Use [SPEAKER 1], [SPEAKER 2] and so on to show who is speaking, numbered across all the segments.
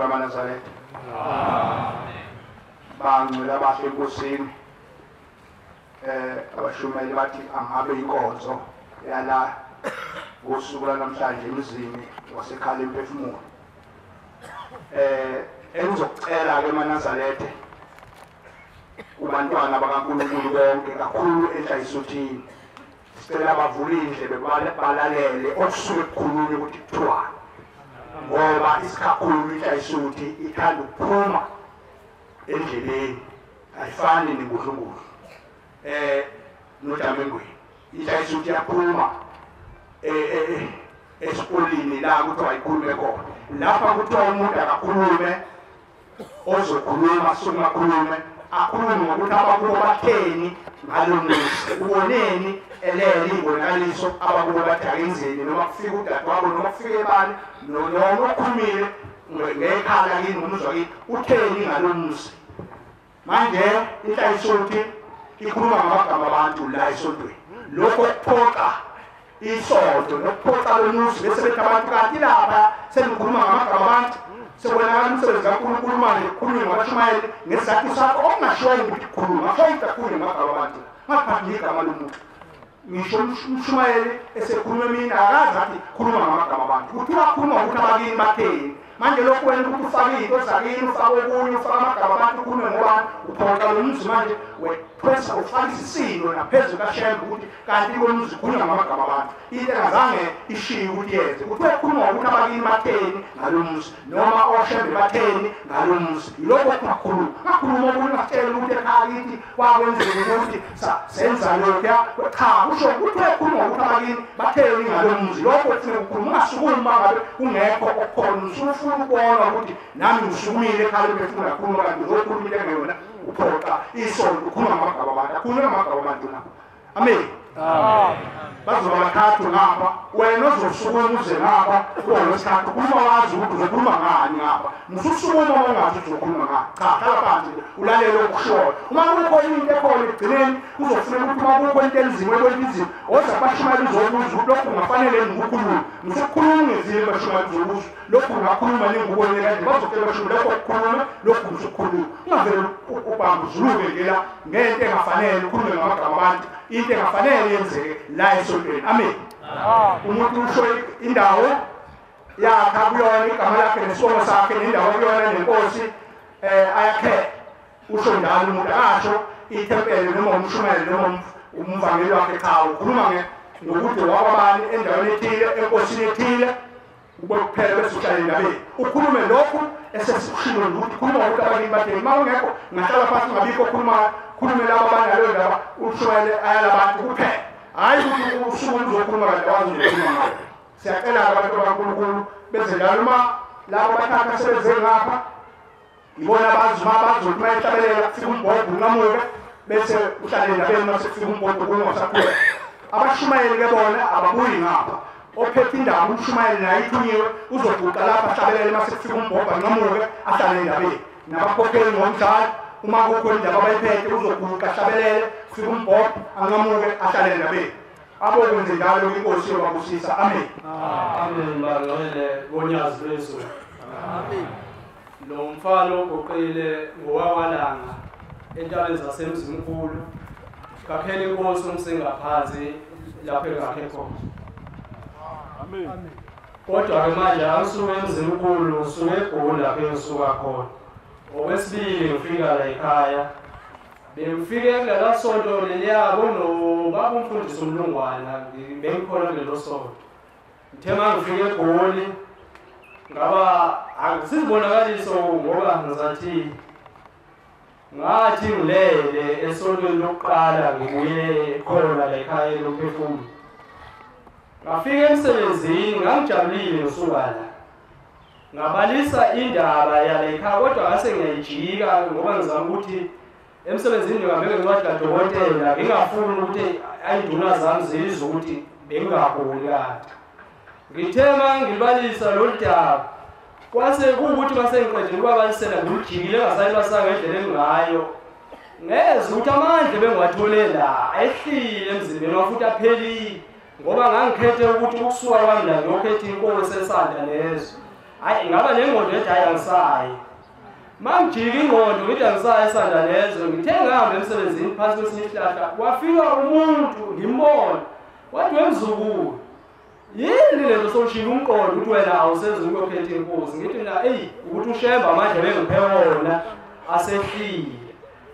[SPEAKER 1] kaManazaretha. Bangcwele abahle enkosini. Abashumeli bathi angabe inkonzo yala ngosuku namhlanje emzini waseKhala Imphefumulo. Engizocela ke eManazaretha kubantwana bakaNkulunkulu bonke kakhulu eHlayisuthini. Sicela bavule indlebe balalele okusuke kukhulunywa ukuthi kuthiwa. Ngoba isikakhulu iHlayisuthi ithanda ukuphuma endleleni ayifani neNgudlungudu. NoDamengweni iHlayisuthi yaphuma esikoleni la kuthiwa ayikhulume khona. Lapha kuthiwa umuntu akakhulume ozokhuluma sokungakhulume akhulume ngokuthi abakubo batheni ngalo muzi uboneni elele ibonakaliso abakubo bathi akenzeni noma kufika udadewabo noma kufike ebani noma okhulumile ngekhala kini ngomuzwa kini utheni ngalo muzi. Manje iHlayisuthi ikhuluma ngamagama abantu la esontweni lokho kuphoqa isonto nokuphoqa lomuzi bese bethi abantu kanti lapha senikhuluma ngamagama abantu sebonakala umsebenzi kaNkulunkulu manje kukhulunywa ngabashumayeli ngesizathu sakho okungashiwayo ukuthi kukhuluma ngafayida kukhulunywa ngamagama abantu ngaphandle igama lomuntu. Ngisho umshumayeli esekhuluma mina akazi athi khuluma ngamagama abantu kuthiwa khuluma ukuthi abakini batheni. Manje lokho wena ukuthi ufake into zakini ufake okunye ufake amagama abantu ukhulume ngobani uphoqa lo muzi manje wethusa ufaka isisindo naphezulu kaShembe ukuthi kanti lo muzi ukhulunywa ngamagama abantu. Into engazange ishiye ukuthi yenze kuthiwa khuluma ukuthi abakini batheni ngalo muzi noma oShembe batheni ngalo muzi. Yilokho kukhuluma ngakhuluma ukuthi ngasitshela ukuthi ekhaya kithi kwakwenzeka ukuthi senza lokho cha usho ukuthi khuluma ukuthi abakini batheni ngalo muzi. Lokho kufanele ukukhuluma ungasukuma ngabe ungekho okukhona ukubona ukuthi nami ngisukumile eKhala Imphefumulo kakhulu kanti uzokhuluma into engeyona uphoqa isonto ukhuluma ngamagama abantu akhuluma ngamagama abantu lapho. Amen. Bazoba bathathu ngapha wena ozosukuma uze ngapha ubone isithathu uma wazi ukuthi uzokhuluma ngani ngapha musukuma uma ungazi uzokhuluma ngani cha hlala phansi ulalele okushoyo. Uma kukho into ekhona egcineni uzofuneka ukuthi uma kukho into enzima ekwenzima ozabashimali uzobuza lokho kungafanele ngokukhuluma musukhuluma ngezimo bashimali uzobuza lokho ungakhuluma ningubone kanje bazocela bashimali lokho ukukhuluma lokho musukhuluma ungavele ubambuzuluke ngela ngento engafanele ukhulume ngamagama abantu into engafanele yenzeke la esontweni. Amen. Umuntu usho indawo yakhe kuyona igama lakhe nesibongo sakhe nendawo kuyona nenkosi ayakhe usho njalo umuntu akasho ithempeli noma umshumayeli noma umvangeli wakhe cha ukhuluma ngokuthi wakwabani endaweni ethile enkosini ethile ube kuphela bese uhlala endabeni ukhulume lokho esesikushilo ukuthi khuluma ukuthi abakini batheni uma ungekho ngahlala phansi ngabikho khulume laba abanalo ndaba ushumayele ayalabantu kuphela hayi ukuthi usuku uzokhuluma kanti awazi ukukhuluma ngayo. Siyacela abantu bakaNkulunkulu benze njalo uma labo bathatha sebenze ngapha ibona bazi bazothi uma ehlabelela kufika umbhobho unqamuke bese uhlale endabeni mase kufika umbhobho kungasakhula. Abashumayeli ke bona ababuyi ngapha ophethe indaba umshumayeli naye ithunyiwe uzoguqa lapha ahlabelele mase kufika umbhobho unqamuke ahlale endabeni nabakhokheli ngomdlalo uma kukho indaba abayiphethe uzoguqa ahlabelele kufika umbhobho anqamuke ahlale endabeni. Abokwenze njalo inkosi yobabusisa. Amen.
[SPEAKER 2] Amen. Bangcwele bonyazi bezulu. Amen. Lo mfana ogoqile ngowawalanga entabeni zasemzimkhulu kakhele inkosi umsingaphansi lapho engakhe khona. Amen. Kodwa ke manje angisuke emzimkhulu usuke eGoli lapho engisuka khona. Okwesibili ngifika la ekhaya bengifike kulelo sonto leliyabo nobaba umfundisi uMlungwana bengikhona kulelo sonto. Ngithe mangifike eGoli ngaba akusizibonakaliso ngoba ngizathi ngathi ngilele esontweni lokuqala ngibuye khona la ekhaya lokuphefumula. Ngafika emsebenzini ngangijabulile ngisuka la ngabalisa indaba yala ekhaya kodwa ngase ngiyajika ngoba ngizama ukuthi emsebenzini ngingabeke incwadi kaDokotela ngingafuni ukuthi ayinduna zami zizwe ukuthi bengingaholi kanti. Ngithema ngilibalisa lo daba kwase kuukuthi mase ngiqedile kwabalisela ngijikile ngasayila sangendlela engayo ngeze ukuthi amandla bengiwathole la ehlile emzimbeni wafuthi aphelile ngoba ngangikhethe ukuthi ukusuka kwami la ngiyokhetha inkosi esanda lezo hayi ngaba nengqondo ethi hayi angisayi mangijika ingqondo ngithi angisayi isandla lezo ngithe ngihamba emsebenzini phansi kwesinye isihlahla wafika umuntu ngimbona wathi wemzukulu yini lento sokushinga umqondo ukuthi wena awusenzi ukuyokhetha inkosi ngithi mina ukuthi ushemba manje bengiphe wona asehlile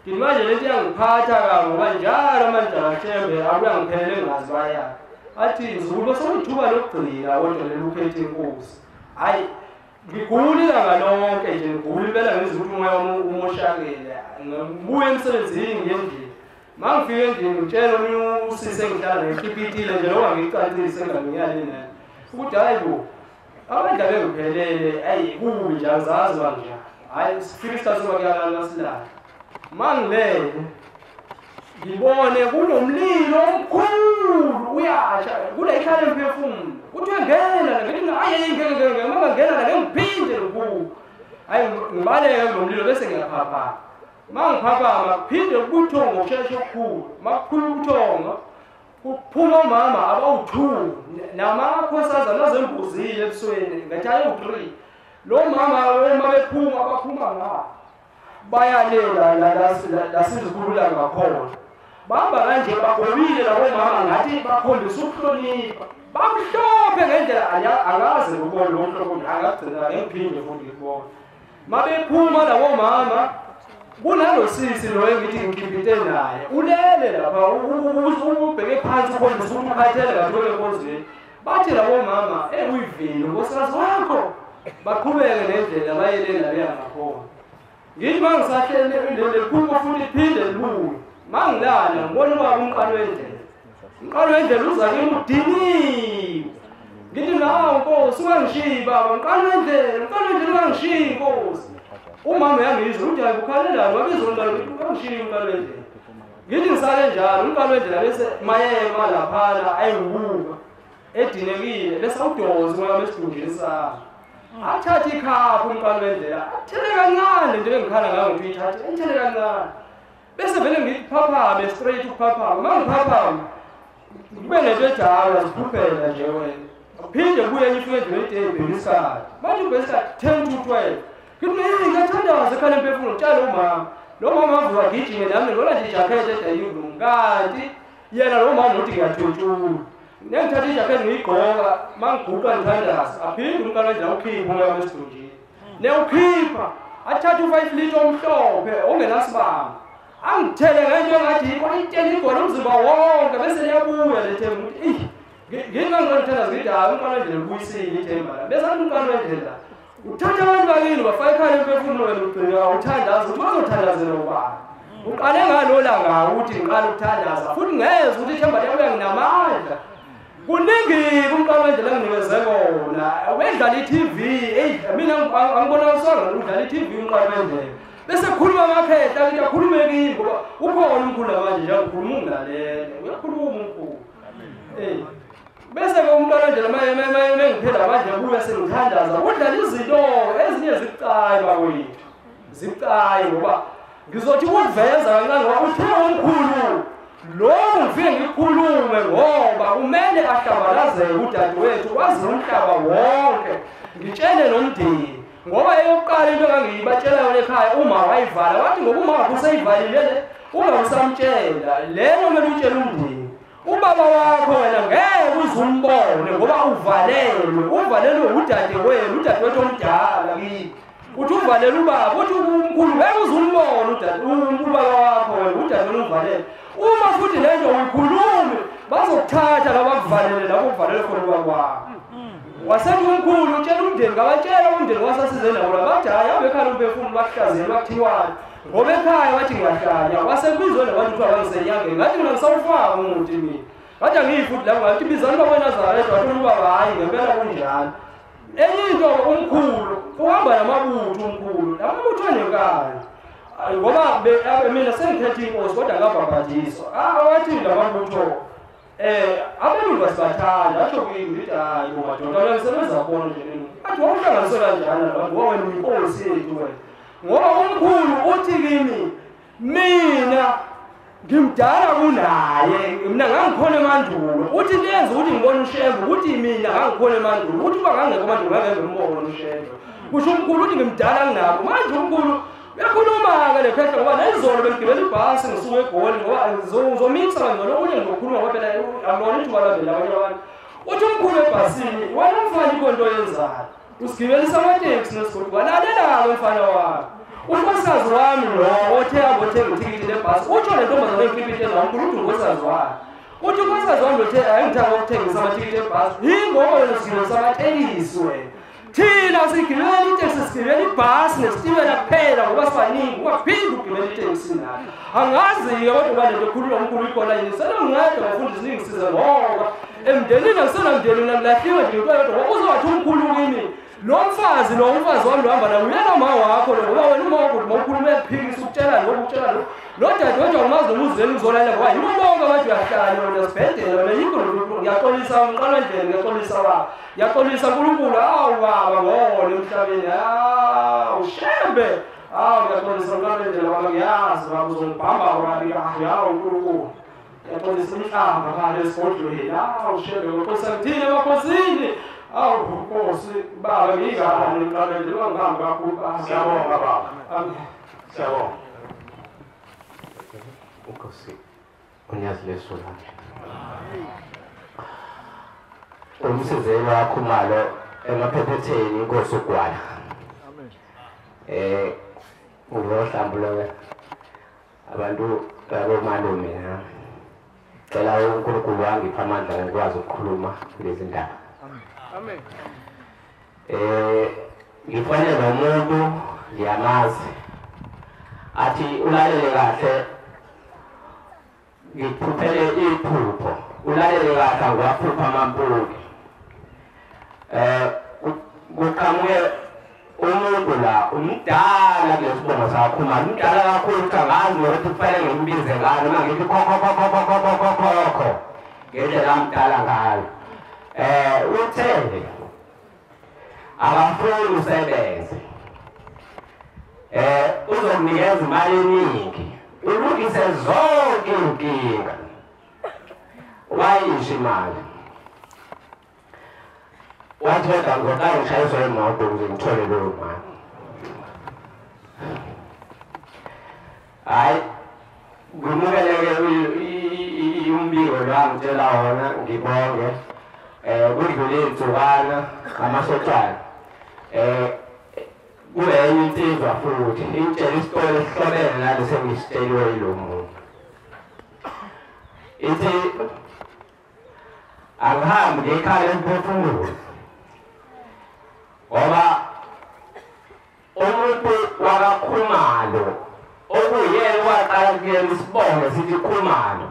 [SPEAKER 2] ngithi manje lento iyangiphatha ngoba njalo manje akashembe akuyangiphelele ngazi bayakhe athi Zulu sokuthuba lokugcina kodwa lelo ukhetha inkosi hayi ngigulile ngalonke nje ngigulile impela ngizi ukuthi umoya umoshakele ngibuye emsebenzini ngendlini mangifike endlini ngitshela omunye usise engihlala ngikhipitile nje loba ngicacise ngaminyali nani ukuthi hayi bo abantu abengiphelele kubi nje angizazi manje hayi sifike isikhathi soba kuyalala silala mangilele ngibone kunomlilo omkhulu uyasha kule ikhala emphefumulo kuthi ngena ngithi hayi ngeke mangangena la ngiphinde ngoku hayi ngibaleke kulomlilo bese ngiyaphapha mangiphapha phinde kubuthongo ngokushesha okukhulu makukhulu ubuthongo kuphuma umama abawu2 namakhosazana azembuzile ebusweni ngathi ayi3 lo mama uma bephuma abaphuma ngapha bayalela la sizikhulula ngakhona bamba kanje bagobile labo mama ngathi bakhombisa ukuhlonipha bamhlophe ngendlela angazi ukubona lo mhlophe angagcina ngiphinde futhi ngibone mabephuma labo mama kunalo sisi lo engithi ngikipite naye ulele lapha ubheke phansi ukhombisa ukuthi ukhathele kathole enkonzweni bathi labo mama uyivile nkosikazi wakho baqhubeke nendlela bayelela leya ngakhona ngithi mangisahlele lephuma futhi iphinde libuye mangilala ngibona ubaba umqalo wendlela uza kimi udiniwe ngithi nawo nkosi ungangishiyi baba umqalo wendlela ungangishiyi nkosi umama yangizwa ukuthi ayikukhalelani wabiza umqalo ungangishiyi umqalo wendlela ngithi ngisale njalo umqalo wendlela bese mayema laphana ayibuka edinekile bese awudoza ngoba esidunjini sami athatha ikhaphu umqalo wendlela athele kancane nje engikhala ngayo ngithi ithathe enthele kancane bese vele ngiphaphame straight ukuphaphama mangiphaphama kube nento ejayo ziphuphela nje wena phinde kuye ngifike endlini ebhekisana manje ubhekisana 10 to 12 ngithi ngiyathandaza ekhaya emphefumulo ngitshela umama lo mama avuka gijime nami ngona nje ijakhethi edayini kanti yena lo mama uthi ngiyathuntshula nengithatha ijakhethi ngiyigqoka mangiguqa ngithandaza aphinde umqalo wendlela ukhipha umoya wesidunjini newukhipha athatha u5 liter omhlophe ongenasibamba angithele ngento engathi kwayitshela igona umzimba wonke bese liyabuya lethemba ukuthi ngingangithanda ngithi hayi umqalo wendlela ubuyisile ithemba la bese athi umqalo wendlela uthatha abantu bakini bafaka ekhaya emphefumulo wena ugcina uthandaza ukuthi bazothandazela ubani uqale ngalola ngawo ukuthi ngiqala ukuthandaza futhi ngeze ukuthi ithemba liyabuya nginamandla kuningi kumqalo wendlela enginikeze kona wendlala iTV mina angibona usanga udlala iTV umqalo wendlela bese khuluma amakhetha ukuthi akhulume kimi ngoba ukhona umkhulu manje nje ukhuluma ungilalele uyakhuluma umkhulu bese ke umntwana nje mengiphela manje kuya sengithandaza udlala izinto ezinye zibucayi bakwethu zibucayi ngoba ngizothi ukuveza kancane ngoba uthe omkhulu lo ngifike ngikhulume ngoba kumele ahlabalazeke udadewethu wazi umhlaba wonke ngitshele nomndeni ngoba eyokuqala into engangiyibatshela yona ekhaya uma wayivala wathi ngoba uma useyivalile ungasamtshela lelo kumele utshele umndeni ubaba wakho wena ngeke uzumbone ngoba uvalelwe udadewethu omdala kimi uthi uvalele ubaba uthi umkhulu ngeke uzumbone ubaba wakho wena udadewethu uvalele uma futhi lento uyikhulume bazokuthatha labakuvalele lapho kuvalele khona ubaba wakho wasethi umkhulu utshela umndeni ngabatshela umndeni wasasize nabo bathi hayi abekhaya umphefumulo bahlazele bathiwani ngoba ekhaya wathi ngiyahlanya wasebizwe nabantu ukuthi abangisenyangeni ngathi mina ngisawufaka umuthi mina ngathi angiyifuthi la ngathi bizani baba weNazaretha wathi ubaba hayi ngempela kunjalo enye into umkhulu uhamba namabutho umkhulu amabutho anenkani ngoba mina sengikhethe inkosi kodwa ngabhabhadiswa wathi lamabutho abelungu basibathanda asho kimi ngithi hayi madoda ngisebenza khona nje athi wawuhlanganiswe kanjani abantu wena uyinkosi yethu wena ngoba umkhulu uthi kimi mina ngimdala kunaye mina ngangikhona emandulo uthi lenze ukuthi ngibone uShembe uthi mina ngangikhona emandulo uthi uba ngangekho emandulo ngeke ngimbone uShembe kusho uNkulunkulu uthi ngimdala kunabo manje uNkulunkulu uyakhuluma-ke lephehla ngoba nayizolo bengigibela ibhasi ngisuke eGoli ngoba ngizomikisa kangcono okunye ngizokhuluma ngoba phela akulona ithuba lamela abanye abantu uthi umkhulu ebhasini wena mfana ikho nto yenzayo usigibelisa amateksi nesigodi walalela-ke mfana wami unkosikazi wami lo othe hambe othenga ithikithi lebhasi utsho le ntombazane enkipiteni kankulu uthi unkosikazi wami uthi unkosikazi wami lothe ayengithanga ukuthengisa amathikiti ebhasi yingoba wena usigibelisa amatekisi wena thina sigibela iteksi sigibela ibhasi nesitimela kuphela ngoba sibaningi ungaphinde ugibela iteksi nayo angazi-ke kodwa uba lento ekhulula umkhulu ikhona yini selonginceda bafundisi ningisize ngoba emndenini angisenamndeni mina ngilahliwe nje into yodwa ngoba uzowathi umkhulu kimi lo mfazi wami lohamba naye uyena ma wakho lo ngoba wena uma wakuthi ma ukhulume ekuphikisa ukutshela lokhu ukutshela lokhu nodade kodwa umazi nomuzweni uzolalela ngoba yimo bonke abantu uyahlala wena sibhedlela wena yikho ngiyaxolisa umqala wendlela ngiyaxolisa baba ngiyaxolisa uNkulunkulu awu baba ngone emhlabeni uShembe ngiyaxolisa umqala wendlela baba ngiyazi baba uzongibhamba kabi yawu uNkulunkulu ngiyaxolisa umhlaba ngale esigodlweni uShembe ngokusa kuthini emakhosini Nkosi baba ngiyingane ngicabele ngihamba kakhulu
[SPEAKER 1] siyabonga baba siyabonga
[SPEAKER 3] Nkosi unyazi leso lakhe umsizeni wakho malo emaphephetheni inkosi ugwala uzohlambuluka abantu babomalume cela uNkulunkulu wangipha amandla ngikwazi ukukhuluma kulezi ndaba
[SPEAKER 2] Amen.
[SPEAKER 3] Ngifane nomuntu ngiyamazi athi ulalele kahle ngiphuphele iphupho ulalele kahle ngwaphupha amampunge kuqhamuke umuntu la umdala kulesibongo sakho manje umdala kakhulu kangazi ukuthi kufanele ngimbize ngani uma ngithi khokho ngendlela amdala ngayo uthele akafuni usebenze uzokunikeza imali eningi ulungise zonke inkinga wayisho imali wathi weda ngizokala ngishayiswa imoto ukuze ngithole leyo mali hayi ngimukeleke umbiko lo angitshela wona ngibonge kudlule insukana amasotshana kulenye insizwa futhi intshela isitolo esihlobene nalesi engisitsheliwe yilo muntu ithi angihambi ngekhaya emphefumulo ngoba umuntu wakaKhumalo okuyena waqala kuyena isibongo sithi Khumalo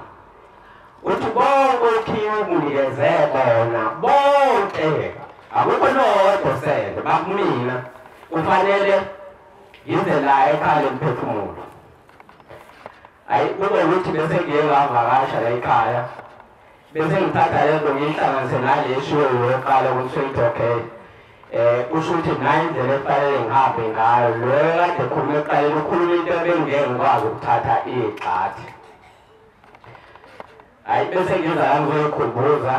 [SPEAKER 3] uthi bonke ukhiwe ukunikeze bona bonke akukho nodwa sente bakumina kufanele yize la ekhaya emphefumulo hayi kube ukuthi bese ngiye ngavakasha la ekhaya bese ngithatha lento ngiyihlanganise naleshiwe yoqala ukuthi okay kusho ukuthi nayo indlela efanele ngihambe ngayo lo kade khuluma eqaleni ukhuluma into ebengeke ngikwazi ukuthatha igxathi hayi bese ngiza ngizoyikhumbuza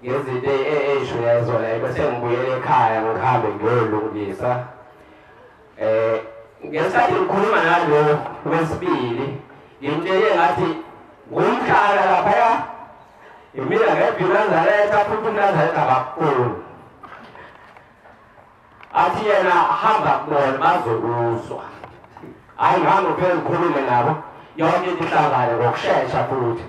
[SPEAKER 3] ngezinto ey'shuyezo la bese ngibuyele ekhaya ngihambe ngiyolungisa ngesikhathi ngikhuluma nalo wesibili ngimtshele ngathi ngumhlala laphaya imina ngebhi uNazaretha futhi uNazaretha kakhulu athi yena hamba kubona bazokuzwa hayi ngihambe phela ngikhulume nabo yonke into ihlangane ngokushesha futhi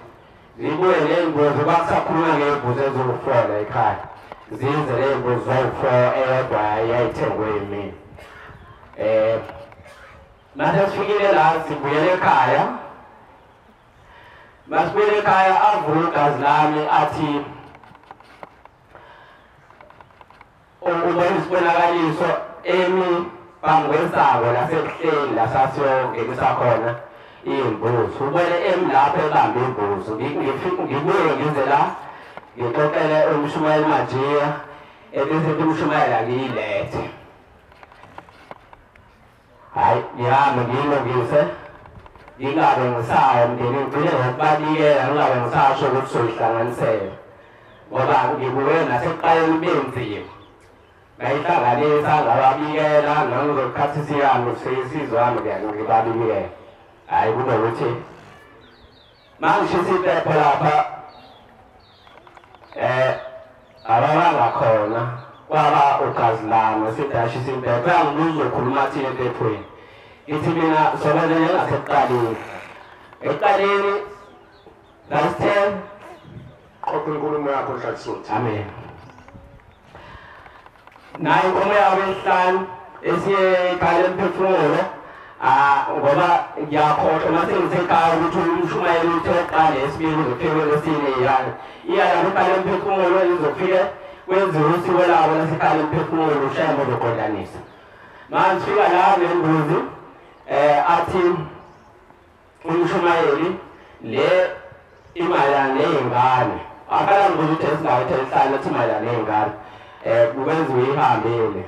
[SPEAKER 3] zibuye ley'mbuzi bakusakhuluma ngey'mbuzi eziwu-4 la ekhaya zize ley'mbuzi zowu-4 eyodwa yayithengwe yimina mase sifikile la sibuyele ekhaya masibuyele ekhaya avula igazi lami athi ubona isibonakaliso emi phambi kwesango lasekuhleli la sasiyongenisa khona iy'mbuzi ubone emi lapho ebambe imbuzi ngibuye ngize la ngixoxele uMshumayeli Majiya ebesethi uMshumayeli akiyilethe hayi ngihambe ngiyilungise ngingabe ngisayo umndeni ngigcine ngokubanikela ngingabe ngisasho ukuthi soyihlanganisela ngoba ngibuye nasekuqaleni benzima ngayihlanganisa ngababikela nangizokhathisa iyami seyisizwe wami ngibabikela hhayi kunokuthi mangishisa impepho lapha ababanga khona kwaba ugazi lami sithi ashisa impepho yangibuza uzokhuluma athini empephweni ithi mina sobenze ekuqaleni verse 10
[SPEAKER 1] Qoqa inkulumo yakho Nhlanhla.
[SPEAKER 3] amen naye inkomo yabo enhlanu esiye ekhaya emphefumulo ngoba ngiyakhohlwa mase ngisekhaya ukuthi umshumayeli uthe uqale esibili uzofika kwesine iyala ekhaya emphefumulo izofike kwenziwe usiko labo lasekhaya emphefumulo ushembe loqondanisa manje fika la nembuzi athi umshumayeli le imayelana ney'ngane akala ngibuza ukuthi esingayo ehlanu ethi imayelana ney'ngane kwenziwe ihambile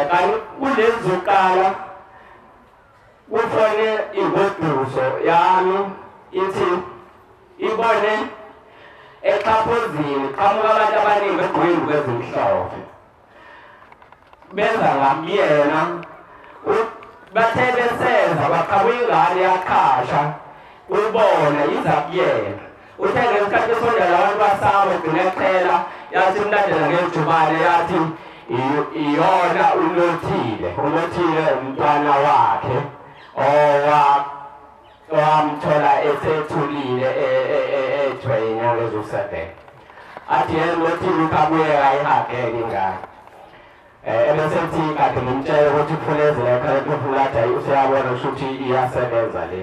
[SPEAKER 3] kanti kulezi zokuqala kufone ingoduso yami ithi ibone exhaphozini qhamuka abantu abaningi begqoke ingubo ezimhlophe benza ngamyena bathe besenza baqhamuka ingane yakhasha ubona yiza kuyena uthe ngesikhathi esondela abantu basaba egcinecela yathi umlandela ngejubane yathi iyona unothile umntwana wakhe owamthola esethulile ethwe inyanga ezu-7 athi yena unothile ukabuyeka ayihagele ingane ebesethi kade ngimtshela ukuthi kufulezela ekhaya emphefumulo athi hayi useyabona ukuthi iyasebenza le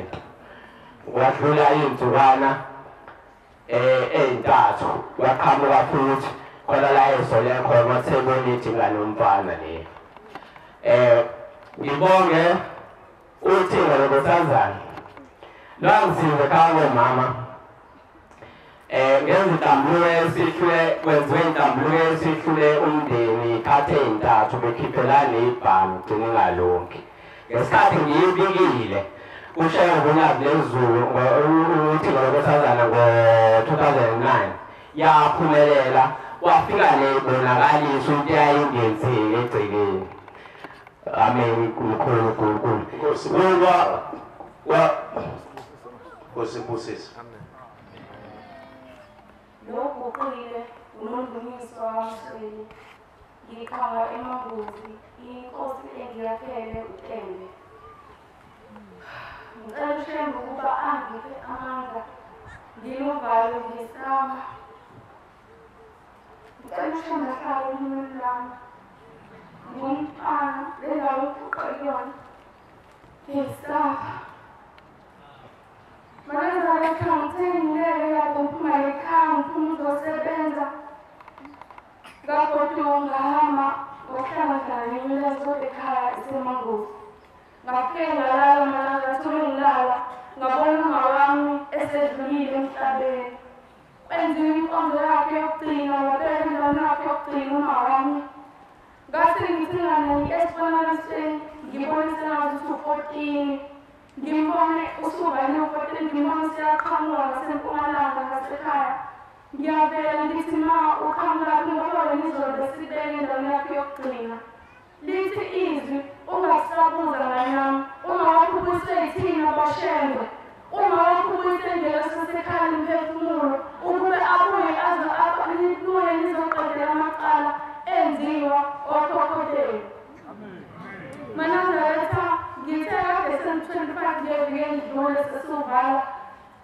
[SPEAKER 3] kwadlula iy'nsukwana ey'ntathu waqhamuka futhi khona la ezole khona wathebona ithi ingane umfana le ngibonge uThixo lokusazana langisize khaya ngomama ngenza intambuluko esihlule kwenziwe intambuluko esihlule umndeni ikhathe ey'ntathu bekhiphelane ibhamu gcine ingalungi ngesikhathi ngiyibikile ushaye ngolwazi lezulu uThixo lokusazana ngo-2009 yaphumelela wafika nebonakalisa ukuthi yayingenzeki egcekeni amen kumkhulu kunkulu
[SPEAKER 1] Nkosibusisi.
[SPEAKER 4] Loguqile uNondumiso wamsweli ngikhanga emangozi inkosi engiyakhele uTembe ngicela uShembe ukuba angiphe amandla ngilovalo ngesama ngicela uShembe ahlale elimini lami ngumntwana lendawo ofuqa kuyona ngesama Maneza ngithengilele lapho uphuma ekhaya ngifuna uzosebenza ngakodwa ngahamba ngokuhlangana nemilezo ekhaya isemangozi ngafika ngalala malanga athole ngilala ngabona umawami esedlulile emhlabeni kwenziwa inkonzo yakhe yokugcina wabeka endaweni yakhe yokugcina umawami ngase ngithingana esibonakalisweni ngibone sengathi u-14 ngimbone usubane u-14 ngimbone siyaqhamuka ngasempumalanga ngasekhaya ngiyavela ngithi ma uqhamuka ngibone ngizobe sibeke endaweni yakhe yokugcina lithi izwi ungasabuza nganyami uma wakho ubuyise yithina boShembe uma wakho ubuyise ngelasesekhaya emphefumulo ukube abuye abuye nizoqedela amacala enziwa okhokho bethu Manazaretha ngithe kade sen-25 ngevike ngidlule sesivala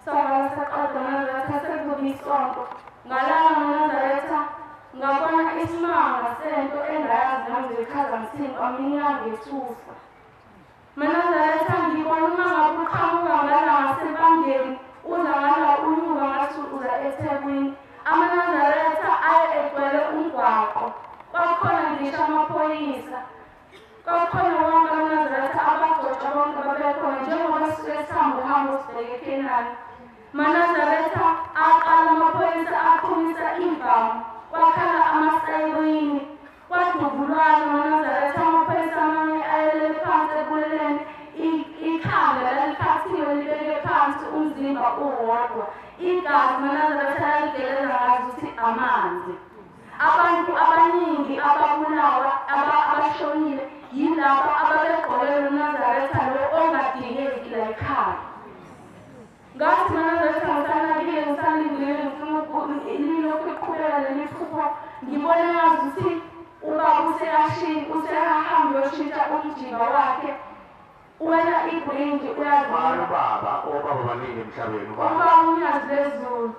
[SPEAKER 4] savala saqeda Manazaretha sekubisonto ngalala Manazaretha ngabona isimanga sento engayazi nami ngichaza mthini kwaminyaka ngethusa Manazaretha ngibona uma ngabe uqhamuka ngala ngasebangeni uza ngala unyuka ngathi uza eThekwini amaNazaretha aye egcwele umgwaqo kwakhona ngisho amaphoyisa kwakhona wonke amaNazaretha abagcotshwa bonke babekhona njengoba sisuke sihamba uhambo sibheke eKhenani maNazaretha aqala amaphoyisa aphumisa imvamu kwakhala amasayirini kwadubulwana maNazaretha amaphoyisa amanye ayelele phansi ekuleleni ikhanda lalikhathiwe umzimba uwodwa igazi Manazaretha ligeleza ngazuthi amanzi abantu abaningi ababulawa abashonile yilabo ababegqokela uNazaretha lo ongadingeki la ekhaya ngathi Manazaretha ngisanakile ngisalindile ngifuna ilokhu iqhubeka leliphupho ngibona ngazuthi ubaba usehamba uyoshintsha umjinga wakhe wena ibringi uyazibona
[SPEAKER 1] baba baningi emhlabeni
[SPEAKER 4] ubaba unyazi lezulu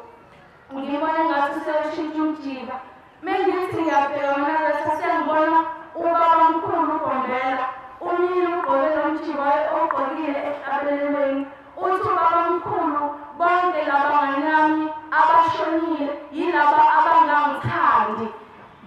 [SPEAKER 4] ngibona ngathi useyoshintsha umjinga mengithi ngiyabheka Manazaretha sengibona ubaba mkhulu uGombela umyeni ugqokela umjinga ogqokile ehlabelelweni uthi ubaba mkhulu bonke labanganyami abashonile yilaba abangangithandi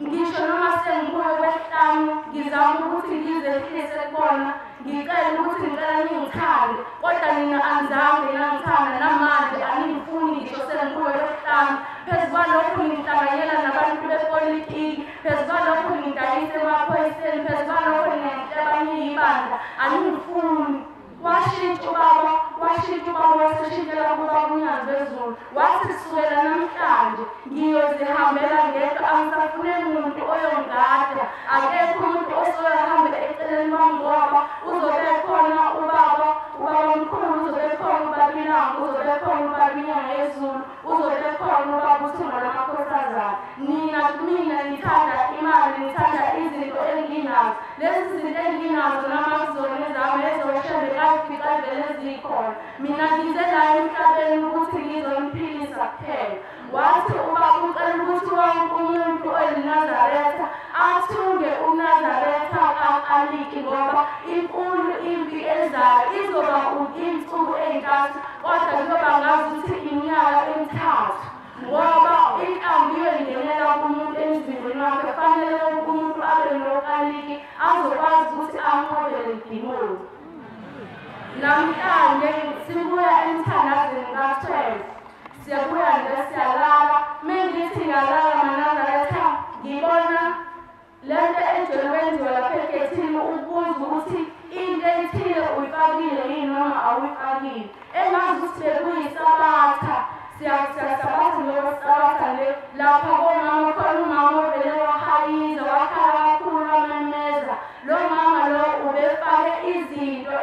[SPEAKER 4] ngisho noma sengibuye kwehlanu ngizama ukuthi ngizehlise kubona ngicela ukuthi ngicela ngingithande kodwa nina anizange nangithanda namanje angifuni ngisho sengibuye kwehlanu phezu kwalokhu ngihlanganyela nabantu bepolitiki phezu kwalokhu ngidayisa emaphoyiseni phezu kwalokhu ngihleba ngiyibandla angifuni washintsha ubaba waseshintshela kubaba unyazi lwezulu wathi kusukela namhlanje ngiyozihambela ngedwa angisafune muntu oyongada akekho umuntu osohamba eceleni kwami ngoba uzobe khona ubaba mkhulu uzobe khona ubaba Ilanga uzobe khona ubaba Inyanga Yezulu uzobe khona ubaba uThunga Lwamakhosazana mina ngithanda imali ngithanda izinto enginazo lezi zinto enginazo namazoni zami ezoshebe fica vele zikhona mina ngize la emhlabeni ukuthi ngizomphilisa kuphela wathi ubaba ucela ukuthi wonke umuntu oyinazaretha athunge uNazaretha kaKaliki ngoba inkulu impi ezayo izoba insuku ey'ntathu kodwa kuzoba ngazuthi iminyaka emithathu ngoba inkambi iyongenela kumuntu emzimbeni wakhe kufanele wonke umuntu abe noKaliki azokwazi ukuthi anqobele idimoni namhlanje sibuya emthandazweni ka-12 siyabuya nje siyalala mengithi ngiyalala Manazaretha ngibona lento ejwayele kwenziwa lapha egethini ukubuza ukuthi into ethile uyifakile yini noma awuyifakile engazuthi bekuyisabatha siyasabatha njengoba sisabatha nje lapha komama khona umama ovele wahayiza wakhala kakhulu wamemeza lo mama lo ubefake izinto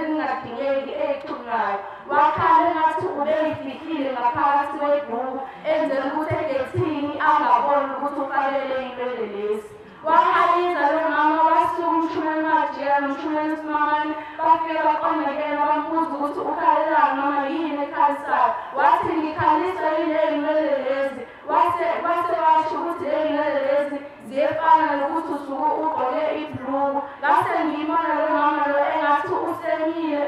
[SPEAKER 4] ezingadingeki ey'thungayo wakhala engathi ubey'fikile ngaphakathi kwebhuku enzela ukuthi egethini angaboni ukuthi ufanele iy'nwele lezi wahayiza lo mama wasuka umshumeni majela nomshumeni uSimamane bafike baqonekela bambuza ukuthi ukhalelani noma yini ekhalisayo wathi ngikhalisa yile y'nwele lezi wase washo ukuthi ey'nwele lezi ziyefana nokuthi usuke ugqoke ibhuluku ngase ngiyibona lo mama lo engathi usemile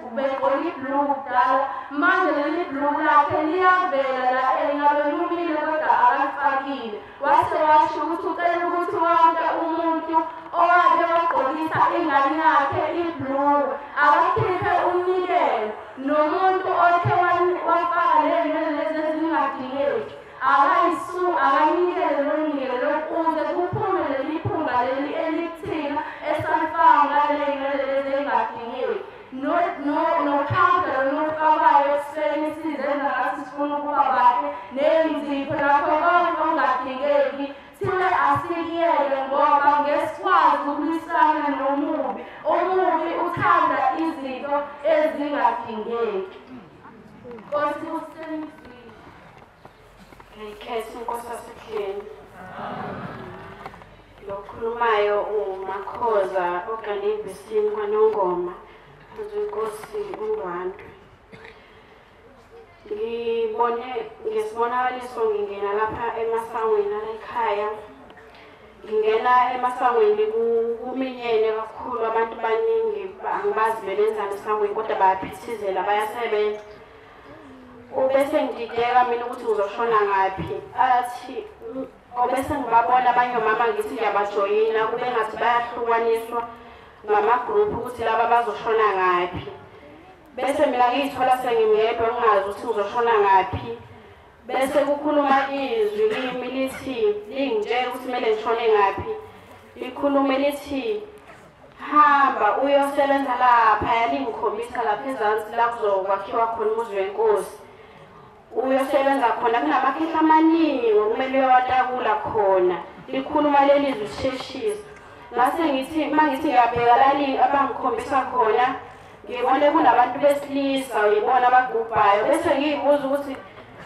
[SPEAKER 4] ubegqoke ibhuluku kudala manje leli bhuluku lakhe liyavela la engabe lumile kodwa akalifakile wase washo ukuthi ucela ukuthi wonke umuntu owake wagqokisa ingane yakhe ibhuluku akakhiphe umnikelo nomuntu othe wafaka ley'nwele lezi ezingadingeki akayinikele lomnikelo ukuze kuphume leli phunga leli elithina esalifaka ngaley'nwele lezi engadingeki nokhangela nokabayo ekuseni sizenza ngathi sifuna ukuba bahle nenzipho nakho konke ongadingeki thina asikiyele ngoba ngesikwazi ukulwisana nomubi umubi uthanda izinto ezingadingeki Nkosi usenzile ngikhetha inkosi yasekheni lokhulumayo uMakhoza oganivesini kwaNongoma Nkosi uNdwandwe ngesibonakaliso ngingena lapha emasangweni ala ekhaya ngingena emasangweni kuminyene kakhulu abantu baningi angibazi belenzana esangweni kodwa bayaphithizela bayasebenza ubese ngidideka mina ukuthi uzoshona ngaphi athi obese ngibabona abanye omama ngithi ngiyabajoyina kube ngathi bayahlukaniswa ngama-group ukuthi laba bazoshona ngaphi bese mina ngiyithola sengimyedwa ngingazi ukuthi uzoshona ngaphi bese kukhuluma izwi kimi lithi lingitshela ukuthi kumele ngishone ngaphi likhulume lithi hamba ngoba uyosebenza lapha yalingikhombisa lapha ezansi la kuzokwakhiwa khona umuzi wenkosi uyosebenza khona kunamakhehla amaningi okumele uyowatakula khona likhuluma lelizwi lisheshisa ngase ngithi mangithi ngiyabheka lali abangikhombisa khona ngibone kunabantu besilisa uyibona abagubhayo bese ngiyibuza ukuthi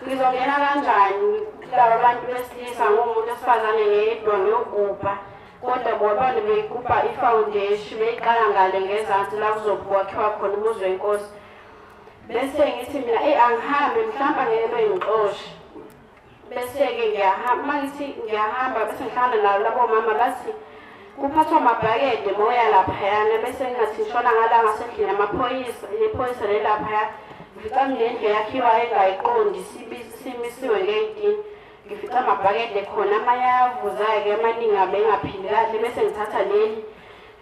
[SPEAKER 4] ngizongena kanjani laba bantu besilisa ngomuntu esifazane ngedwa ngiyogubha kodwa bona beyigubha ifoundation beyiqala ngale ngezansi la kuzokwakhiwa khona umuzi wenkosi bese ngithi mina angihambe mhlawumbe ngeke ngixoshe bese-ke ngiyahamba mangithi ngiyahamba bese ngihlala nalo labo mama bathi kuphathwa amabhakede moya laphayana bese ngathi ngishona ngala ngasendlini amaphoyisa iphoyisa lelaphaya ngifica ngendlu yakhiwa engayiqondi simisiwe nge-18 ngifica amabhakede khona amanye ayavuzayo-ke amaningi abe engaphili kahle bese ngithatha leli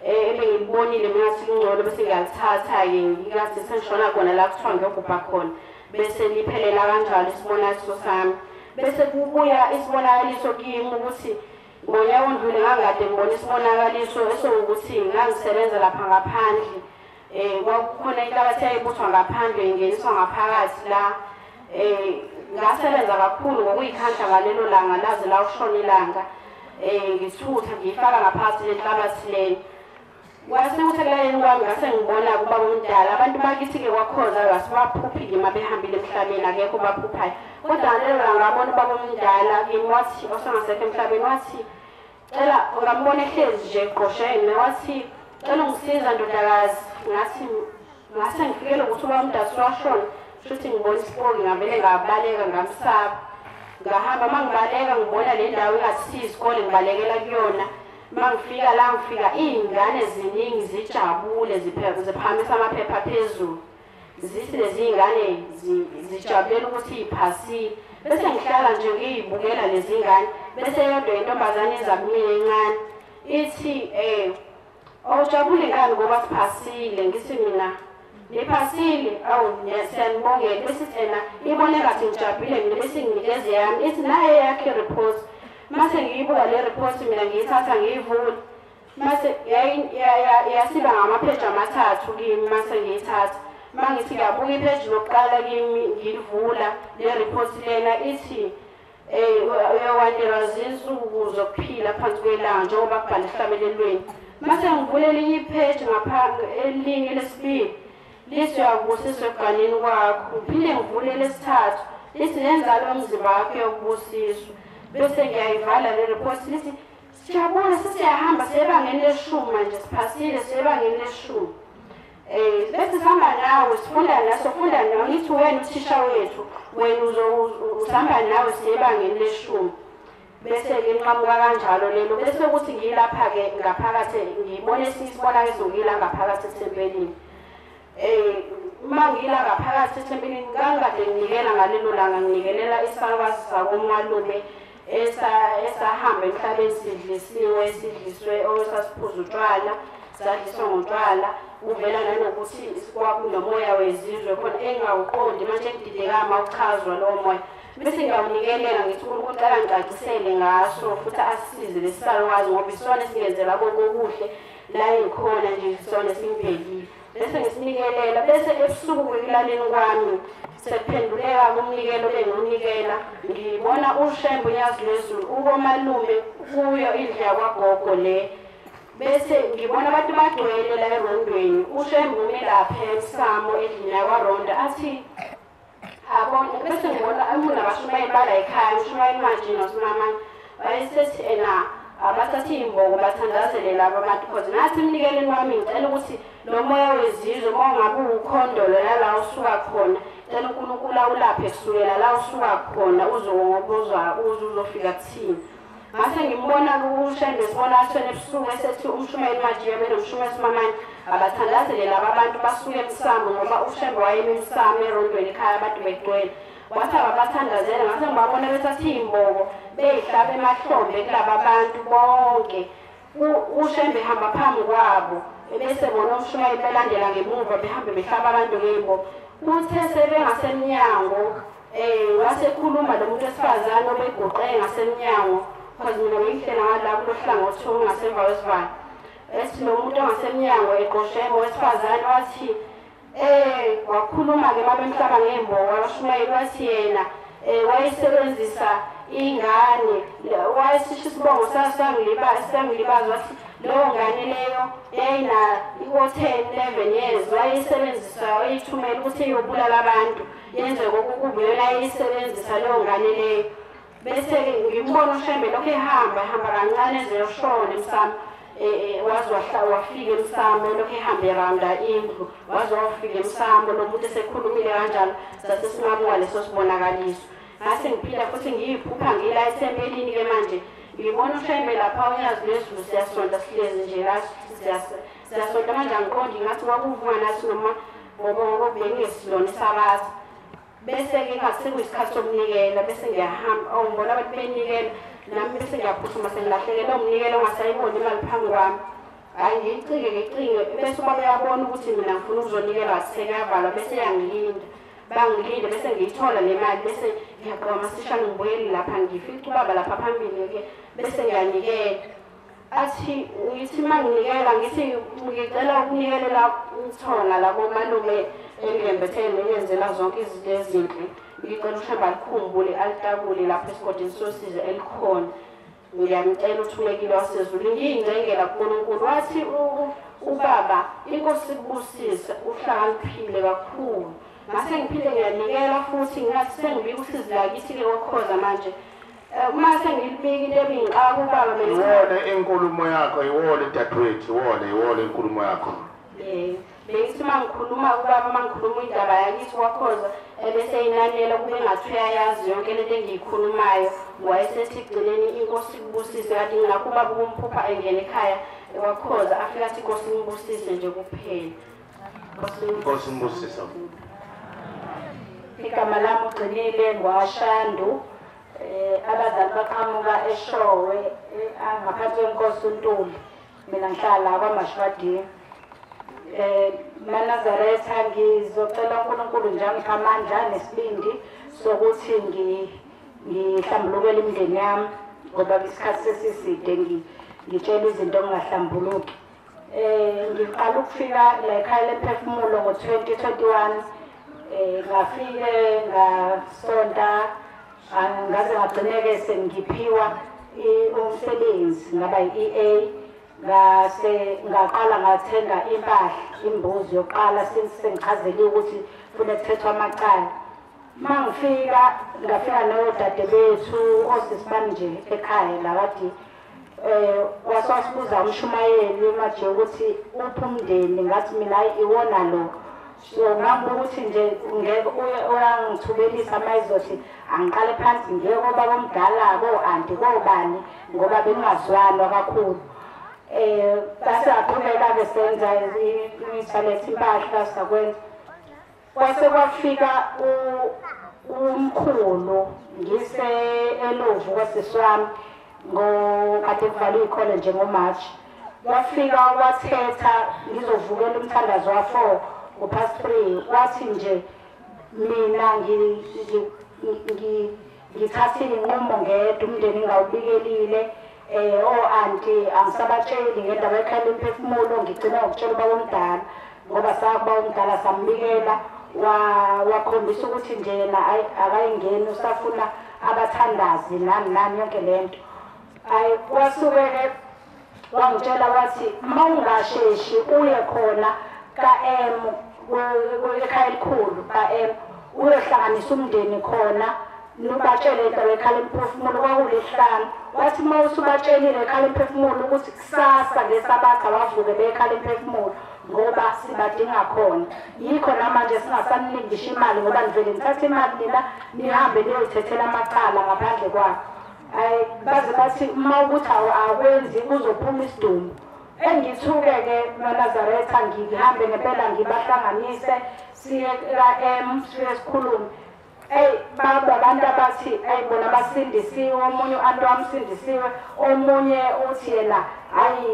[SPEAKER 4] ebengilibonile mingathi kungcono bese ngiyalithatha-ke ngikathi sengishona khona la kuthiwa ngiyogubha khona bese liphelela kanjalo isibonakaliso sami bese kubuya isibonakaliso kimi ukuthi ngonyaka ondlule ngangade ngibona isibonakaliso esokuthi ngangisebenza lapha ngaphandle kwakukhona inhlabathi eyayibuthwa ngaphandle ingeniswa ngaphakathi la ngasebenza kakhulu ngokuyikhandla ngalelo langa laze la ukushona ilanga ngithutha ngiyifaka ngaphakathi lenhlabathi leni kwase kuthi kulayeni kwami ngase ngibona kuba omdala abantu bakithi-ke kwakhoza basibaphuphile uma behambile emhlabeni akekho baphuphayo kodwa ngalelo langa ngabona ubaba omdala kimi wathi osengasekho emhlabeni wathi cela ngambona ehlezi nje eqoshene wathi cela ungisiza ndodakazi ngathi ngase ngifikele ukuthi ubaba omdala washona shuthi ngibona isipoki ngavele ngabaleka ngamsaba ngahamba mangibaleka ngibona le ndawo engathi isikole ngibalekela kuyona mangifika la ngifika iy'ngane eziningi zijabule ziphakamisa amaphepha phezulu zithi lezi y'ngane zijabulela ukuthi iphasile bese ngihlala nje ngiyibukela lezi ngane bese yodwa intombazane eza kumina encane ithi awujabule ngani ngoba siphasile ngithi mina niphasile awu siyanibongela bese thena ibone ngathi ngijabule mina bese nginikeze yami ithi naye yakhe report mase ngiyibuka le report mina ngiyithatha ngiyivula mase yasiba ngamapheji amathathu kimi mase ngiyithatha mangithi ngiyabuka ipheji lokuqala kimi ngilivula le report lena ithi uyawandelwa zinsuku zokuphila phansi kwelanga njengoba kubhala esihlamelelweni mase ngivule elinye ipheji elinye lesibili lithi uyakubusiswa ekuganeni kwakho ngiphinde ngivule lesithathu lithi nenzalo yomzimba wakho yokubusiswa bese ngiyayivala le report lithi siyabona sesiyahamba sebangeni leshumi manje siphasile sebangeni leshumi bese sihamba nawe sifunda nawe ngithi wena uthisha wethu wena usihamba nawe sebangeni leshumi bese-ke nqamuka kanjalo lelo bese ukuthi ngiyilapha-ke ngaphakathi ngibone esinye isibonakaliso ngiyila ngaphakathi ethempelini uma ngiyila ngaphakathi ethempelini ngangikade nginikela ngalelo langa nginikelela isalukazi sakomalume esahamba emhlabeni sidliswe osasiphuza utshwala sadliswa ngotshwala uvela nanokuthi kwakunomoya wezizwe khona engawuqondi manje engididekama ukuchazwa lowo moya bese ngiyawunikelela ngithi uNkulunkulu uqala ngicacisele ngaso futhi asisize lesisalukazi ngoba isona esingenzela kokuhle la engikhona nje isona esingibhekile bese ngisinikelela bese ebusuku ekulaleni kwami sephenduleka kumnikelo bengiwunikela ngibona uShembe uNyazi lwezulu ukomalume kuyo indlu yakwagogo le bese ngibona abantu bagcwele la erondweni uShembe umelapha emsamo endlini yakwaronda athi abona bese ngibona abashumayeli bala ekhaya uShumayeli manje noSimamani bayisethi abathatha imbogo bathandazele laba abantu because nathi emnikeleni wami ngicela ukuthi lo moya wezizwe uma ngabe ukhondolo la usuka khona cela uNkulunkulu awulaphe kusukela la usuka khona uzofika kuthini ngase ngimbona uShembe sibona athene ebusuku esethi umshumayeli manje benomshumayeli Simamani abathandazele laba abantu basuke emsamo ngoba uShembe wayeme emsamo erondweni ekhaya abantu begcwele wathi ababathandazela ngase ngibabona bethatha imbogo beyihlaba emahlombe kulaba abantu bonke uShembe hamba phambi kwabo bese bona umshumayeli belandela ngemuva behambe behlaba abantu ngey'mbogo kuthe sebengasemnyango wasekhuluma lo muntu wesifazane obegoqe ngasemnyango because mina ngiyihlela ngala kulo hlangothi ngasemva kwesivalo
[SPEAKER 5] ethi lo muntu ongasemnyango eqosheko wesifazane wathi wakhuluma-ke babemhlaba ngey'mboka abashumayeli wathi yena wayesebenzisa ingane wayesisho isibongo sangilibaza wathi leyo ngane leyo yayina-10 11 years wayeyisebenzisa wayeyithumela ukuthi iyobulala abantu yenze kokukubi yona ayeyisebenzisa leyo ngane leyo bese-ke ngimbona uShembe lokhu ehamba kancane ezeyoshona emsamo waze wafika emsamo lokhu ehambe around indlu waze wafika emsamo lo muntu esekhulumile kanjalo sase singabuka leso sibonakaliso ngase ngiphila futhi ngiyiphupha ngila esempelini-ke manje ngibona uShembe lapha unyazi lwezulu siyasonta sihlezi nje la siyasonta manje angiqondi ngathi kwakuvuka nathi noma ngoba bengesilona isabaza bese-ke ngathi sekuyisikhathi sokunikela bese ngiyahamba ngibona abantu benikela nami bese ngiyaphuthuma sengilahlekelwe umnikelo ongasayiboni imali phambi kwami hhayi ngiyicinge bese ubaba uyabona ukuthi mina ngifuna ukuzonikela wasekuyavalwa bese bangilinde bese ngiyithola le mali bese ngiyaqoka masishane ngibuyeli lapha ngifica ubaba lapha phambili-ke bese ngiyanikela athi ngithi uma nginikela ngithi ngicela ukunikelela uthonga labomalume engilembethele eyenzela zonke izinto ezinhle ngicela uShembe alikhumbule alitakule lapho esigodini sosizo elikhona ngiyamcela uthulekile wasezulu ngiyingcengela kuNkulunkulu wathi ubaba inkosi ikubusise uhlakaniphile kakhulu ngase ngiphinde ngiyanikela futhi ngathi sengibika usizi lakithi-ke kokhoza manje uma sengilibika into ebingiqaka ubaba
[SPEAKER 1] iwona inkulumo yakho iwona dadewethu iwona inkulumo yakho
[SPEAKER 5] bengithi uma ngikhuluma ubaba uma ngikhuluma indaba yakithi kwakhoza ebese inanela kube ngathi uyayazi yonke lento engiyikhulumayo wayesethi ekugcineni inkosi ikubusise kanti ngilakho ubaba kumphupha engene ekhaya kwakhoza afika athi inkosi ngibusise nje kuphela
[SPEAKER 1] inkosi ngibusise
[SPEAKER 5] igama lami ugcinile ngwashandu abazali baqhamuka eShowe ngaphansi kwenkosi uNtuli mina ngihlala kwaMashwadini Manazaretha ngizocela uNkulunkulu njengipha amandla nesibindi sokuthi ngihlambulukele imindeni yami ngoba isikhathi sesiside ngitshela izinto engingahlambuluki ngiqala ukufika la ekhaya lemphefumulo ngo-2021 ngafike ngasonta ngaze ngagcineke sengiphiwa umsebenzi ngaba i-EA ngaqala ngathenga impahla imbuzi yokuqala sengichazeliwe ukuthi kufuneka kuthethwa amacala ngafika nodade bethu osisibani nje ekhaya la kade wasasibuza umshumayeli manje ukuthi uphi umndeni ngathi mina iwona lo so ngamba ukuthi nje ngeke uyangithubelisa mayizothi angiqale phansi ngiye koba komdala ko-anti kobani ngoba bengingazwanwa kakhulu base aqhubeka-ke senza ithaletha impahla sakwenza kwase kwafika umkhulu ngise-Elovu kwasisi wami kade kuvalwe iy'kole njengoMarch wafika wathetha ngizovukela umthandazo wa-4 ngo-3 wathi nje mina ngithathile inqumo ngedwa umndeni ngawubikelile o-anti angisabatsheli ngendaba ekhaya lemphefumulo ngigcina ngokutshela ubaba omdala ngoba sakuba omdala sambikela wakhombisa ukuthi nje yena akayingeni usafuna abathandazi nani yonke lento wasuke-ke wangitshela wathi uma ungasheshi uye khona ka-M ekhaya elikhulu ka-M uyohlanganisa umndeni khona nubatshele indaba ekhaya lemphefumulo kwakulihlanu wathi uma usubatshelile ekhaya lemphefumulo ukuthi kusasa ngesabatha bavuke bekhaya lemphefumulo ngoba sibadinga khona yikho namanje singasanilingisha imali ngoba nivele nithathe imali nina nihambe niyoyithethela amacala ngaphandle kwakho baze bathi uma ukuthi akwenzi kuzophuma isidumbu engithuke-ke Manazaretha ngihambe ngempela ngibahlanganise siye ka-M sifike sikhulume baba abantu abathi bona basindisiwe omunye u-anti wamsindisiwe omunye uthi yena hayi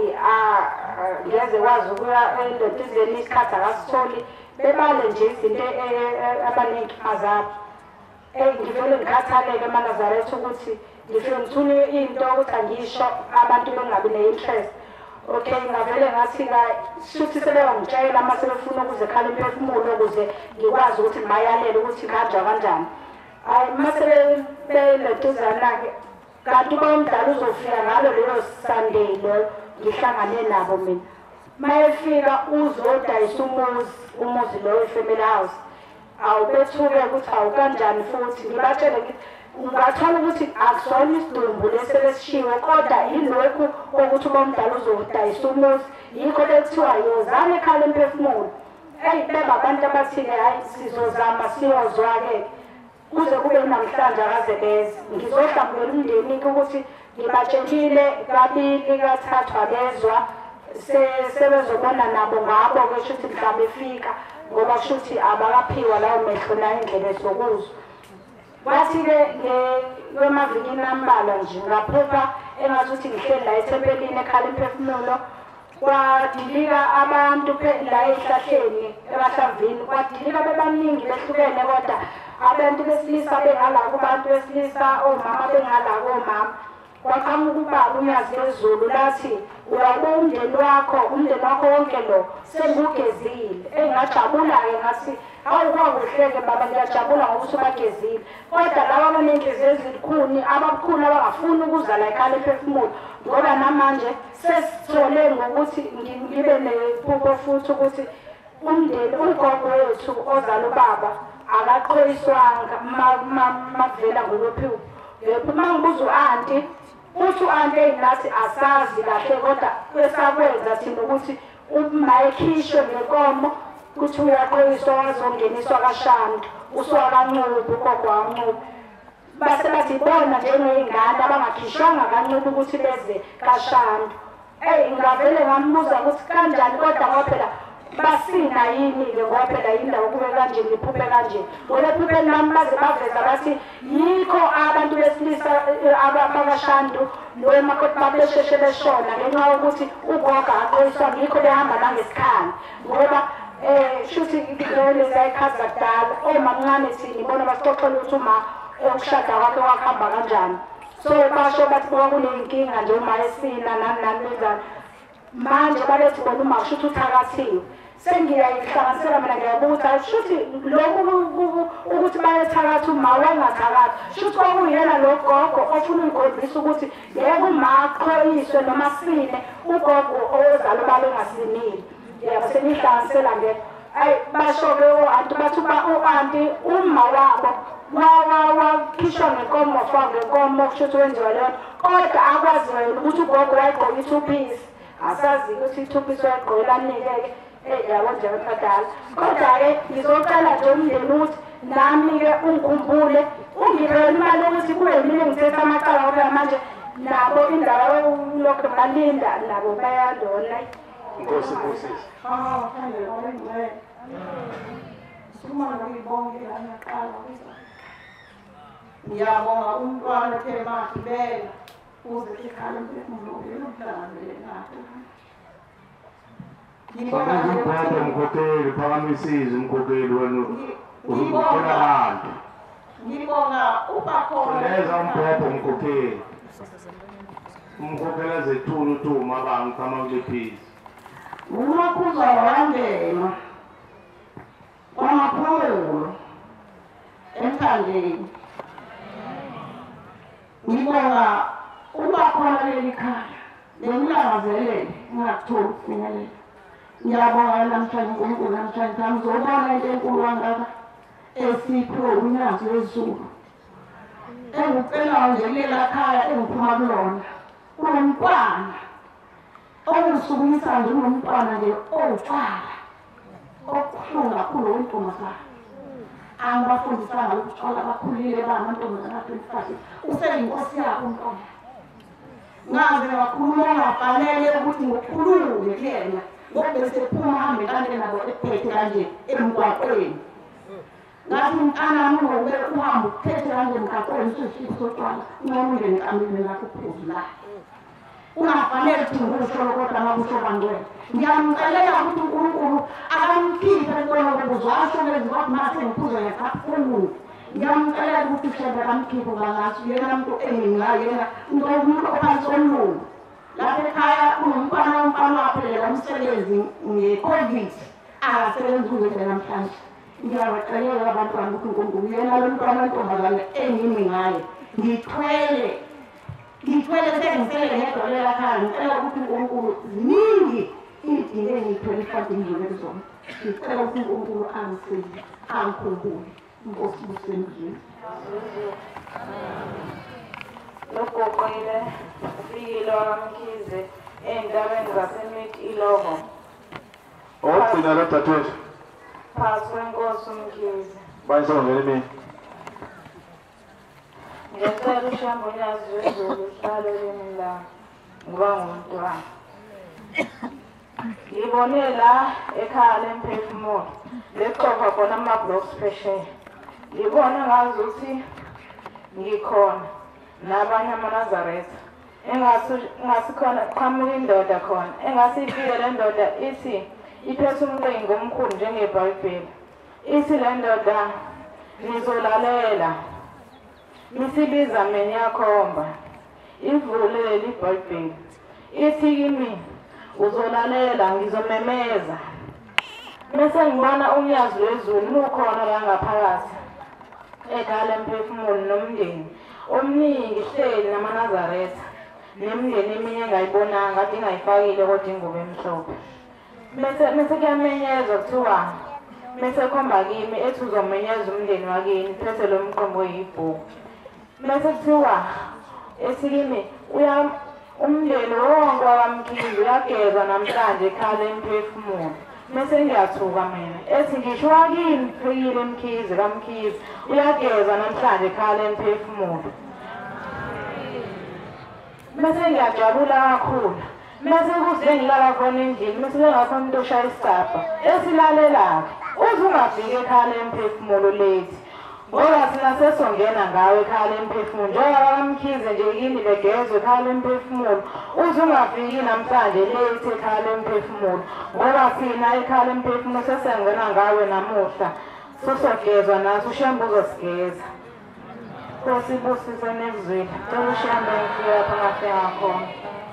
[SPEAKER 5] ngeze kwazi ukuya endodizeni isikhathi akasitholi bebale nje izinto abaney'nkinga zabo ngivele ngikhathaleke Manazaretha ukuthi ngifike ngithule into ukuthi angisho abantu bengabi ne-interest okay ngavele ngathi-ka shuthi sebeyongitshela uma sebefuna ukuze khala imphefumulo ukuze ngikwazi ukuthi ngibayalele ukuthi kanjani kanjani. Hayi uma sebeleduzana-ke kanti uba umdala uzofika ngalo leyo Sunday loyo ngihlangane nabo mina. Mayefika uzodayisa umuzi loyo e-family house. Awubethuke ukuthi awukanjani futhi ngibatshele ngithi ungathola ukuthi akusona isidumbu lesesishiwo kodwa yilokhu ukuthi uba umdala uzodayisa umuzi yikho lekuthiwa yozama ekhala emphefumulo. Beba abantu abathile hayi sizozama siyozwa-ke kuze kube namhlanje akaze beze. Ngizohlambela umndeni-ke ukuthi ngibatshelile kabili kathathu abezwa sebezobona nabo ngabo-ke shuthi mhlawumbe efika ngoba kushuthi abakaphiwa lawo mehlo nayindlela zokuzwa. Kwathi-ke kwemavikini ambalwa nje ngaphupha engazuthi ngihleli la ethempelini ekhala imphefumulo kwadilika abantu la ehlahleni emahlamvini kwadilika bebaningi behlukene kodwa abantu besilisa bengala kubantu besilisa omama bengala komama. Kwaqhamuka ubaba uyazi ezulu lathi uyabona umndeni wakho wonke lo sengugezile. Engajabula-ke ngathi hawu kwakuhleke baba ngiyajabula ngokuthi ubagezile kodwa laba abanenhliziyo ezikhuni ababukhulu abangafuni ukuza la ekhala emphefumulo ngoba namanje sesithole ngokuthi ngibe nephupho futhi ukuthi umndeni ugogo wethu ozala ubaba akaqhoyiswanga mavela ngolophiwo. Uma ngibuza u-anti uthi u-anti eyinathi asazi kahle kodwa esakwenza thina ukuthi umayikhishwe ngenkomo ukuthi uyaqhoyiswa wazongeniswa kaShandu uswakaNcubu ugogo waNcubu. Base bathi bona njengey'ngane abangakhishwanga kaNcubu ukuthi beze kaShandu. Ngavele ngambuza ukuthi kanjani kodwa ngoba phela basina yini-ke ngoba phela yindawo kube kanje ngiphuphe kanje. Ngoba ephupheni lami baze baveza bathi yikho abantu besilisa abakaShandu nomakoti babesheshe beshona ngenxa yokuthi ugogo aqhoyiswa ngikho behamba nangesikhala ngoba shuthi lezayikhaza kudala omamncane thina ibona basixoxela ukuthi uma ukushada kwakhe wakuhamba kanjani. So basho bathi kwakuney'nkinga nje uma esina nani nani bezani. Manje babethi bona uma kushuthi uthakathiwe sengiyayihlanganisela mina ngiyabuza shuthi lokhu ukuthi bayethakatha uma wangathakathi shuthi kwakuyena lo gogo ofuna ukukhombisa ukuthi yeke uma aqhoyiswe noma sine ugogo ozala ubaba engasinile. Yabo sengihlanganisela nge basho-ke u-anti bathi u-anti uma wabo wakhishwa ngenkomo wafaka ngenkomo kushuthi wenziwa leyo kodwa akwazi wena ukuthi ugogo wayegqoka i-two-piece. Asazi ukuthi i-two-piece wayegqokelanike-ke yabo nje abadala kodwa-ke ngizocela nje umndeni ukuthi nami-ke ungikhumbule ungibele imali yokuthi kube yimini engithetha amacala ngoba manje nabo indaba lokho balinda nabo bayandona.
[SPEAKER 1] Inkosi Busisi.
[SPEAKER 6] Ngiyabonga umntwana ethe magibela uze ekhaya emphefumulweni umhlangane nathi.
[SPEAKER 1] Ngibona umkhokheli phakamisize umkhokheli wena uzokutshela abantu.
[SPEAKER 6] Ngibonga ubakhona.
[SPEAKER 1] Leza umbhobho umkhokheli. Umkhokheli azethula uthuma abantu kamakulephisi.
[SPEAKER 6] Umakhuza wangena kwamaphumulo emthandeni. Ngibonga ubakhona leli khaya lengilangazelele ngingakutholi ukufinyelela. Ngiyabonga namhlanje uNkulunkulu namhlanje ngizobona into enkulu kangaka esiphiwe unyazo wezulu. Engicelayo nje kulela khaya engiphuma kulona kunomntwana okusukumisa nje unomntwana nje owutshwala okubuhlungu kakhulu wentombazane. Angibafundisanga ukuthola abakhulile bangamantombazane a-25 useyinkosi yabo umntwana. Ngaze ngakhuluma ngafanele ukuthi ngikhulume kuyena ngoba besephuma hambe kanje nabo ephethe kanje emgwaqweni. Ngathi mntanami ngobe uhambe uphethe kanje emgwaqweni usishiphi sotshwala ngcono nje ngiqamile ngakho uphuzu la. Ungafanele ukuthi ngikusho kodwa ngakusho bangcwele. Ngiyamcelela ukuthi uNkulunkulu akamkhiphe entweni okuzwa asho lezi bathi mase ngiphuza ngiyaqaphulula. Ngiyamcelela ukuthi uhlebe akamkhiphe bangathi yena muntu engingayo yena umuntu ophansi komlungu. lapha ekhaya umfana waphelela umsebenzi nge-COVID akasebenzi kuze namhlanje. Ngiyabaxelela abantwana ukuthi uNkulunkulu yena lo mntwana wentombazane engimi ngaye ngithwele sengisele ngedolela khaya ngicela ukuthi uNkulunkulu ziningi idinge ngithwele ifanti ngizwe zona. Ngicela ukuthi uNkulunkulu angisize angikhumbule inkosi busendlini.
[SPEAKER 7] Logoqile ufikile wakamkhize ey'ntabeni zaseMid Ilovo.
[SPEAKER 8] Ogcina lo dadewethu.
[SPEAKER 7] Phasi kwenkosi uMkhize.
[SPEAKER 8] Bayisongele mina.
[SPEAKER 7] Ngiyacela uShambonyazi wezulu uhlale kimi la ngoba ngumntwana. Ngibone la ekhaya leMphefumulo leqoqa khona ama-blocks phesheya. Ngibona ngazuthi ngikhona nabanye amaNazaretha engasi khona qhamuka indoda khona engasi ifike le ndoda ithi iphethe umqingo omkhulu njengeBhayibheli. Ithi le ndoda ngizolalela misibiza mina yakhomba ivule leli Bhayibheli. Ithi kimi uzolalela ngizomemeza. Bese ngibona umnyazi wezulu ukhona la ngaphakathi ekhaya leMphefumulo nomndeni omningi hleli namaNazaretha nemindeni eminye engayibonanga kade ingayifakile kodwa ingubo emhlophe. Bese kuyamenyezwa kuthiwa bese khomba kimi ethi uzomenyeza umndeni wakini phethe lo mqondo oyibhuku. Bese kuthiwa ethi kimi umndeni wonke wakamkhize uyagezwa namhlanje ekhaya leMphefumulo. Bese ngiyathuka mina ethi ngisho wakini fikile eMkhize kaMkhize uyagezwa namhlanje ekhaya leMphefumulo. Bese ngiyajabula kakhulu. Bese kuze ngilala khona endlini bese kungakhona umuntu oshaya isicabha esilalelayo uze ungafiki ekhaya leMphefumulo lethi ngoba thina sesongena ngawe ekhaya leMphefumulo njengoba kaMkhize nje yini begezwe ekhaya leMphefumulo uze ungafiki namhlanje lethi ekhaya leMphefumulo ngoba thina ekhaya leMphefumulo sesengena ngawe namuhla sosogezwa naso uShambo uzosigeza. Nkosi ibusise nekuzwile cela uShambo ngifike lapha ngafika khona.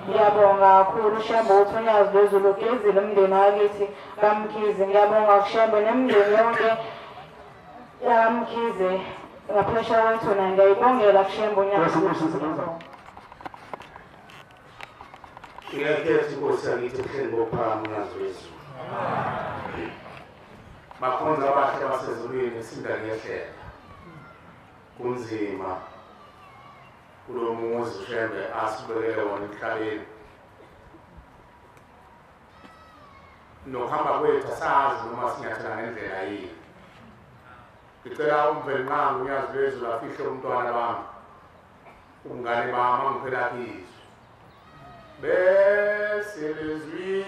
[SPEAKER 7] Ngiyabonga kakhulu uShambo uthi unyazi lwezulu ugezile umndeni wakithi kaMkhize. Ngiyabonga uShambo nemindeni yonke yakamkhize ngaphesha kwethu na ngiyayibongela uShambo unyazi.
[SPEAKER 1] Ngiyakhetha inkosi yakithi ehleli ngophakathi unyazi wezulu. Bakhonza abahle basezulwini sinda ngiyehlela. Kunzima kulo muzi uShembe asibekele wona emhlabeni. Nokuhamba kwethu asazi noma sinyathela ngendlela yini. Ngicela uMvelinqangi unyazi wezulu afihle umntwana bami umngane bami angiphela kizo. Bese lezwi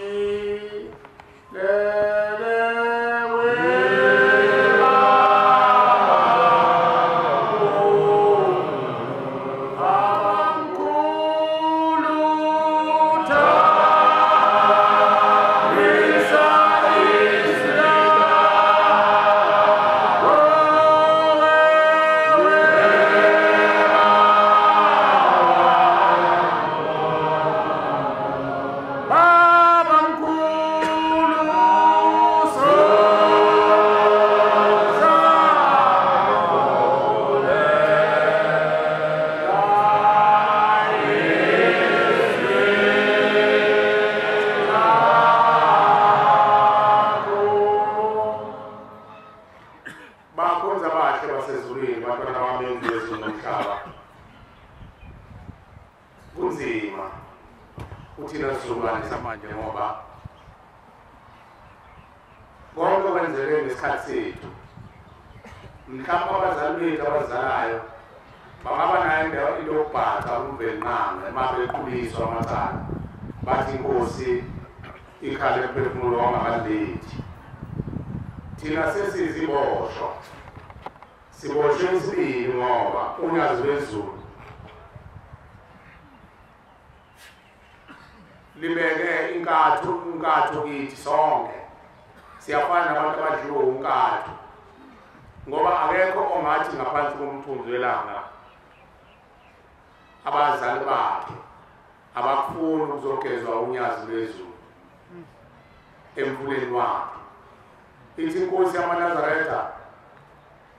[SPEAKER 1] kunzima uthina sizukulwane samanje ngoba konke kwenzeke ngesikhathi sethu. Mhlawumbe abazali bethu abazalayo bangaba nayo into yokubhaca uMvelinqangi uma bekhuliswa amacala bathi inkosi ikhale eMphefumulo wangabalethi. Thina sesiziboshwa siboshwe isibili ngoba unyazi wezulu libeke inkatho kithi sonke. Siyafana nabantu abadliwe unkatho ngoba akekho ongathi ngaphansi komthunzi welanga abazali bakhe
[SPEAKER 9] abakufuni ukuzogezwa unyazi lwezulu emfuleni wakhe. Ithi inkosi yamaNazaretha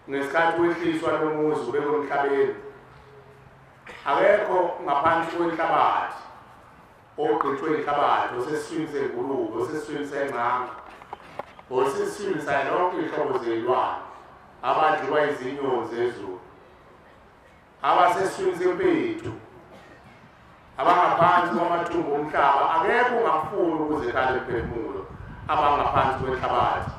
[SPEAKER 9] ngesikhathi wehliswa lomuzi ubekwe emhlabeni, akekho ngaphansi kwenhlabathi ogqitshwe inhlabathi osesiswini sengulube, osesiswini sengqanga, osesiswini sayo lonke ihlobo zeyilwane abadliwa izinyosi zezulu, abasesiswini sempethu, abangaphansi kwamathumbu omhlaba, akekho ungafuni ukuze khale emphefumulo abangaphansi kwenhlabathi.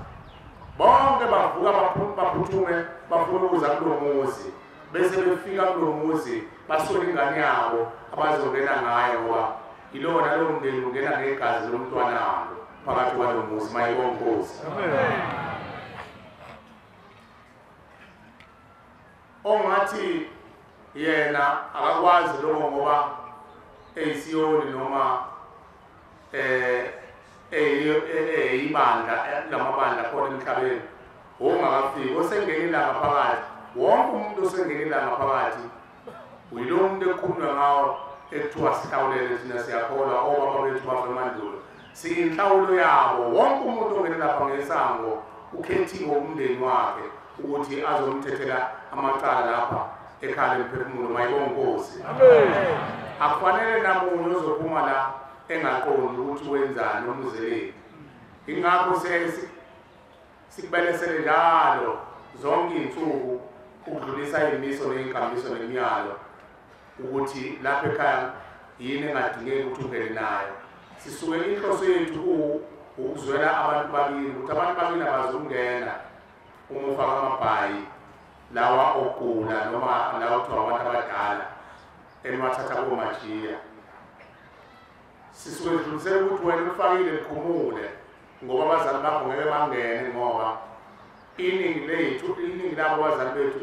[SPEAKER 9] Bonke bavuka baphuthume bafuna ukuza kulo muzi, bese befika kulo muzi basole ingane yabo abazongena ngayo, ngoba ilona lo mndeni ungena ngegazi lomntwana walo phakathi kwalo muzi. Mayibonge Nkosi. Ongathi yena akakwazi lokho ngoba eyisiyoni noma ibandla lamabandla khona emhlabeni ongakafiki osengenela ngaphakathi. Wonke umuntu osengenela ngaphakathi uyilo muntu ekhulunywa ngawo ekuthiwa sihlawulele thina siyakholwa obaba bethu bafa emandulo siyinhlawulo yabo. Wonke umuntu ongene lapha ngesango ukhethiwe umndeni wakhe ukuthi azomthethela amacala lapha ekhala emphefumulo. Mayibonge Nkosi. Akufanele namunye ozophuma la engaqondi ukuthi wenzani omuzeleni. Ingakho sikubelesele njalo zonke insuku ukudlulisa imiso neyinkambiso nemiyalo ukuthi lapha ekhaya yini engadingeki ukuthi ungene nayo. Sisuke inhloso yethu ukuzwela abantu bakini ukuthi abantu bakini abazongena uma ufaka amabhayi lawa ogula noma lawa kuthiwa abantu abadala eniwathatha komajiya. Sisuke sidlulisele ukuthi wena ufakile likhumule ngoba abazali bakho ngeke bangene, ngoba iningi labo abazali bethu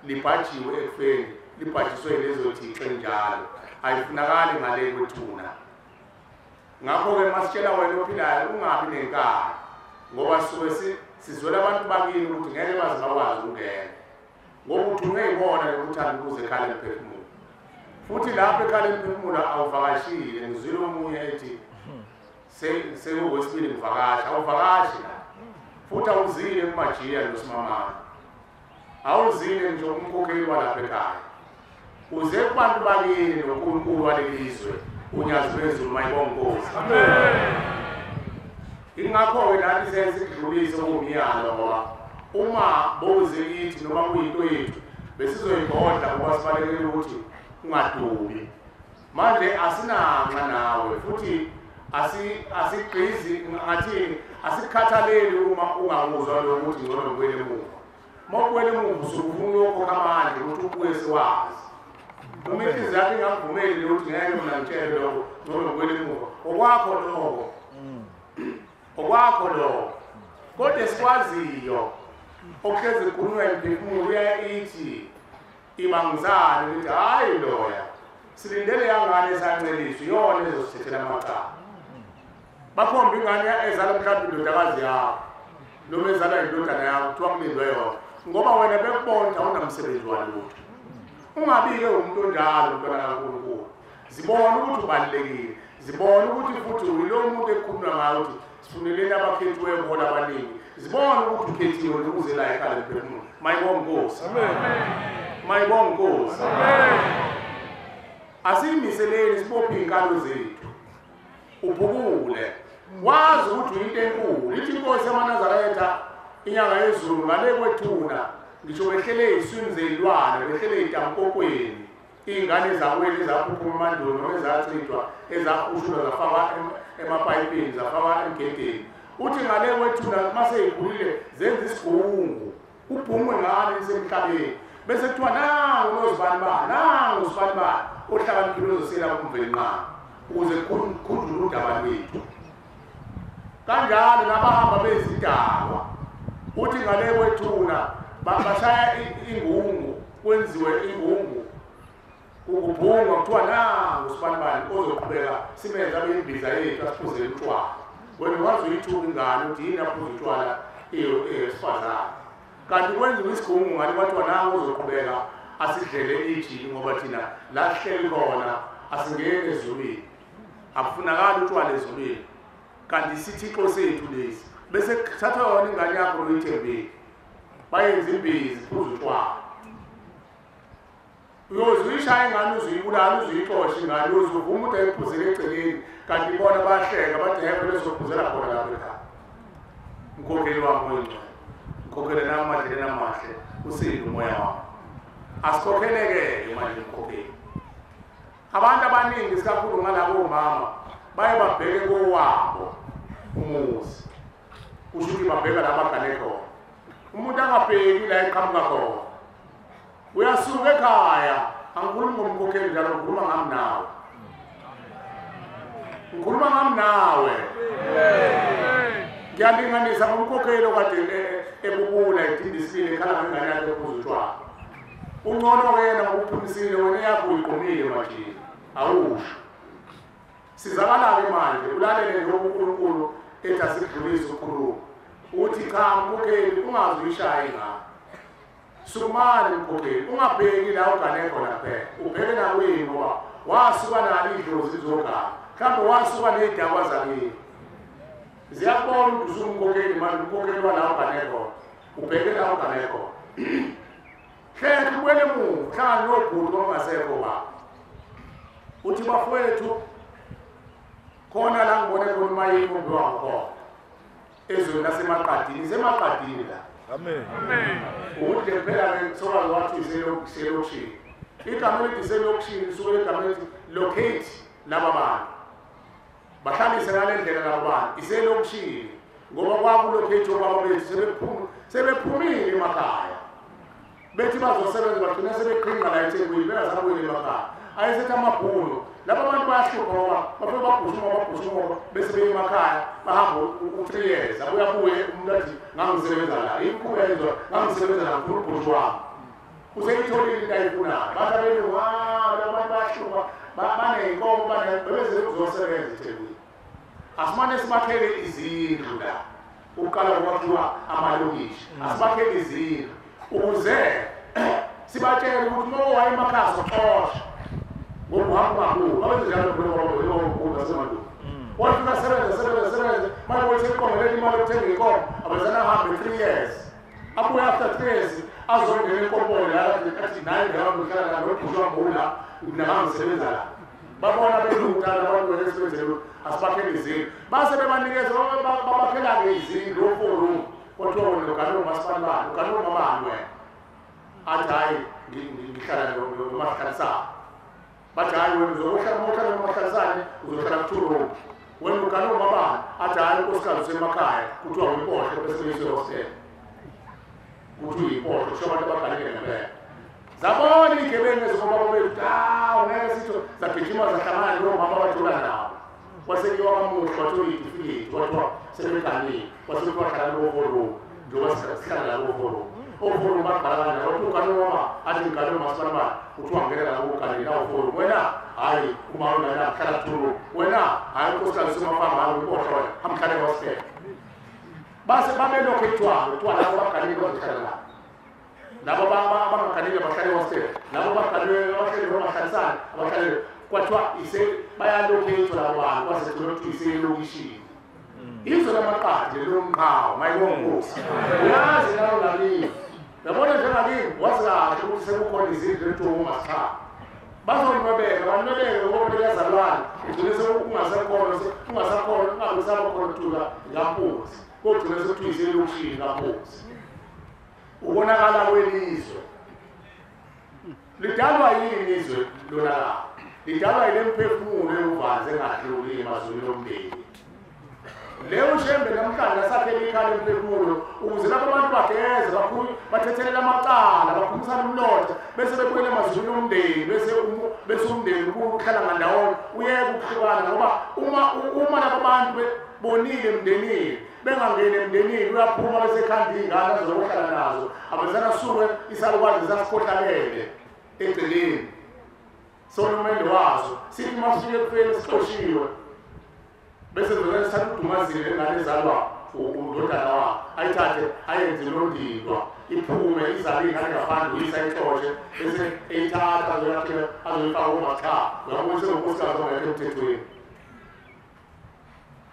[SPEAKER 9] libhajiwe ekufeni, libhajiswe lezo thixo njalo, ayifunakali ngale kwethuna. Ngakho-ke masitshela wena ophilayo ungabi nenkani, ngoba sisuke sizwela abantu bakini ukuthi ngeke baze bakwazi ukungena, ngoba uthi ungeyibona ukuthi ukuze ekhale emphefumulo. Futhi lapha ekhale emphefumulo awuvakashile. Ngizwile omunye ethi sewuwesibili ngivakasha. Awuvakashi la, futhi awuzile kumajiya nosimamana, awuzile nje umkhokheli walapha ekhaya, uze kubantu bakini noNkulunkulu walelizwe unyazi lwezulu. Mayibonge Nkosi. Ingakho-ke nathi sesidlulise kumyalo, ngoba uma boze kithi noma kuyinto yethu besizoyibhodla ngoba sibalekele ukuthi ungadubi. Manje asinanxa nawe, futhi asigqizi ngathi asikhathaleli uma ungakuzwa lo ukuthi ngcono ngiwele emuva. Uma uwele emuva usufuna uyokhokha amandla ukuthi ubuye siwazi. Uma inhliziyo yakho ingakuvumeli ukuthi ngeke mina ngitshele lokho ngcono ngiwele emuva, okwakho lokho. Kodwa sikwaziyo okuhlezi kukhulunywa emphefumulo ithi ibangizane ukuthi hayi loya silindele yangane esanceliswa iyona ezosithethela amacala. Bakhomba ingane ezala mhlawumbe indodakazi yakho noma ezala indodana yakho kuthiwa kulindwe yona, ngoba wena bekubona awunamsebenzi walutho. Ungabi-ke umuntu onjalo mntwana kaNkulunkulu. Zibona ukuthi ubalulekile, zibona ukuthi futhi uyilo muntu ekhulunywa ngayo ukuthi sifuneleni abakhethiweyo bona abaningi. Zibona ukuthi ukhethiwe ukuze la ekhaya emphefumulo. Mayibonge Nkosi. Mayibonge Nkosi. Asimiseleni sibophe iy'nkalo zethu ubhukule, wazi ukuthi uyinto enkulu. Ithi inkosi yamaNazaretha inyanga yezulu ngale kwethuna ngisho behlele ey'swini zeyilwane, behlele ey'ntamkokweni, iy'ngane zakweli ezaphuphuma emandulo noma ezachithwa ezakhushulwa zafakwa emapayipini zafakwa emgedeni. Uthi ngale kwethuna mase yikhulile zenza isigungu, ubhungwe ngane isemhlabeni, bese kuthiwa nangu unozibani bani, nangu usibani bani ohlakaniphile ozosela kumveli nqanga ukuze kukhunjulwe udaba lwethu. Kanjalo nabahamba bezidalwa, uthi ngale kwethuna bashaya ingungu, kwenziwe ingungu, ukubhungwa kuthiwa nangu usibani bani ozoqhubeka simenze abeyimbiza yethu asiphuzele utshwala. Wena wazi uyithuka ingane ukuthi yini aphuza utshwala esifazane, kanti kwenziwe isigungu ngani kwathiwa nangu ozoqhubeka asidlele ijini, ngoba thina la sihleli khona asingeke ezulwini. akufunakala utshwala ezulwini kanti isithixo sethu lesi bese kuthathwa yona ingane yakho uyithembile bayenza imbizi phuza utshwala uyozuyishaya ingane uzuyibulala uzuyixosha ingane uzuvuma umuntu ayiphuzele eceleni kanti bona bayahleka bathi heke bezophuzela khona lapho ekhaya mkhokheli wami oyingcwele mkhokhele nami amadleleni amahle usinde umoya wami asikhokheleke manje mkhokheli abantu abaningi sikakhulu ngalabo mama baye babheke kowabo umuzi kusho ukuthi babheka la bagane khona umuntu angabheki la eqhamuka khona uyasuka ekhaya angikhulumi ngomkhokheli njalo ngikhuluma ngami nawe ngikhuluma ngami nawe ngiyalinganisa ngomkhokheli okade ebubula idindisile ekhala ngengane yakhe ephuza utshwala ungcono yena ngokuphumisile wena yakho uyiqomile manje awusho sizakala-ke manje ulalele nje uNkulunkulu ethi asikudlulise ukukhuluma uthi cha mkhokheli ungaze uyishaye ingane sukumane mkhokheli ungabheki la ugane khona kuphela ubheke nakwini ngoba wasuka nalo idlozi lizogana mhlawumbe wasuka ney'dakwa zakini ziyakubona ukuthi usumkhokheli manje umkhokheli wala ugane khona ubheke la ugane khona hleka ubuyele emuva hlangane nobhuti ongasekho baba uthi bafowethu khona la ngibone khona umayini umbi wangu khona ezweni lasemaqadini semaqadini la
[SPEAKER 8] Amen.
[SPEAKER 9] ukuthi phela-ke sokazi wathi iselokishini igama elithi iselokishini lisuke egama elithi locate laba bantu bahlalise ngale ndlela laba bantu iselokishini ngoba kwakulocate obaba bethu sebephumile emakhaya bethi bazosebenza bagcina sebeqhinqa la eThekwini bengasabuyeli emakhaya ayisethi amabhunu laba bantu bayahlupha ngoba bafike babhushuma bese beye emakhaya bahamba u-3 years abuyabuye umuntu athi ngangisebenza la imikhuba yenzwa ngangisebenza la ngifuna ubhushu wami useyitholile into ayifunayo bathi abelungu laba bantu bayahlupha baney'nkomo bebeze ukuzosebenza eThekwini asimane sibakhele izindlu la ukuqala kwakhiwa amalokishi asibakhele izindlu ukuze sibatshele ukuthi uma waye emakhaya soxosha ngokuhamba kakhulu abenzenjalo khona asemandulo wafika sebenza manje boyiseqongelele imali yokuthenga inkomo abezana ahambe 3 years abuye after 3 years azongena enkompolo athi naye ngiyamhlala nobhushu wambula nangangisebenza la babona belungutana abantu besebenzele asibakhele izindlu base bebanikeza babakhela-ke izindlu oforo kwathiwa wena uganoma masipala bani uganoma bani wena athi hayi ngihlala nomahlalisana bathi hayi wena uzohlala nomahlalisane uzohlala kuthulombi wena uganoma bani athi hayi unkosikazi usemakhaya kuthiwa uyimpohlo besebeyisehostela kuthi uyimpohlo kusho abantu abaganile ngempela zabona iy'gebengu ezikobaba bethu ungeke sitho zagijima zahlangana nomama abatholana nabo kwasekiwa kamuhle kwathiwa iy'tifiketi kwathiwa sebeganile kwasekuthiwa hlala loforo njengoba sihlala la loforo oforo bagqalana wathi uganoma athi nganoma masipalabani kuthiwa ngelela lakuganile la oforo wena hhayi umaunana hlala kuthulu wena hhayi unkosikazi usemafama hayi uyimpohlo wena hamhlale hostela base babelokho ekuthiwayo kuthiwa labo baganile bazohlala la labo abangaganile bahlale hostela labo baganile abahleli nomahlalisane abahlale kwathiwa bayalokhetho labo bantu kwasekuthiwa ukuthi iselokishini izo lamaqadi lomqhawo mayibongosi uyazi lawo ngalini yabona njengakini wazi kahle ukuthi sekukhona izindlu entumo masihamba bazonwebeka banwebeke ngoba liyazalwane ugcine ungasakhona ungabe sabakhona thula ngampunzi kogcine sekuthiwa iselokishini ngampunzi ubonakala kwelizwe lidalwa yini izwe lona la lidalwa yile mphefumulo eluvanze engadluli emazweni omndeni leyo shembe namhlanje asakhele ikhaya emphefumulo ukuze lapho abantu bageze bathethelela amacala bakhumisana umnotho bese bebuyele emazweni omndeni bese umndeni uhlala ngandawonye uyeke ukuhlukana ngoba uma labo bantu bonile emndenini bengangeni emndenini uyaphuma besekhanda iy'ngane azokuhlala nazo abezana suke isalukwazi zasikhohlalele egceleni sonomende wazo sithi masifike kufeni sixoshiwe bese zokene sithatha udumazile engane ezalwa udodana wakhe ayithathe ayenze londindwa iphume izale ingane ngaphandle uyisa ixoshe bese eyithatha azoyifaka kumachapha uyabona senkosikazi ongekho emthethweni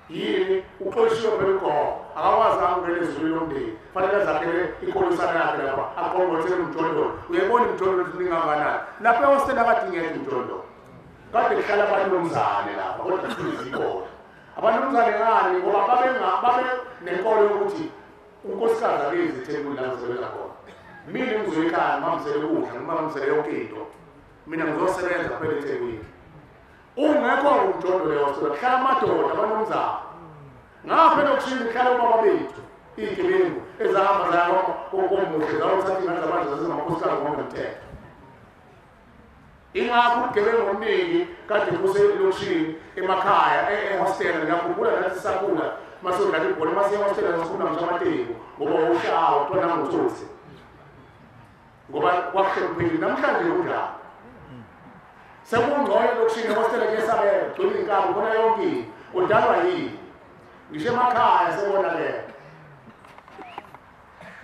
[SPEAKER 9] yini uxoshiwe phela akawazi ngene ezulu lomndeni fanele zakhele ikholisana yakhe lapha aqongothele umjondolo uyebona umjondolo uninganganani lapha ehostela kade ngeke umjondolo kade kuhlala abantu bomzane lapha kodwa kuzikho abantu bomzane ngani ngoba babe nenkolo yokuthi unkosikazi akezi eThekwini la ngisebenza khona mina ngizoyikhaya ngamsele ukudla ngamsele yonke into mina ngizosebenza phela eThekwini ungekho umjondolo leyo kuhlala amadoda abantu bomzane ngapha lokushini kuhlala ubaba bethu izigebengu ezahamba zayo komuhle zawuthatha ingane zabantu zasemakhosikazi ngokomthetho ingakho ubugebengu omningi kade kuselokushini emakhaya ehostela ngiyakhumbula nathi sakhula masodlala ibhola masehostela sasikhuluma ngisamateko ngoba ushawa tona nguthusi ngoba kwakuhloniphile namhlanje kunjalo sekungcono lokushini ehostela kuyesabela gcwele inkabi khona yonke udalwa yini ngisho emakhaya sebona le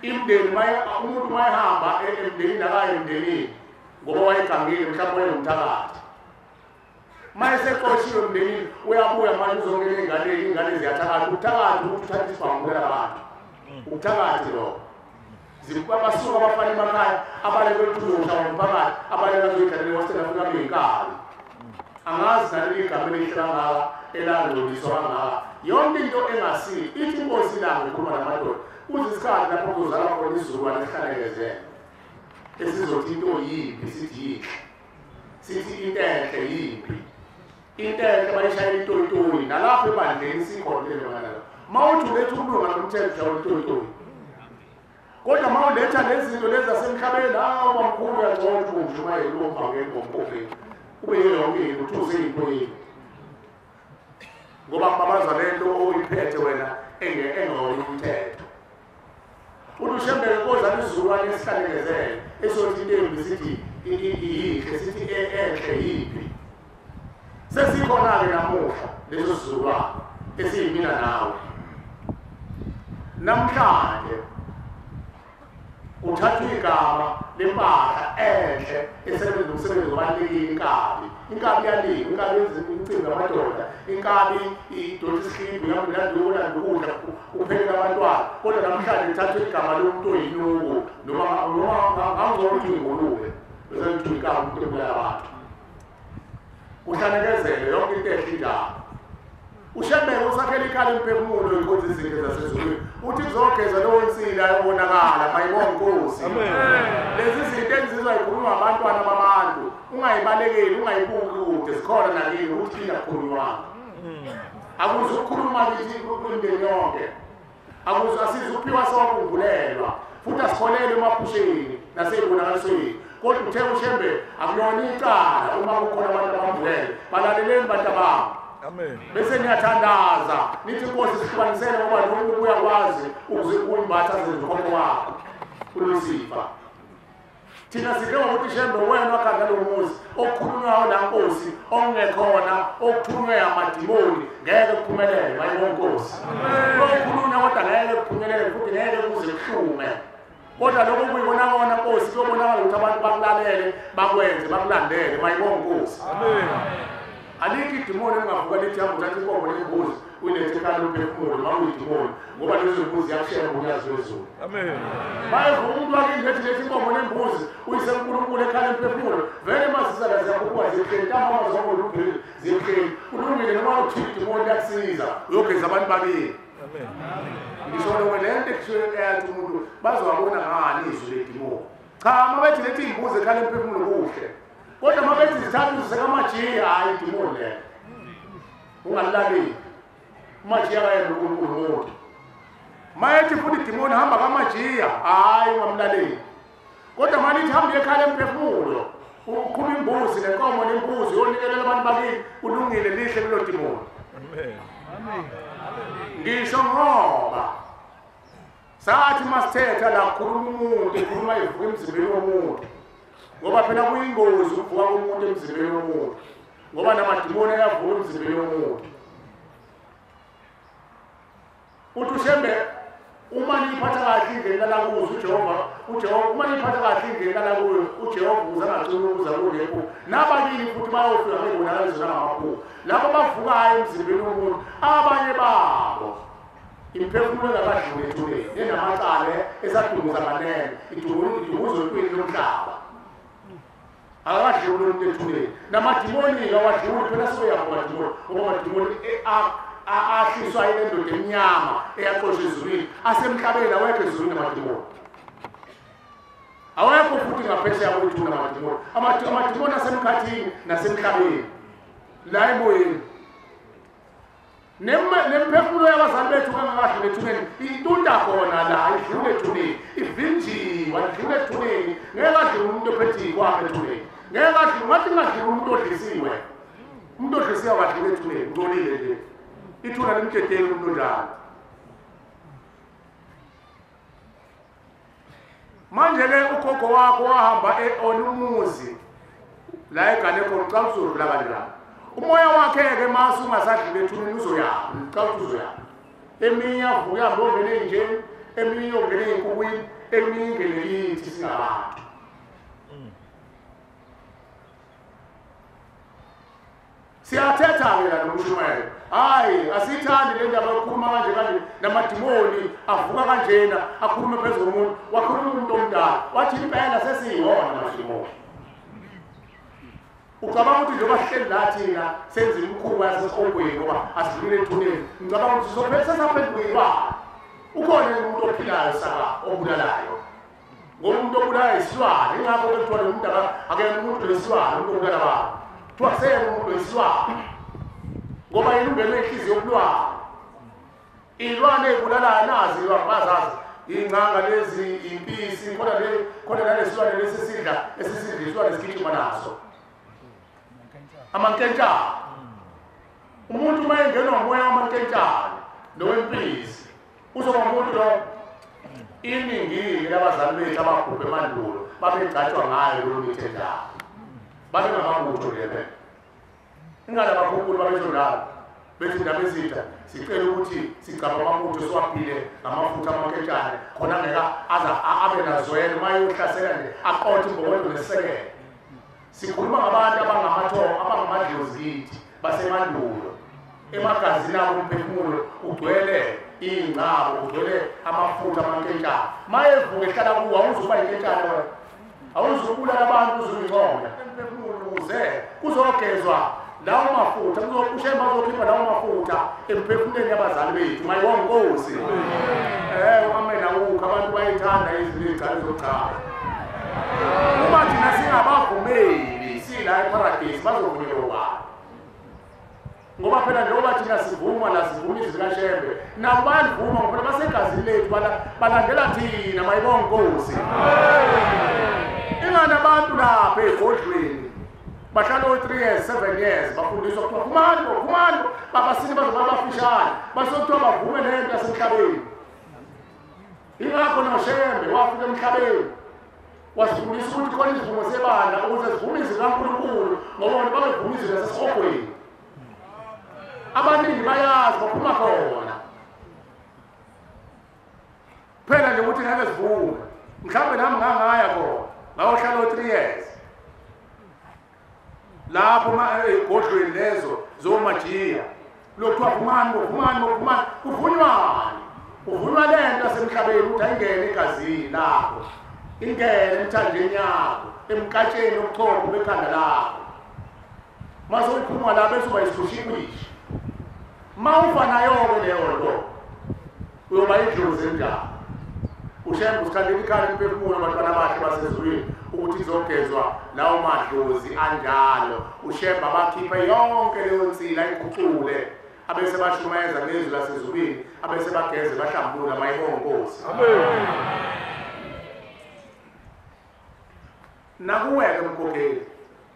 [SPEAKER 9] imndeni umuntu mayehamba emndenini akaye emndenini ngoba wayegangile mhlawumbe wayengumthakathi mayeseqoshiwe emndenini uyabuya manje uzongena enganeni ingane ziyathakatha uthakathi ukuthi uthatha isibhangulela abantu uthakathi lo basuka abafana emakhaya abaleke kuzosha umphakathi abaleke azoyidlalela wasela afika beyinkabi angazi naleli igama elihlangaka elandodiswa kangaka yonke into engasiyo ithi inkosi ilanga ikhuluma namadoda kuze isikhathi lapho kuzalwa khona izukulwane esihlanekezele esizothi into yiphi sithi yiphi sithi into enhle yiphi into enhle bayishayela intoyitoyi nalapho ebandleni sikhona lelo manalo mawuthi uletha ukulunga nomthetho shawula intoyitoyi kodwa mawuletha lezinto lezi zasemhlabeni bamkhulu uyagcotsha umshumayeli wombangeni ngomkhokheli ube yonke into uthuze into yini ngoba babaza lento oyiphethe wena engewona umthetho udushembele kozana izizukulwane esihlanekezele esothi into sithi iyihle sithi enhle yiphi sesikhona-ke namuhla leso sizukulwane esiyimina nawe namhlanje uthatha igama lempahla enhle esebenza umsebenzi obalulekile inkabi yalini inkabi yenza imicimbi yamadoda inkabi idonsa isihliphi yamlandula ukudla uphekela abantwana kodwa namhlanje uthatha igama lomuntu oyinuku noma ngamzonke ingulube bese kuthi inkabi umuntu ebulala abantu kuhlanekezele yonke into ehle njalo ushembeke usakhela ikhala emphefumulo inkonzo izinto zasezulwini uthi kuzogeza lowo nsila yobonakala mayibonge inkosi lezi zinto enzizwa yikhulunywa abantwana babantu ungayibalekeli ungayibuki kude zikhona nakini ukuthi ingakhulunywanga akuze ukukhuluma kithi kwindeni yonke akuze asizuphiwa sokuvulelwa futhi asikholelwe emaphusheni naseyibonakalisweni kodwa uthe ushembe akulona icala uma kukhona abantu abambulele balaleleni bantu ababo amen bese niyathandaza nithi inkosi sihlukanisele ngoba lokhu uyakwazi ukuyimbatha zenzokholo wakho kulosifa thina sidle ngokuthi shembe wena wakhanda lo muzi okukhulunywayo la nkosi ongekhona okuthunywe amadimoni ngeke kuphumelele bayibona inkosi okukhulunywa kodwa ngeke kuphumelele futhi ngeke kuze kuhlume kodwa lokho kuyibona nkosi kuyobonakala ukuthi abantu bakulalele bakwenze bakulandele bayibona inkosi amen aliki idimoni engavuka lithi hamba uthatha inkomo nembuzi uyilethe ekhaya lomphefumulo uma uyidimoni ngoba lezo mbuzi yakushela ngomyazi wezulu amen bayevuka umuntu wakini lethi inkomo nembuzi uyise uNkulunkulu ekhaya lomphefumulo vele masizala ziyakhuphuka zihleli ntambama zonke ulupheli zihleli ulungile noma uthi idimoni yakusiza uyogeza abantu bakini amen ngisho lokho lento ekushiywe eyathi umuntu bazowabona ngani izwi ledimoni cha mabethi lethi imbuzi ekhaya lomphefumulo kuhle kodwa mabethi zithathu zisekamajiya hayi idimoni le ungalaleli umajiya kayena uNkulunkulu ngomuntu mayethi futhi idimoni hamba kamajiya hayi ungamlaleli kodwa manithi hamba ekhaya emphefumulo uqhuma imbuzi nenkomo nembuzi yonikelela abantu bakini ulungile lihle kulo dimoni amen amen ngisho ngoba sathi masithetha la kukhuluma umuntu ekhuluma ivuka emzimbeni womuntu ngoba phela kuyingozi ukuvuka komuntu emzimbeni womuntu ngoba namadimoni ayavuka emzimbeni womuntu uthi ushembe uma niyiphatha kahle indlela lala kuzo uJehova uma niyiphatha kahle indlela lala kuyo uJehova uzangathula ukuza kungekho nababili futhi bayofika ngekubonakaliswa ngamaphupho labo bavukayo emzimbeni womuntu abanye babo imphefumulo engakadluli ethuleni enamacala esadunguza nganene idunguzo empini yomhlaba akadluli umuntu ethuleni namadimoni awadluli phela soyabo amadimoni ngoba amadimoni ahliswa indoda emnyama eyaxoshwa ezulwini asemhlabeni awekho ezulwini amadimoni awekho futhi ngaphesheya kwethuna amadimoni asemkhathini nasemhlabeni la emoyeni nemphefumulo yabazali bethu kangakadluli ethuneni intunda khona la idlule ethuneni ivinjiwe idlule ethuneni ngeke adlule umuntu ophethe ikwakhe ethuneni ngeke adlule ngathi ngadlule umuntu odlisiwe akadlule ethuneni ngolile nje ithuna limthethe umuntu njalo manje ke ugogo wakho wahamba onumuzi la eGaleko xa uzodlula kanjani umoya wakhe ke masu ungasadlule ethuneni uzoyapha xa uzoyapha eminye avuka ngongene nje eminye ongene inkukwini eminye ingene yithi singabantu siyathetha-ke la nomshumayelo hayi asiyithandi le ndaba yokukhuluma kanje namadimoni avuka kanjena akhulume phezu komuntu wakhuluma umuntu omdala wathi impela sesiyihona amadimoni ucabanga ukuthi njengoba sihleli la thina senza imikhuba yasesihogweni ngoba asidlule ethuneni ngicabanga ukuthi sesaphendukilwana ukhona umuntu ophilayo saka obulalayo ngoba umuntu obulalayo isilwane ingakho kuthiwa lo muntu akekho umuntu lesilwane umuntu obulala abantu kuthiwa kuseyena umuntu lesilwane ngoba yena ungenwe inhliziyo yobulwane iy'lwane ey'bulalayo nazi bazazi iy'ngcanga lezi impisi khona nalesilwane lesi esidla isilwane esigijima naso amankentshane umuntu uma engenwa umoya wamankentshane nowempisi uzoba umuntu lo iningi labazali bethu ababhubhe emandulo babegcatshwa ngayo kulo mithi enjalo babengamabutho lebe ingala bakhunkulu babesho njalo bethi indaba ezitha sicela ukuthi sigcaba amabutho siwaphile ngamafutha amankentshane khona ngeka abe nazwelo uma yohlasela nje aqothe imbokodo nesisekelo sikhuluma ngabantu abangamadlozithi basemandulo emagazini abo umphefumulo ugcwele iy'ngcabo ugcwele amafutha amankentshane mayevuka ehlala kuwo awuzuba inkentshane wena awuzubulala abantu uzuyinqola emphefumulo ukuze kuzogezwa lawo mafutha ushemba azokhipha lawo mafutha emphefumulweni yabazali bethu mayewonkosi amena ukho abantu bayithanda izinto ey'gcane zochaza uma thina singabavumeli sila eparadesi bazovunyelwa ngoba phela njengoba thina sivuma la sivuma izwi zikashembe nabo bayalivuma ngoba basegazini lethu balandela thina mayibonkosi ingani abantu lapha egodlweni bahlala 3 years 7 years bafundiswa kuthiwa khumani babasini bazoba bafishane basokuthiwa bavume lento yasemhlabeni ingakho noshembe wafika emhlabeni wasifundisa ukuthi khona izivumo sebandla ukuze zivume izwi likaNkulunkulu ngoba bona babevume izwi lasesihogweni abaningi bayazi baphuma khona phela nje ukuthi ngeke sivume mhlawumbe nami ngangaya khona ngayohlala 3 years lapho egodlweni lezo zomajiya lokuthiwa vumani kuvunywa lento yasemhlabeni ukuthi ayingene egazini lakho ingene emthanjeni yakho emkatsheni obuchopho bekhanda lakho masowuphuma la bese uba yisihushikishi ma ufa nayo-ke leyo nto uyoba idlozi enjalo ushembe usikhandela ikhala emphefumulo abantwana bakhe basezulwini ukuthi izogezwa lawo madlozi anjalo ushembe abakhiphe yonke leyo nsila ikucule abese bashumayeza ngezwi lasezulwini abese bageze bahlambulula mayibonkosi amen nakuweke mkhokheli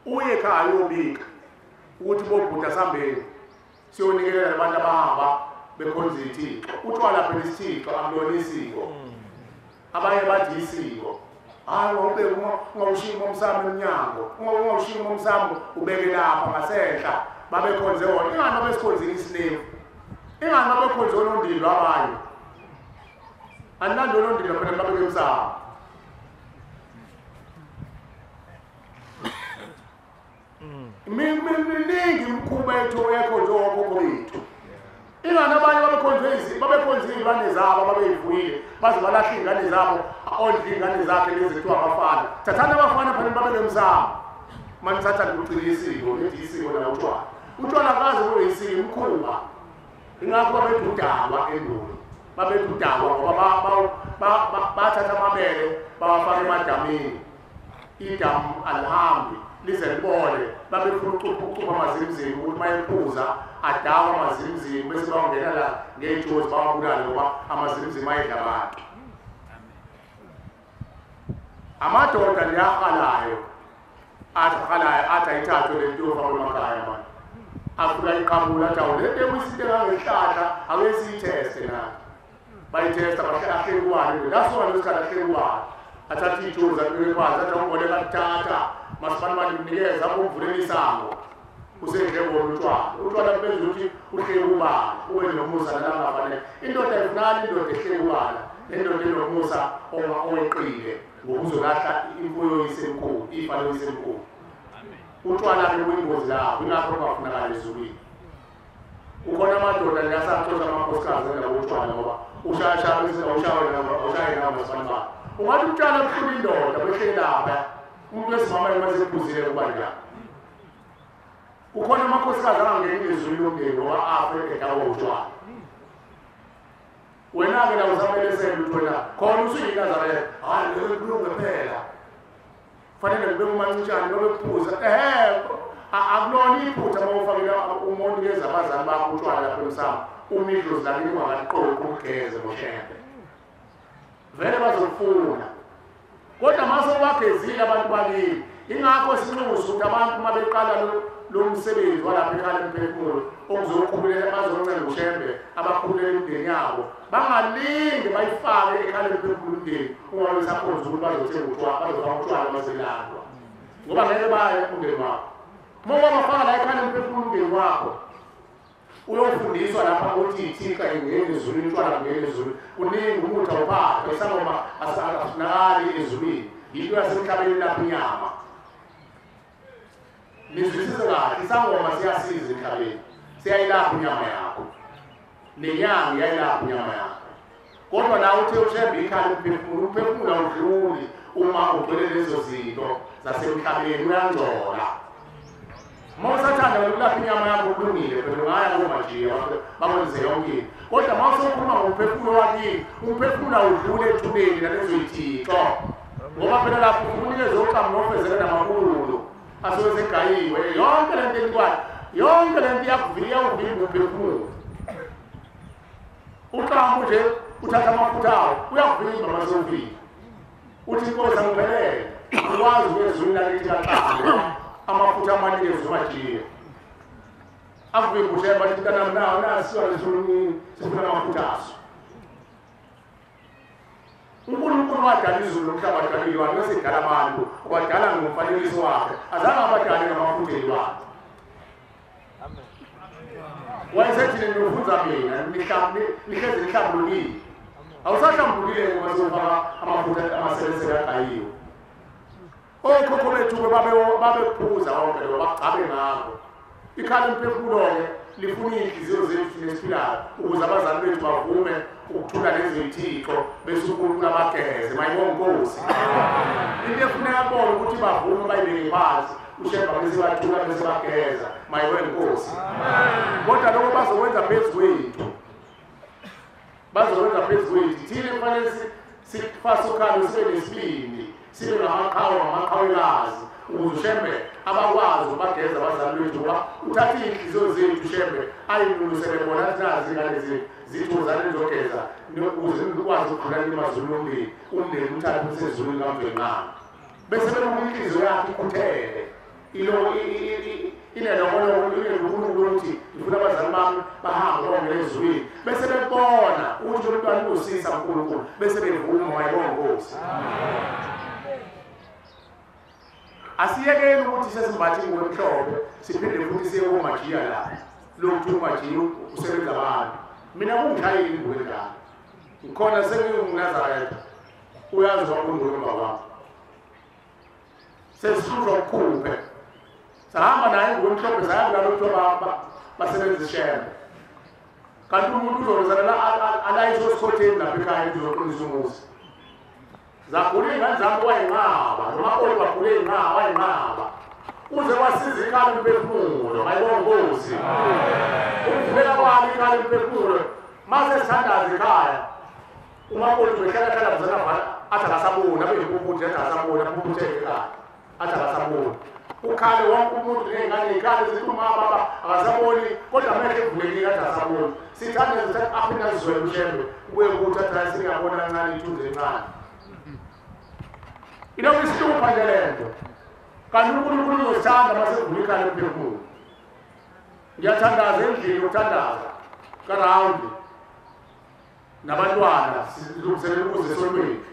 [SPEAKER 9] uye ekhaya uyobika ukuthi bobhuda sambeni siyonikelela abantu abahamba bekhonza ithixo utshwala phela isithixo akulona isiko abanye bathi isiko hayi wawubeke ungawushiyi umsamo emnyango ungawushiyi umsamo ubeke lapha ngasehla babekhonze wona ingani babesikhonzile isilevu ingani babekhonze onondilo abanye andandolo ndilo phela babeke emsamo miningi imkhuba ethu ekho njengokhokho bethu ingane abanye babekhonzile iy'ngane zabo babeyivuyile baze balahla iy'ngane zabo ondla iy'ngane zakhe lezi kuthiwa abafana thathani abafana phela babeke emsamo manithatha kugcina isiko lethi isiko la utshwala kaze kube isiko imkhuba ingakho babethu udalwa endulo babethu udalwa ngoba bathatha amabele bawafaka emadamini idamu alihambi lize libole babefuna ucupha amazimzimi ukuthi mayephuza adawa amazimzimi bese bawungena la ngey'jozi bawabulale ngoba amazimzimi ayedla abantu amadoda ndiyahalayo athi ayithathwe le nto yofakwa emakhaya mani afika iqabula athi awulete kwisinto engangehlahla ake siyitheste nathi bayithesta ahlekuwane ngasona lesikhathi ahlekuwane athatha iy'jozi abekekwazi athi awungoleka kuthatha masifani manje kunikeza akumvuleni isango usendlengolo utshwala kubenza ukuthi uhleke ubala ube nomusa nalangafanele indoda ifunani indoda ehleke ubala nendoda enomusa oweqile ngokuzolahla imfuyo isemkhulu iy'fane isemkhulu utshwala-ke kuyingozi lapho ingakho kungafunakala ezulwini ukhona amadoda ngiyasaxosha amakhosikazi endaba utshwala ngoba ushaye nawo masifani bakhe ungathi utshwala buhlula indoda behleke lapha umuntu wesimama emazephuzile kuba njani ukhona amakhosikazi angangeni ezulwini lomndeni ngoba afe edawa utshwala wena-ke la usamele ukuthi wena khona usuyinazarela hayi kulunge phela kufanele kube umancitshane nobe kuphuza akulona iphutha uma ufakela umonikeza abazali bakho utshwala lapho emsamo umidlo zilakini ungakaqoqi ugeze ngoshembe vele bazokufuna kodwa mase ubagezile abantu bakini ingakho sinxusa ukuthi abantu uma beqala lo msebenzi walapha ekhaya emphefumulo okuzoqhubuleka bazoncela ushembe abaqhubuleka imindeni yabo bangalindi bayifake ekhaya emphefumulo umndeni ungabe sakhonza ukuthi bazothenga utshwala bazofaka utshwala baselandwa ngoba ngeke baye umndeni wakho uma wabafaka la ekhaya emphefumulo umndeni wakho uyofundiswa lapha ukuthi ithika ingene ezulwini utshwala kungene ezulwini kuningi umuthi awuphatha isangoma asifunakali ezulwini yinto yasemhlabeni lapha inyama nizwisise kahle isangoma siyasiza emhlabeni siyayilapha inyama yakho nenyanga iyayilapha inyama yakho kodwa nawe uthe ushembe ikhaya umphefumulo awudluli uma ugcwele lezo zinto zasemhlabeni uyangcola uma usathanda ukulapha inyama yakho kulungile phela ungaya komajiya bakwenze yonke into kodwa uma usokhuluma ngomphefumulo wakini umphefumulo awudlule ethubeni nalezo yithixo ngoba phela lapho unikeze uqamu nofezele namakhulu asuke segayiwe yonke le nto elikwayo yonke le nto iyakuvila umphefumulo uqamu nje uthatha amafutha awo uyakuvimba masewuvile uthi inkosi angiphelele ukwazi ukwezulwini lakithi kaqamu amafutha amanikezi umajiya akuvimba ushemba lithi kanami nawo nasiwa ezulwini sifuna amafutha aso uNkulunkulu wadala izulu nomhlaba wadalile wakhe wesedala abantu wadala ngomfanekiso wakhe azange abadale ngamafutha elwakhe wayesethi ninofunza mina nihlezi nihlambulukile awusahlambulukile ngoba sofaka amafutha amaselesele agayiwe okhokho bethu-ke babephuza konke lo bagcabe ngakho ikhala emphefumulo-ke lifuna iy'nhliziyo zethu nesiphilayo ukuze abazali bethu bavume ukuthula lezo yithixo bese uNkulunkulu abageze mayibonge Nkosi into efuneka bona ukuthi bavume bayibeke phansi ushemba bese bathula bese bageza mayibonge Nkosi kodwa lokho bazokwenza phezu kwethu thina kufanele sifase ukhalo sibe nesibindi sibe namaqhawekazi ukuze ushembe abakwazi ukubageza abazali bethu ngoba uthathe iy'nhliziyo zethu ushembe ayilungisele bona athi nazi ingane zethu zithuzane nizogeza ukuze nikwazi ukudlula emazulwini umndeni uthathe usezulwini kamvenqana bese beluka inhliziyo yakhe ikhuthele inelonkulunkulu ukuthi ngifuna abazali bami bahambe bongele ezulwini bese bebona ukuthi umntwana uyosisa uNkulunkulu bese bevuma mayibonge Nkosi asiyekeni ukuthi sesimbathe ingubo emhlophe siphinde futhi siye komajiya la lokhu umajiya usebenza abantu mina kungishayeli ingubo enjalo ngikhona senginguNazaretha uyazi wakundumba kwami sesihlushwa ukukhuphe sahamba naye ngomhlophe sayabula lokho basebenzishene kanti umuntu uzorezana alayisho sikhotheni lapha ekhaya uzoqinisa umuzi zakhula ingane zami wayinqaba noma kodwa bakhule inqaba wayinqaba uze wasiza ikhala umphefumulo ayibona Nkosi ukuvela kwami ikhala umphefumulo mase sithandaza ekhaya uma kodwa behlala bazana athi akasabona abeyimpumputhe athi akasabona impumputhe ekhaya athi akasabona ukhale wonke umuntu ngengane ikhale zithi umama akasaboni kodwa amehlo evulekile athi akasaboni sithanda zithatha aphinde azizwele ushembe kuye ukuthi athi singabona kancane ithunzi encane ilokhu isihlupha nje lento kanti uNkulunkulu uzosithanda masevula ikhale emphefumulo ngiyathandaza endlini ukuthandaza karawundi nabantwana silungiselela ukuze solwethu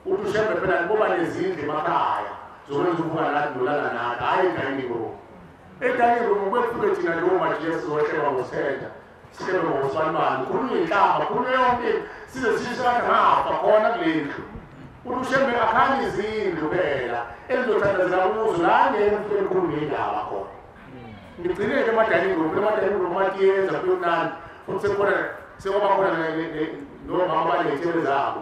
[SPEAKER 9] uthi ushembe phela ngoba nezindlu emakhaya zokwenza ukuba nathi nolala nathi hayi dining room dining room kwefike thina leyo majesu zohlelwa ngosenda sihlelwa ngosibani khulunywe inhlamba khulunywe yonke size sishaka ngapha khona kulendlu uthi ushembe akhanye izindlu phela elizothandazela umuzo la ngeke ufike ekhulunywe indaba khona ngigcineke ema-dining room atiyenza kuyomnandi futhi sekwaba khona nomama baney'thelo zabo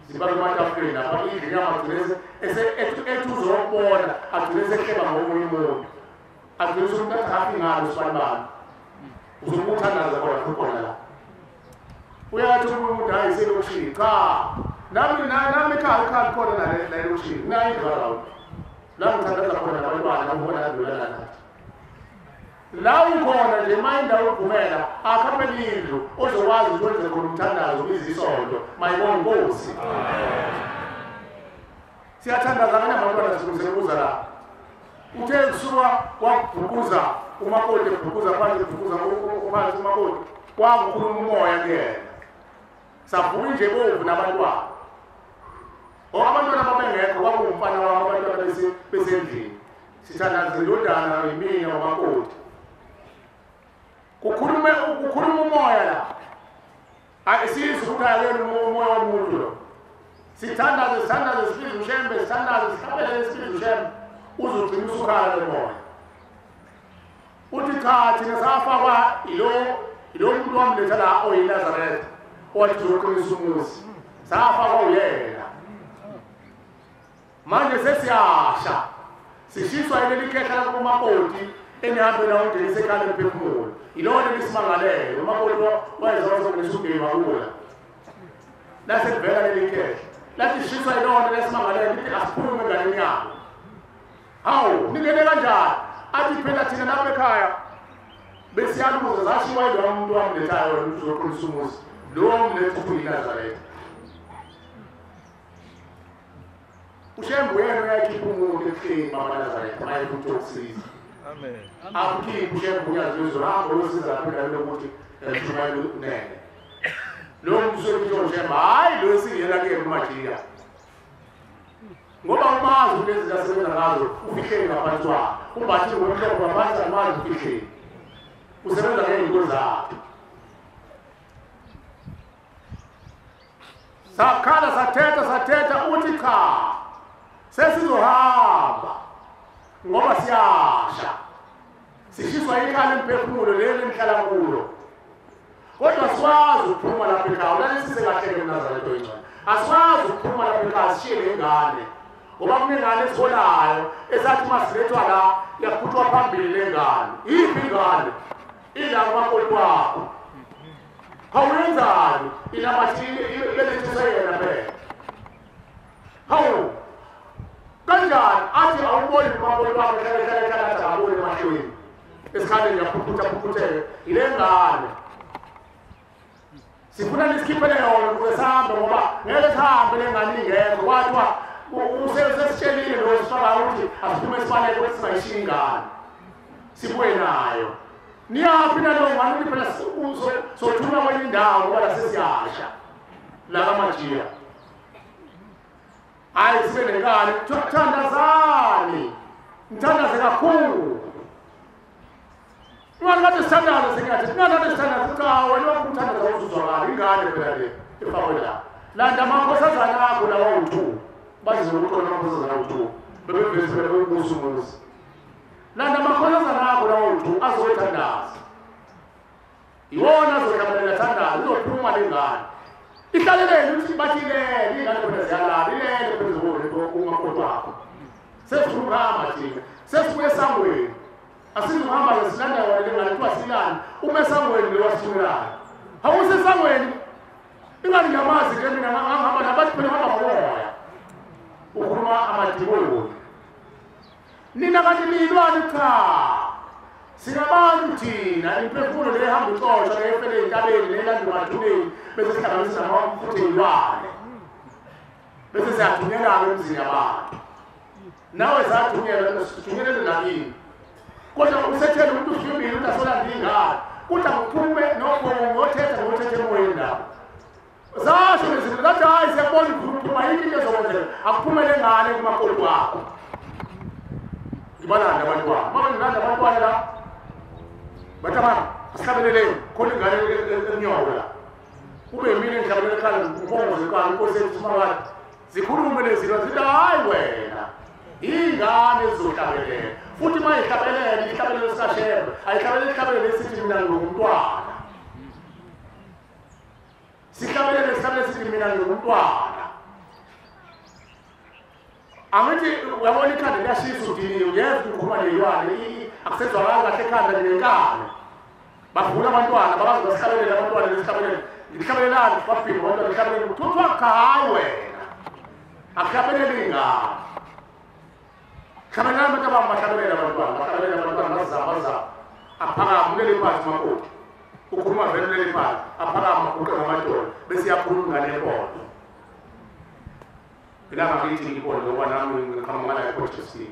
[SPEAKER 9] zibake ematafuleni lapha idle inyama agcine ethi uzokubona agcine sehleba ngomunye umuntu agcine usumuntu athi hafi ngalo sibanibani uzokuthandaza khona la uyathi umuntu hayi selokishini cha nami ekhaya khona la elokishini nayidlala la ngithandaza khona nabantwana ngibona adlulana nathi la ukhona nje mayindawo yokuvumela akhambe indlu ozokwazi ukwenza khona umthandazo bizisonto mayibona Nkosi siyathandaza abanye abantwana sibuza la uthe kusuka wakubhukuza umakoti ebhukuza phansi ebhukuza phansi umakoti kwakukhuluma umoya kuyena savuka nje bovu nabantwana abantwana babengekho kwakuwumfana wami abantwana besendlini sithandaza indodana yimina umakoti kukhuluma umoya la ayisizi ukuthi ayekela umoya womuntu lo sithandaze siphize ushembe sithandaze sihlabele siphize ushembe uzugcina usukhala le moya uthi cha thina safakwa ilo muntu wamletha la oyiNazaretha owathi uzoqinisa umuzi safakwa uyena manje sesiyasha sishiswa ileli khehla lakumakoti enihambe nawo ngenise ekhaya emphefumulo ilona lisimangalele umakoti wayezozokunisa ugema kula lasekuvela leli khehla lathi shiswa ilona lesimangalele lithi asiphume enganeni yabo hawu ningene kanjani athi phela thina lapha ekhaya besiyaluza zashiwa yilo umuntu wamlethayo ukuthi uzoqinisa umuzi lo mletha uyiNazaretha ushembe yena uyakhipha umuntu ebuhleni bamaNazaretha mayekuthi ukusiza amen akukhipha ushembe uyazizo lapho losiza phela lokuthi eshumayela unene lo muntu sokuthi ushembe hayi lo siyela ke kumajiya ngoba umazi ukuthi zasebenza ngazo ufihlele ngaphansi kwakho umbathi ngomhlobo ngaphansi amazi ufihlele usebenza ngey'nto zakhe sakhala sathetha uthi cha sesizohamba ngoba siyasha sishiswa ikhala emphefumulo leli emhlala kulo kodwa sikwazi ukuphuma lapha ekhaya ulalesise kahle eNazaretha oyingcwele asikwazi ukuphuma lapha ekhaya sishiye ngengane ngoba kunengane esitholayo esathi masilethwa la yaphuthwa phambili lengane yiphi ingane ila kumakoti wakho hawuyenzani inamathi belethisa yena phela hawu kanjani athi awuboni umakoti wakho hlala athi akaboni emahlweni esikhaleni yaphuphutha ile ngane sifuna nisikhiphele yona ukuze sihambe ngoba ngeke sihambe le ngane ingekho kwathiwa usesitshelile lo sifaka ukuthi asiphume sifanele ukuthi singayishiya ingane sibuye nayo niyaphi nalo ngane ukuthi phela sothuma kwenye indawo ngoba la sesiyasha la kamajiya hayi sibe nengane thandazani ngithandaze kakhulu Ngani kade sithandaza singathi ngani kade sithandaza cha wena wakuthandaza uzuzwakala ingane phela le efakwe la landa amakhosazana akho lawa u2 bazize ukuqona amakhosazana u2 bebeveze bekumusumuzi landa amakhosazana akho lawa u2 azowethandaza iwona azokhabelela thandaza izophuma lengane ihlaleleni ukuthi bathilele ingane phela ziyalala ilele phezulu umakoti wakho sesikhamba thina sesibuye esangweni asizuhamba ngesilanda wena lengane kuthiwa silani uma esangweni lewasithumelayo awusesangweni ingani ngiyamazi ke mina ngahamba nabathi phela hamba ngomoya ukhuluma amadimoni nina kanti niyilwane cha sinabantu thina imphefumulo lehamba ixoshwa lefele entabeni nelanda emathuneni bese sihlanganisa namafutha eyilwane bese siyathunyelana emzini yabantu nawe zathunyelwa sithunyelele nakini kodwa usethele umuntu ufimbili ukuthi asolanda ingane kuthi angiphume ngothetha ngothetha emoyeni lapho zasho lezinto zathi hayi siyabona ukuphuma yini into ezokwenzeka akuphumele ngane kumakoti wakho ngibalanda abantwana mama ngilanda abantwana la batama asihlabeleleni khona ingane emnyobo la kube yimini engihlabelele ekhaya ngibongoze ekhaya inkosi yethu umakade zikhulume lezi zinto zithi hayi wena ingane ezizohlabelela futhi uma ihlabelele ihlabelele sikashebe ayihlabelele ihlabelele esithi mina ngingumntwana sihlabelele sithi mina ngingumntwana angithi uyabona ikhanda liyashisa udiniwe uyeza ukukhuluma neyilwane akusezwakali kahle ekhanda linenkani bavula abantwana bakazi basihlabelele abantwana lihlabelelani bafike abantwana lihlabelele kuthiwa cha hayi wena akuhlabelele ingane hlabelelani abantu bahlabelele abantwana bazama aphakama ulele phansi makoti ukhuluma vele ulele phansi aphakama uke ngamadolo bese iyakhuluma ingane epoto ilanga ngithi ngibone ngoba nami ngikhuluma ngala ePortuguese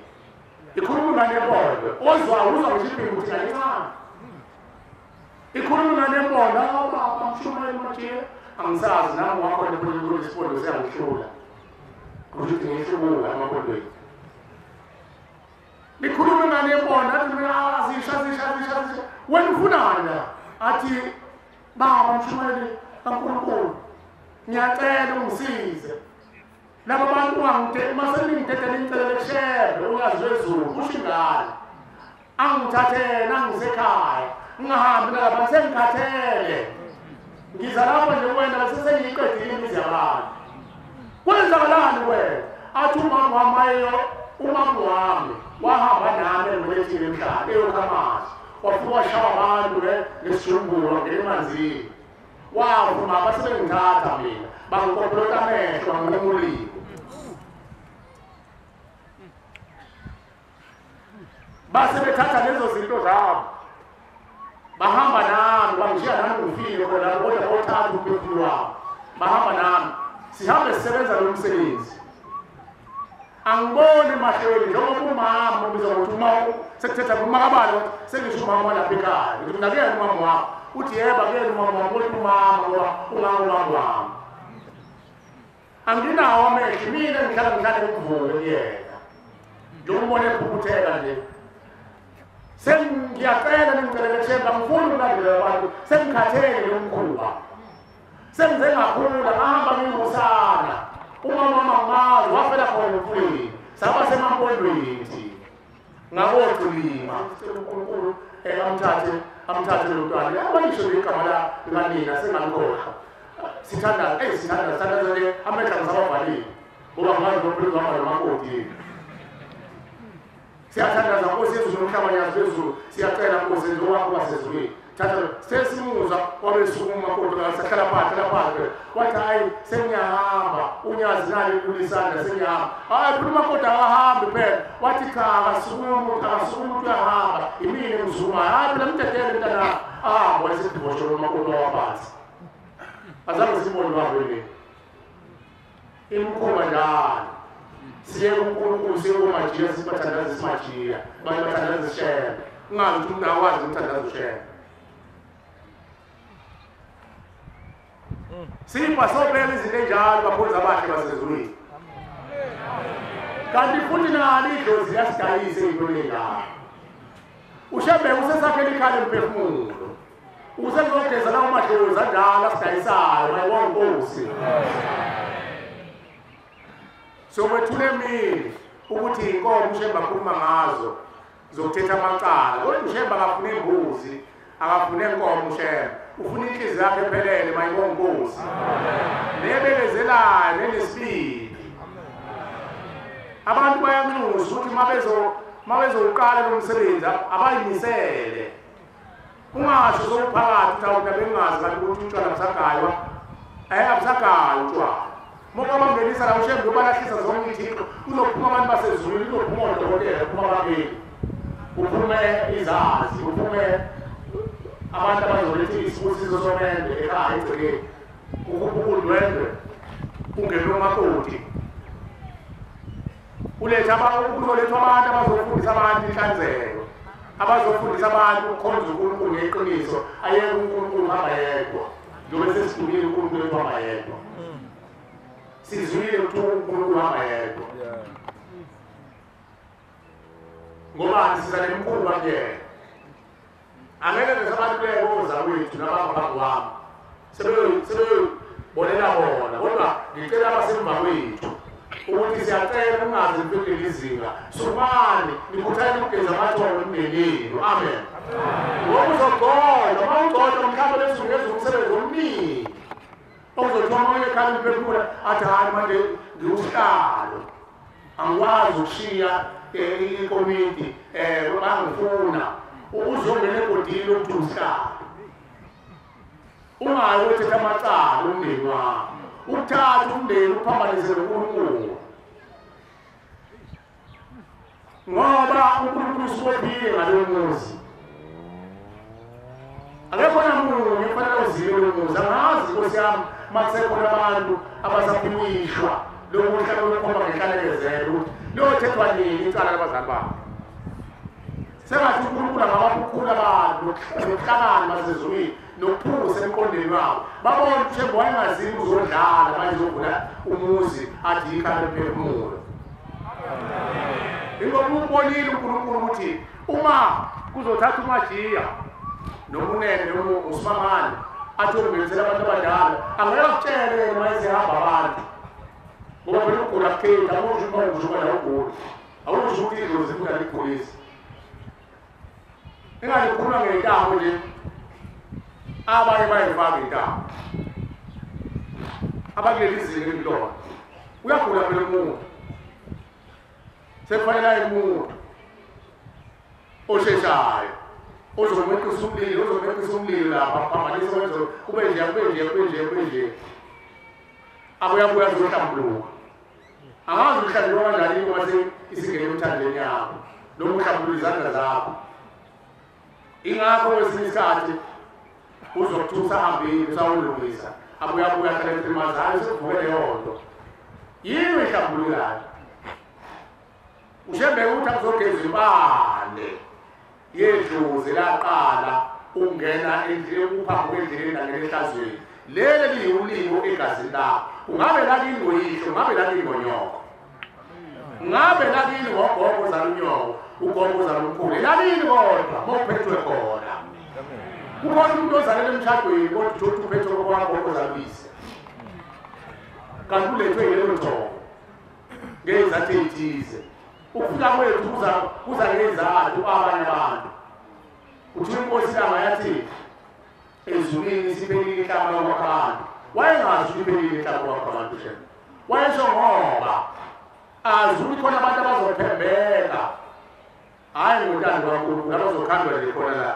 [SPEAKER 9] ikhuluma ingane epoto uzwa ngishiphi ukuthi ngiyithanda ikhuluma ingane epoto baba mshumeli mathile angisazi nami wakhona ePortuguese isipondo siyangihlula ukuthi ngihlubula amapondweni ikhuluma ingane epoto athi mina azisha wena ufunana athi baba mshumeli kaNkulunkulu ngiyacela ungisize laba bantu masengithethe ngicela kushebe ungazi wezulu kusho ingane angithathele angisekhaya ngingahambi nalapha sengikhathele ngiza lapha nje wena bese sengiyiqedile imizi yabantu kwenzakalani wena athi umama wami wahamba nami engibelethile emhlane eyokhamasi wafika washaya abantu ngesijumbulo ngemanzini wavuma basebengithatha mina bangikopolota amehlo banginemulile base bethatha lezo zinto zabo bahamba nami bangishiya nami ngifile khona kodwa bawuthatha umphefumulo wabo bahamba nami sihambe sisebenza lo msebenzi angiboni mahlweni njengoba umama ubizwa ngokuthi uma sekuthetha kumakabani sengisho umama lapha ekhaya ngithi mina kuyena umama wakho uthi yeba kuyena umama wakho uthi umama ngoba ungangumama wami anginawo amehlo mina ngihlala ukuvule kuyena njengombona ephukutheka nje sengiyacela ningicela kushemba ngifuna ukulandela abantu sengikhathele lo mkhuba sengize ngakhula ngahamba ngingusana umama mamazi wafela khona emfuleni saba semampondweni ngabokulima uNkulunkulu amthathe lo mntwana abanisho igama lanina sengalikhohlwa sithanda nje amehla ngisabavalile ngoba ngazi nophilo zama nomakoti siyathandaza Nkosi Yesu nomhlaba yazezulu siyacela Nkosi Yesu wakho basezulwini thatha sesimuzwa wabesukuma umakoti ngasahlala phansi wathi hayi sengiyahamba unyazi nali kulisanda sengiyahamba hayi phela umakoti akahambi phela wathi cha akasukuma uyahamba imini ngizuma hayi phela mtetele mntana wayesidibosho umakoti waphansi azange sibone babeni imkhuba njalo siye uNkulunkulu siye kumajiya sibathandaza isimajiya bathandaza isishebe ungazi ukuthi umuntu akwazi ukuthandaza isishebe sipha sobela izinto enjalo baphoza abahle basezulwini kanti futhi nali idlozi liyasidayisa into lengane ushebe usesakhela ikhaya emphefumulo Uzengogeza lawo madlozi adala sidayisayo mayibonga Nkosi. Sokwethule emini ukuthi inkomo ushemba akhuluma ngazo zokuthetha amacala. Kodwa ushemba akafuna imbuzi, akafuna inkomo ushemba. Ufuna inhliziyo yakhe ephelele mayibonga Nkosi. Nebekezelayo nenesibindi. Abantu bayanxusa ukuthi mabezoqala lo msebenzi abayimisele. Ungasho sokuphakathi thawuthi bengazi kanti ukuthi utshwala busagaywa. Abusagaywa utshwala. Moka bamngenisa la ushembe ubalahlisa zonke ithixo. Uzophuma abantu basezulwini, uzophuma odokotela, uphuma ababili. Uphume izazi, uphume abantu abazoletha isibusiso somende ekhaya egcekeni. Ukudwendwe ungene umakoti. Uletha uzolethwa abantu abazofundisa abantu inhlanzeko. Abazofundisa abantu ukukhonza uNkulunkulu ngeqiniso. Ayeke uNkulunkulu uhamba yedwa. Njengoba sesidumile uNkulunkulu uhamba yedwa. Sizwile ukuthi uNkulunkulu uhamba yedwa. Ngoba siza nemkhuba kuyena. Angeke ngesabaluleke ozakwethu nabaphambi kwami. Sebebonela bona. Kodwa ngicela abasemva kwethu ukuthi siyacela ungaze nifike izinga. Sumani nikhuthale ukugeza amathole emndenini. Amen. Ngoba uzogcola, mawugcola mhlawumbe lesungeza umsebenzi omningi. Uzothoma omunye ekhaya umphefumula athi hayi manje ngiwuhlalo. Angikwazi ukushiya ikomiti bangifuna. Uzongena egodini ukuthi uhlalo. Ungayi wethetha amacala umndeni wakho. Uthatha umndeni uphambanise noNkulunkulu. Ngoba uNkulunkulu usibophile ngalowo muzi. Akekho namunye kufanele uzibe lo muzi. Angazi Nkosi yami makusekhona abantu abasaphimishwa lo muhlaba lokukhomba ngenhlalekezelo ukuthi lothethwa nini icala labazali babo. Sengathi uNkulunkulu angabakhulula abantu nokuhlangana masezulwini nokuphuza emqondweni wabo. Babona ukuthi ushemba wayengazibi uzodlala manje uzovula umuzi athi ikhaya lomphefumulo. Ingoba ubonile uNkulunkulu ukuthi uma kuzothatha uMajiya nomunene noMusmangane athi ungenisela abantu abadala angeke akutshele yena mayezihamba abantu. Ngoba phela ukugula kukhetha awusho uma ungushuka la ugula. Awusho ukuthi idlozi kungaligulisi. Ingalikhuluma ngentambo nje. Abanye bayifaka intambo. Abakuleli izinga elilodwa. Uyagula phela umuntu. Sekufanele umuntu osheshayo. Uzomekisa umlilo lapha phambanisa wenzo kube nje. Abuya azohlambuluka. Angazi ukuhlambuluka kanjani ngoba isingene emthandweni yakho. Noma uhlambulula izandla zakho. Ingakho kwesinye isikhathi uzokuthusa hambile usawulungisa. Abuya ahlale emazali sekuvukele yonto. Yini ehlambululayo? Ushembe ukuthi akuzogeza ibane. Yedlozi laqala ungena endlini uphambi kwendlini nangehlazweni. Lele liwulimo egazini lakho. Ungabe lakini ngoyihlo, ungabe lakini ngonyoko. Ungabe lakini ngogogo zalunyoko, ugogo zalumkhulu. Lakini kodwa mophethwe khona. Kukhona umuntu ozalele emshadweni kodwa uthi uphethwe ngogogo zaluyise. Kanti ulethwe yelo thongo. Ngezathu ezithize. Ukufika kwethu kuza ngezathu abanye abantu. Uthi inkosi langa yathi ezulwini siphelile inhlamba kwabantu. Wayengazi ukuthi iphelile inhlamba kwabantu nje. Wayesho ngoba azi ukuthi khona abantu abazophembeka. Hayi ngotando kaNkulunkulu abazokhandwa nje khona la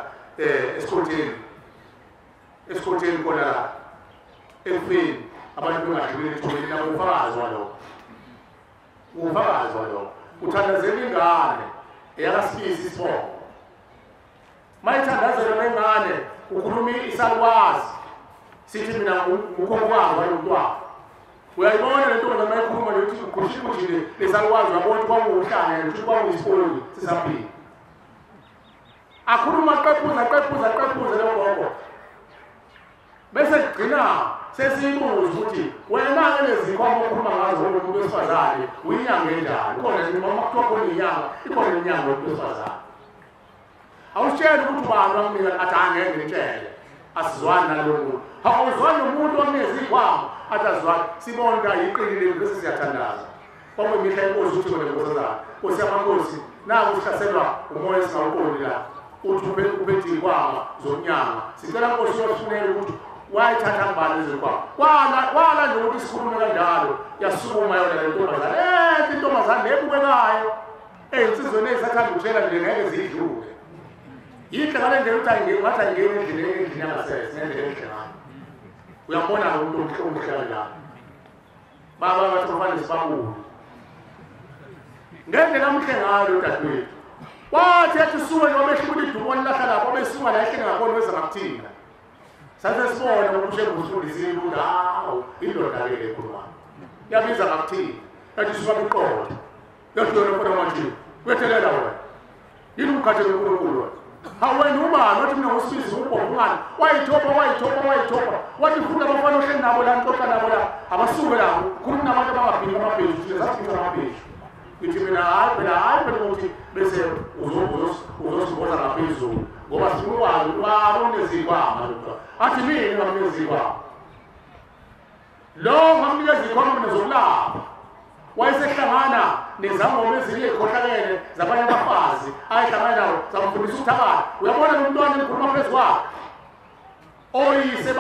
[SPEAKER 9] esikhotheni khona la emfeni abantu bengadlulile ethubeni nabo ufakazi walokho. Ufakazi walokho. Uthandazela ingane eyakasipisi isibongo. Mayithandazela lengane ukhuluma isalukwazi. Sithi mina ngukhonkwazi walomntwana. Uyayibona lento nje mayikhuluma ukuthi kushikujile lesalukwazi uyabona kwakuhlane ukuthi kwakuyisipoli sisaphila. Akhuluma qephuza lo gogo. Bese gcina sesiyibuza ukuthi wena ngelezikhomo okhuluma ngazo ngomuntu wesifazane uyinyanga enjani? Khona noma kuthiwa khona inyanga, ikhona inyanga yomuntu wesifazane. Awushele ukuthi ubani wamnika athi angeke ngitshele. asizwani nalo muntu awuzwani nomuntu onezikhwama atazwani sibona ukuthi ayiqinile bese siyathandaza kwabo imihla inkosi uthi ngone ngosazana Nkosi yamakhosi naku uhlaselwa umoya esingawuqondi la uthi uphethe ikhwama zomnyama sicela Nkosi uyofunela ukuthi wayithatha ngibani lezikhwama kwala nje ukuthi sikhulume kanjalo yasukuma yona le ntombazane intombazane nebukekayo insizweni ezisathanda ukutshela nje ngeke zidlule yinhle ngale ndlela ukuthi ayingathi ayingeni endlini yangasese ngendlela enhle ngayo uyambona umuntu omhle kanjalo baba bathi kufanele sibabule ngendlela omhle ngayo dadewethu wathi ethi suke noma ehlula idumo lilahle lapho besuka la ehlele ngakhona weza ngakuthina sathe sibona ukuthi ufundisile ukuthi hawu indoda le ekhuluma yabiza ngakuthina yathi suka kuqoda yathi yona kodwa manje wethelela wena yini umkhathele uNkulunkulu wena haweni ubani wathi mina ngosibizi ubhongani wayithopa wathi funda abafana ohleli nabo la ntoka nabo la abasuke la khuluma nabantu abangabhini amabheji ukuthi zasiphinda amabheji ngithi mina hayi phela ukuthi bese uzosiboza ngaphezulu ngoba sikwazi ubani onezikhwama athi mina nginezikhwama lo ngamnikezikhwama nezokulapha wayesehlangana nezangoma ezinye ekhohlakele zabanye abafazi ayihlangana nawo zamfundisa ukuthakala uyabona lo mntwana engikhuluma phezu kwakhe oyise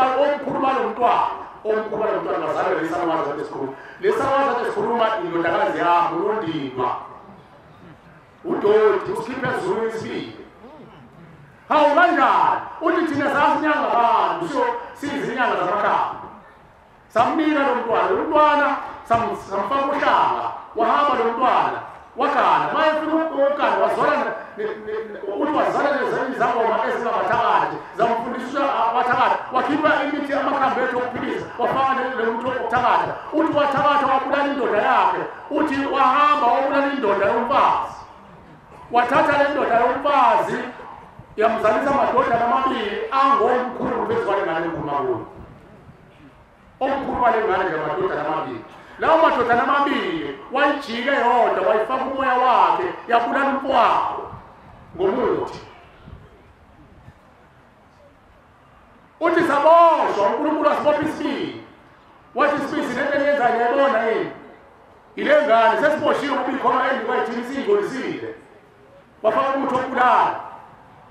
[SPEAKER 9] omkhulu balo mntwana ngazalwe lesanawazi athi sikhuluma lesanawazi athi sikhuluma indodakazi yami uNondima udoti usikhiphe ezulwini isibili hawu kanjani uthi thina sasinyanga abantu so sizinyanga zamakhaya samnika lo mntwana samfaka uhlanga wahamba lo mntwana wakhala mayefika ukukhala wazwana ukuthi wazana nezangoma ezingabathakathi zamfundisa abathakathi wakhipha imithi amakhambi ethu okuphilisa wafaka lo muntu okuthakatha uthi wathakatha wabulala indoda yakhe uthi wahamba wabulala indoda yomfazi wathatha le ndoda yomfazi yamzalisa amadodana amabili angomkhulu phezu kwale ngane engumakuyo omkhulu wale ngane nje amadodana amabili lawo madodana amabili wayijike yodwa wayifaka umoya wakhe yabulala umfowabo ngomuthi uthi saboshwa uNkulunkulu wasibopha isibili wathi isibili sinento eyenzayo yayibona yini ile ngane sesiboshiwe ukuba ikhona endikwayithini siyingolisile wafaka umuthi wokubulala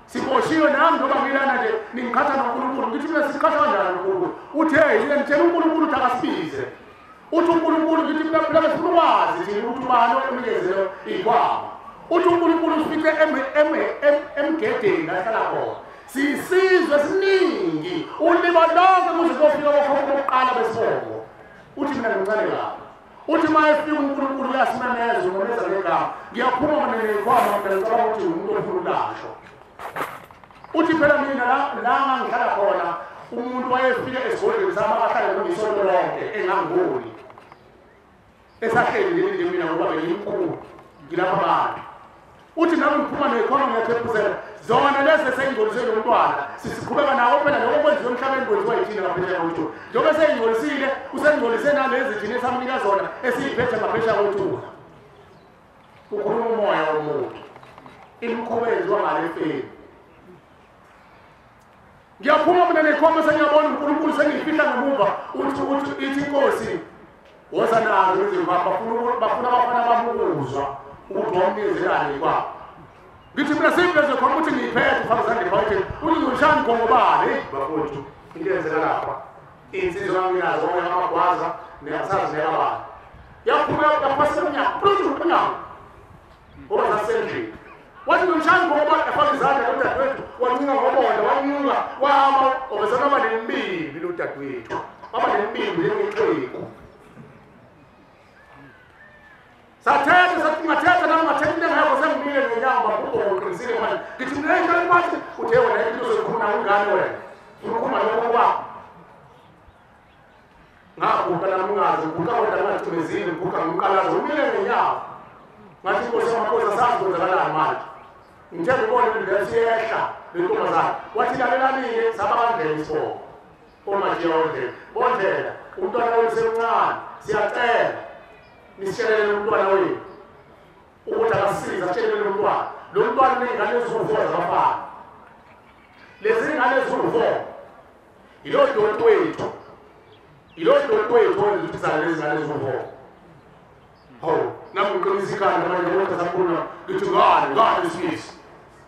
[SPEAKER 9] siboshiwe nami njengoba ngilana nje ningikhatha noNkulunkulu ngithi mina sikhatha kanjani noNkulunkulu uthi hey ngitshela uNkulunkulu ukuthi akasibize uthi uNkulunkulu ngithi mina phela sifuna ukwazi thina ukuthi ubani omnikezele ikhwama uthi uNkulunkulu ufike emgedeni ahlala khona sisizwe esiningi ulima lonke kuze kufika kokhokho bokuqala besibongo uthi mina ngicane lapha uthi mayefika uNkulunkulu uyasimemeza umemeza ngegama ngiyaphuma mina nekhwama phela ngicabanga ukuthi umuntu ofuna ukulashwa uthi phela mina la ngihlala khona umuntu wayefike esigodlweni sami akahlale ngisonto lonke engangiboni esahleli nje mina ngoba bengimkhulu ngilapha abantu uthi nami ngiphuma nekhona ngiyaphepuzela zona lezi seyingolisele umntwana sisiqhubeka nawo phela lokho kwenziwe emhlabeni kwenziwa yithina ngaphesheya kwethu njengoba seyingolisile usengolise nalezi thina esamnika zona esiyiphethe ngaphesheya kwethu ukhuluma umoya womuntu imikhuba eyenziwa ngale mfeni ngiyaphuma mina nekhoma sengiyabona uNkulunkulu sengiyifihla ngemuva uthi ithi inkosi woza nazo izimva bafuna abafana bamukuzwa ukuthi wamnikezelayo kwabo ngithi mina simpleze khona ukuthi ngiyiphethe ufake izandla ephaketheni uthi ngishani ngongobani bafowethu into eyenzeka lapha insizwa nginazo amagwaza neyasazi neyabani yaphuma yaphasa emnyango ngoba zasendlini wathi ngishani ngongobani afake izandla lodadewethu wancinga ngobonda wanyuka wama obesana baba nembimbi lodadewethu baba nembimbi njengexhegu sathetha nami ngathethile ngakho sengimile ngenyamba uqinisile manje ngithi mina ngicela bathi uthe wena into zokhuluma ungane wena ukhuluma lokho kwakho ngabuka nami ngazi buka kodwa ngathumezile buka ngikalaza umile ngenyamba ngathi Nkosi yamakhosi asazi kwenzakalani manje ngithe ngibone ndiyasiyehla lentombazana wathi lalelani sabakandlela isibongo omajiya bondlela umntwana wesemncane siyacela nishelele umntwana wenu ukuthi akasiza ashelele umntwana lo mntwana nengane eziwu4 zabafana lezi ngane eziwu4 ilo doti wethu ukuthi sizale izingane eziwu-4 hawu nami ngiqinisa ikhanda manje kodwa sakhuluma ngithi ngani isisi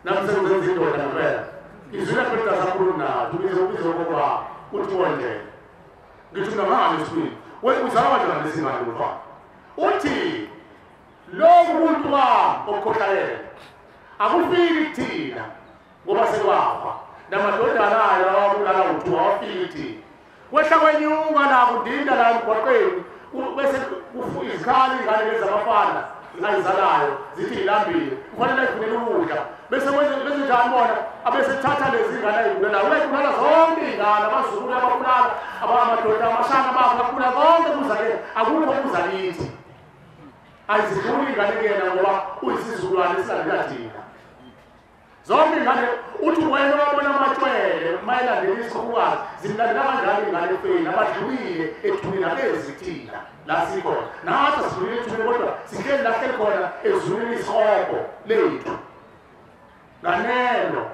[SPEAKER 9] nami sengizenza indoda ngempela izwile phela sakhuluma nathi ubize okokwakho uthi wondlela ngithi ngangani isibili uzala kanjani lezi ngane umfana uthi lo muntu wami okukhohlalela akufiki thina ngoba sekwafa namadodana ayo awabulala uthu awafiki thina kwehla kwenyuka la kudinda la emgwaqeni bese izikhali ingane lezi zabafana ayizalayo zithi ilambile kufanele ifunele ukudla bese njani bona abesethatha lezi ngane ayibulalayo uyayibulala zonke iy'ngane abazukulu ababulala amadoda amashana bakho bakula konke kuzake akukho kuzalithi ayizidluli ingane kuyena ngoba uyisizukulwane esilandela thina zonke ingane uthi wena wabona amatshwele mayelandela isikhukazi zimlandela kanjani ingane efeni abadlulile ethuneni alezi thina la sikhona nathi asidlulile ethuneni kodwa sihleli lahleli khona ezulwini isihogo lethu nganeno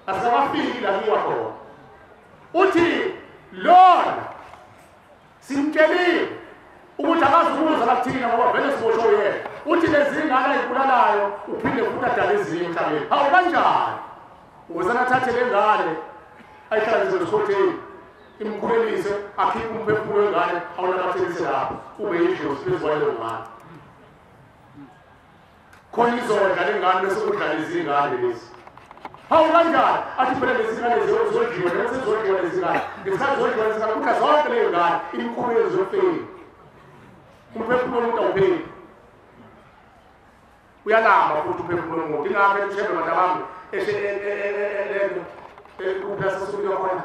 [SPEAKER 9] asakafiki la kiwa khona uthi lona simtshelile ukuthi akazukuza lakuthina ngoba vele siboshwe yena uthi lezi ngane ayibulalayo uphinde futhi adale ezinye emhlabeni hawu kanjani ukuze nathathe le ngane ayihlalise esikhotheni imkhulelise akhiphe umphefumulo wengane awunamathelise lapho ube yidlozi phezu kwaleyo ngane khona izodla le ngane bese kudlala izingane lezi hawu kanjani athi phela lezi ngane zodliwa bese zodliwa lezi ngane ngesikhathi zodliwa lezi ngane kudla zonke leyo ngane imkhulelo zofeni umphefumulo womuntu awupheli uyalamba futhi umphefumulo womuntu ingakho emshebe abantu abami kuplasasukuliwa khona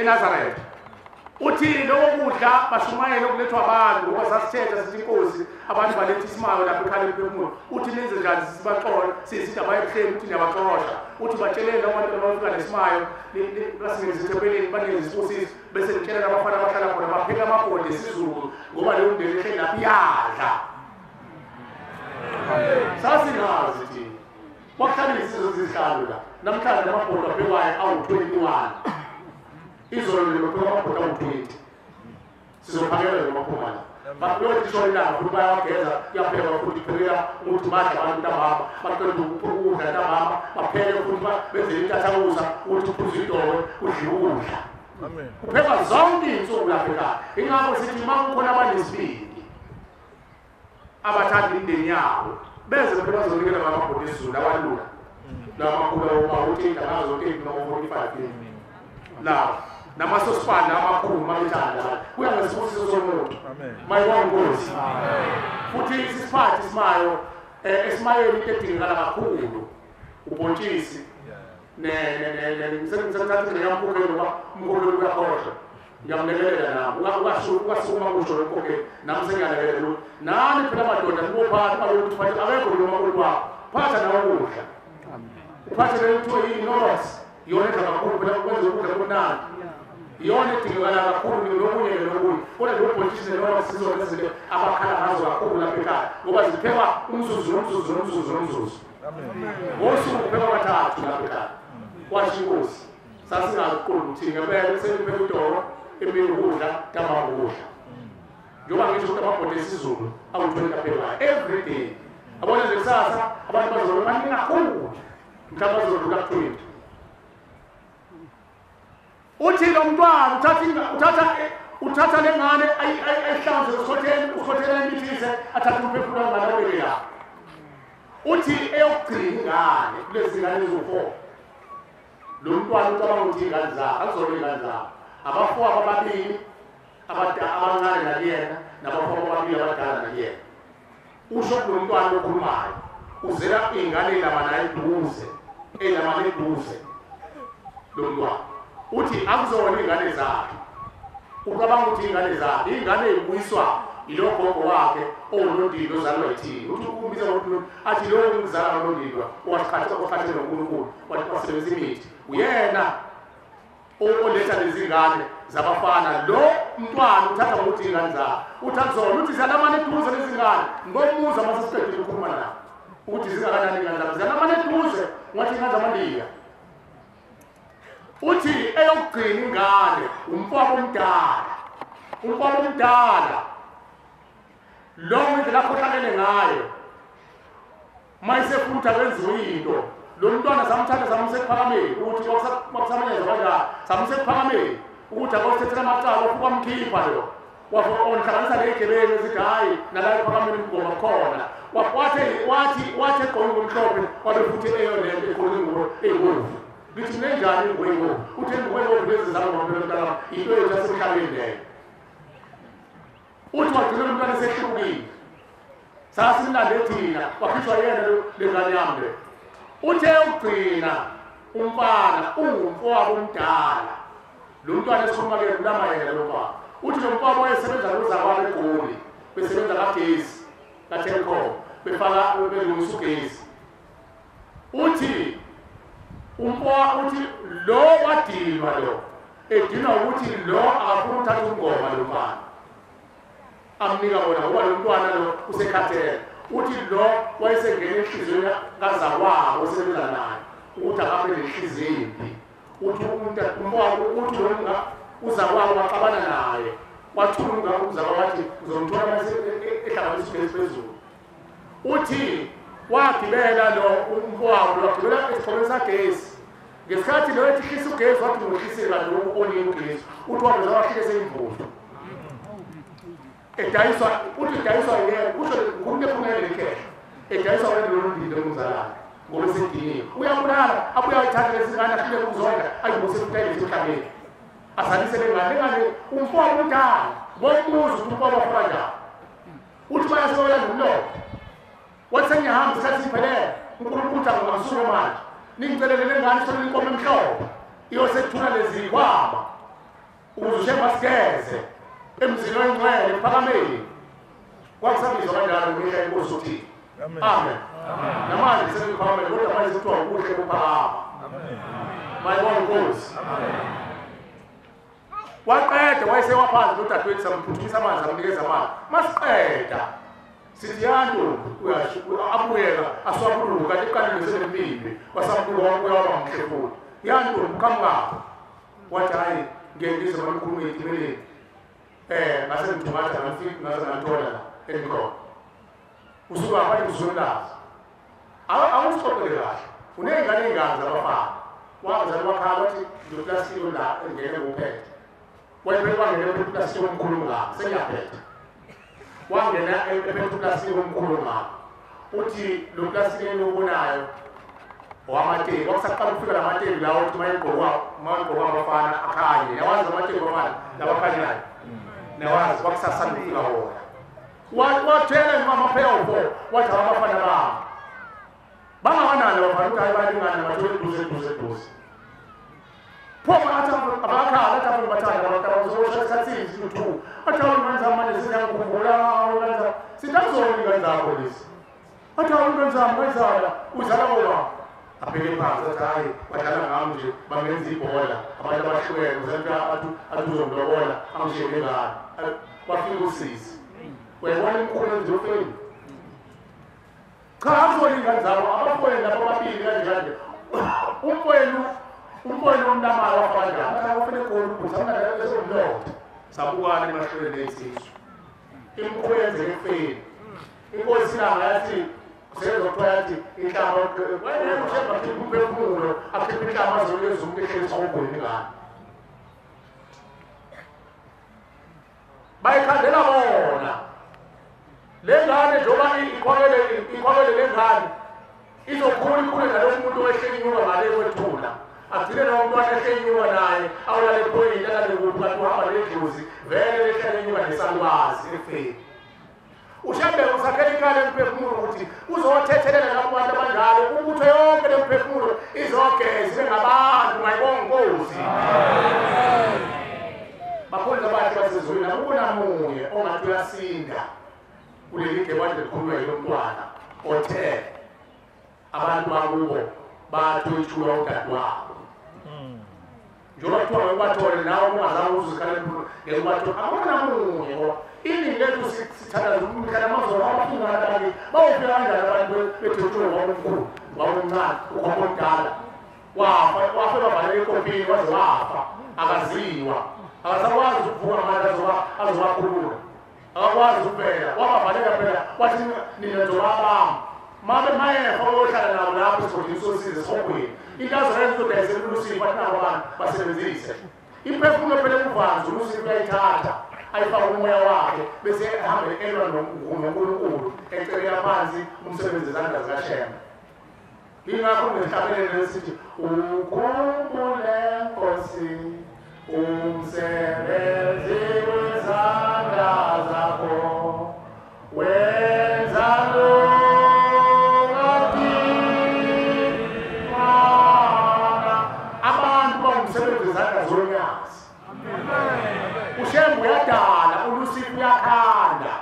[SPEAKER 9] eNazaretha uthi lokho kudla bashumayele okulethwa abantu ngoba sasithetha sithi inkosi abantu baletha isimayo lapho ekhaya emphefumulo uthi nenze njani sibaxola sithi abayehleli uthi niyabaxosha uthi batshelele abantu abafika nesimayo basingenza isithempeleni bangenza isibusiso bese nitshelela abafana abahlala khona bapheka amabhodi esizulu ngoba leyo mndeni ehleli lapho iyadla sasingazi thina kwakuhlala isizwe zihlalo la namhlanje amabhodi aphekwayo awu-21 izolo lopheka amabhodi awu-20 sizophakela nomaphumana bakuyotisho ilanga futhi bayawageza kuyaphekwa futhi phekela ukuthi badla abantu ntambama baqeda ukudla ntambama bapheke futhi benzele intathakuza ukuthi uphuze idowe udliwe ukudla kuphekwa zonke iy'nsuku lapha ekhaya ingakho sithi uma kukhona abanesibindi abathanda imindeni yabo beze phela bazonikela ngamabhodi esizulu abalula lamakhulu awuthi angazothi no-45 la namasosifana amakhulu mabethanda kuya ngesibusiso somuntu mayiwa inkosi futhi isiphathi isimayo esimayeni into edingekala kakhulu ubhontshisi ngisengithatha ngiyamkhokheli ngoba umkhokheli uyakhohlwa ngiyamlekelela nami ukasukuma kusho lenkokheli nami sengiyalekelela ukuthi nani phela amadoda nibophathi balokuthi bathi akekho lo makulu wakho phatha nawe ukudla uphathe le kuthiwa i-ignorance yona edla kakhulu phela kwenza ukudla kunani iyona edingekala kakhulu nokunye nokunye kodwa lobhontshisi noma sizona izinto abakhala ngazo kakhulu lapha ekhaya ngoba ziphekwa umzuzu ngosuku kuphekwa kathathu lapha ekhaya kwasho inkosi sasingaziqondi ukuthi ngempela selipheka idoro emini ukudla ntambama ukudla njengoba ngisho ukuthi amabhodi esizulu awu-20 aphekwayo every day abona nje kusasa abantu bazolo baningi kakhulu mhlawumbe bazodlula ku-20 uthi lo mntwana uthatha le ngane ayihlanze usikhothela imithise athathe umphefumulo wengane abeke lapho uthi eyokugcina ingane kulezi ngane eziwu-4 lo mntwana ucabanga ukuthi iy'ngane zakhe akuzona iy'ngane zakhe abafowabo ababili abancane nakuyena nabafowabo ababili abadala nakuyena usho kulo mntwana okhulumayo uzela iy'ngane ey'lamana eduze lo mntwana uthi akuzona iy'ngane zakhe ucabanga ukuthi iy'ngane zakhe iy'ngane ey'buyiswa ilogogo wakhe owunondindwa ozalwa yithini uthi umbiza ngokuthi athi lowo ngizala nonondindwa owahathele nonkulunkulu wasebenzisa imithi uyena oletha lezi ngane zabafana lo mntwana uthatha ngokuthi iy'ngane zakhe uthi akuzona uthi ziyalamane eduze lezi ngane ngomuza uma sesiqedile ukukhuluma nabo ukuthi zingakanani iy'ngane zakhe ziyalamane eduze ngathi iy'ngane zamandiya uthi eyokugcina ingane umfowabo omdala lo muntu lakhohlakele ngayo mayisefutha kwenziwe into lo mntwana samthatha samsekuphakameni ukuthi wakusamanyeza kanjani samsekuphakameni ukuthi akosethela amacala ofuka mkhipha lo onhlanganisa neyigebeni ezithi hayi nala ephakameni umgoma khona wathi egqoke ngomhlophe wabe futhi eyolento egqoke eyimbovu lithi nenjani ingweyimbovu uthi engweyimbovu lezi zangomphela into yethu yasemhlabeni leyo uthi wagcina umntwana esehlukile sasimlande thina wakhishwa yena lengane yami le uthe ugcina umfana ungumfowabo omdala lo mntwana esikhuluma-ke kulamayela lo mfana uthi lo mfowabo wayesebenza nozakwabo eGoli besebenza kagesi kaTelkom befaka belungisa ugesi uthi uthi lo wadinwa lo edinwa ukuthi lo akafuna uthatha umngoma lo mfana amnika wona ngoba lo mntwana lo usekhathele uthi lo wayesengena enhliziyweni kazakwabo osebenza naye ukuthi akabe nenhliziyo embi uthi uthi uzakwabo waxabana naye wathunga uzakwabo wathi uzomthola mase ehlanganisa ugesi phezulu uthi wagibela lo umfowabo wagibela esikhomeni sagesi ngesikhathi lo ehlisa ugesi wathi ngihlisela lo onini ugesi uthi wabeza wafike seyimvuzo edayiswa yena kusho kunephumelele cash edayiswa wena lo ndinde umzalane ngoba sediniwe uyabulala abuya ayithatha lesingane afike kuzonda ayibuse kutayile emhlabeni asalise lengane umfowabo omdala bombuzo ukuthi umfowabo afuna njani uthi bayasola nomlomo wathi sengiyahamba isikhathi siphelele uNkulunkulu uthi angasuke manje ningicelele lengane sona inkomo emhlophe iyosethula lezi kwama ukuze ushemba sigeze emzini oyingcwele ephakameni kwakusabizwa kanjalo ngisho inkosi uthi amen namanje sengiphakameni kodwa manje kuthiwa ukuhle kuphakama mayibona inkosi waqeda wayesewaphansi nodadewethu samphuthumisa amanzi amnikeza amanzi masiqeda sithi yanto abuyeka aswabuluka kanti eqaleni besenemimbi wasambuluka uyaba mhlefuni yanto mkamngapho wathi hayi ngengizwe banikhuluma ey'timeleni ngase ngithumatha ngase nganthola endikhona usuka phakathi kuzolulaza awusixoxele kahle uney'ngane ey'ngane zabafana wabazali wakhala wathi ndoplastiki la engene nguphethe wayephethe wangena ephethe uplastiki omkhulu ngapha sengiyaphetha wangena ephethe uplastiki omkhulu ngapha uthi lo plastiki eniwubonayo owamateki kwakusaqala ukufika la mateki lawo uthi mayegqokwa abafana akhanye yawazi amateki abafana labakhanyayo nawazi kwakusasanda ukufika wona wathela amaphepho wathi abafana babo bangabanani abafana ukuthi hayi balingane bathole eduze phoma athi abakhala athi abantu bathanda abakhala esikhathini sintu athi awenza manje siyakukhumbula wenza sitamzoni ngenzakho lesi athi awenzami ngenzala uzala ngoba abheke phansi athi hayi badlala ngami nje bangenza ibhola abantu abahlukene uzanto atuzomlobola amshiyele ngani wafika usisi wayibona imkhulu endlofeni cha azolingani zabo abafowenu labo ababili kanje umfowenu omnamalo wafana athi awafune egoli ukuthi amnaleesomlotha sabukana emahlelweni ey'sizwe imkhulu yenzeka ekufeni inkosi ilanga yathi sezokuthiwa yathi inhlamba ushemba akhipha umphefumulo akhipha inhlamba azoleza umuntu ehlelisa ogwini ngani bayikhandela bona le ngane njengoba ikhwakele le ngane izokhula ikhule nalowo muntu owehle inyuka ngale kwethula agcine lowo mntwana ehle inyuka naye awulale phoyini alale kuphi kanti uhamba ledlozi vele lehlele inyuka nesalwazi efeni ushambe usakhela ikale emphefumulo ukuthi uzothethelela labo bantu abanjalo ubutho yonke lemphefumulo izogeza ngabantu mayibonga inkosi bakhona abantu basezweni nakunamunye ongathi uyasinda kuleli gebanje likhulunywa yilo mntwana othe abantu bakubo bathwetshula udadewabo njengoba kuthiwa webathole nawe ungazange uzikhalele ngelubatho akunamunye ngoba iningi lethu sithandaza umkhalamazolo abafungana bake bawufika kanjani abantu bethwetshule wabomkhulu wabomncane ukhomodala wafa bavalele ekopini waze wafa akaziwa akasakwazi ukuvuka manje azowakhulula akakwazi ukuphela wabavaleka phela wathi nina nzobabama mabe mayefa oyohlala nabo lapho esigodini sosize esikhongweni into azoyenza udayisela uLucifer wathi nabo abantu basebenzise imphefumulo phela kuvanzi uLucifer uyayithatha ayifaka umoya wakhe bese ehambe elwa noNkulunkulu eceleka phansi umsebenzi ezandla zikaShem. Ingakho ngihlabelele nesithi ukhumbule Nkosi umsebenzi wezandla zakho wenza abantu bawumsebenzi wezandla zonyasi. uShem uyadala uLucifer uyakhanda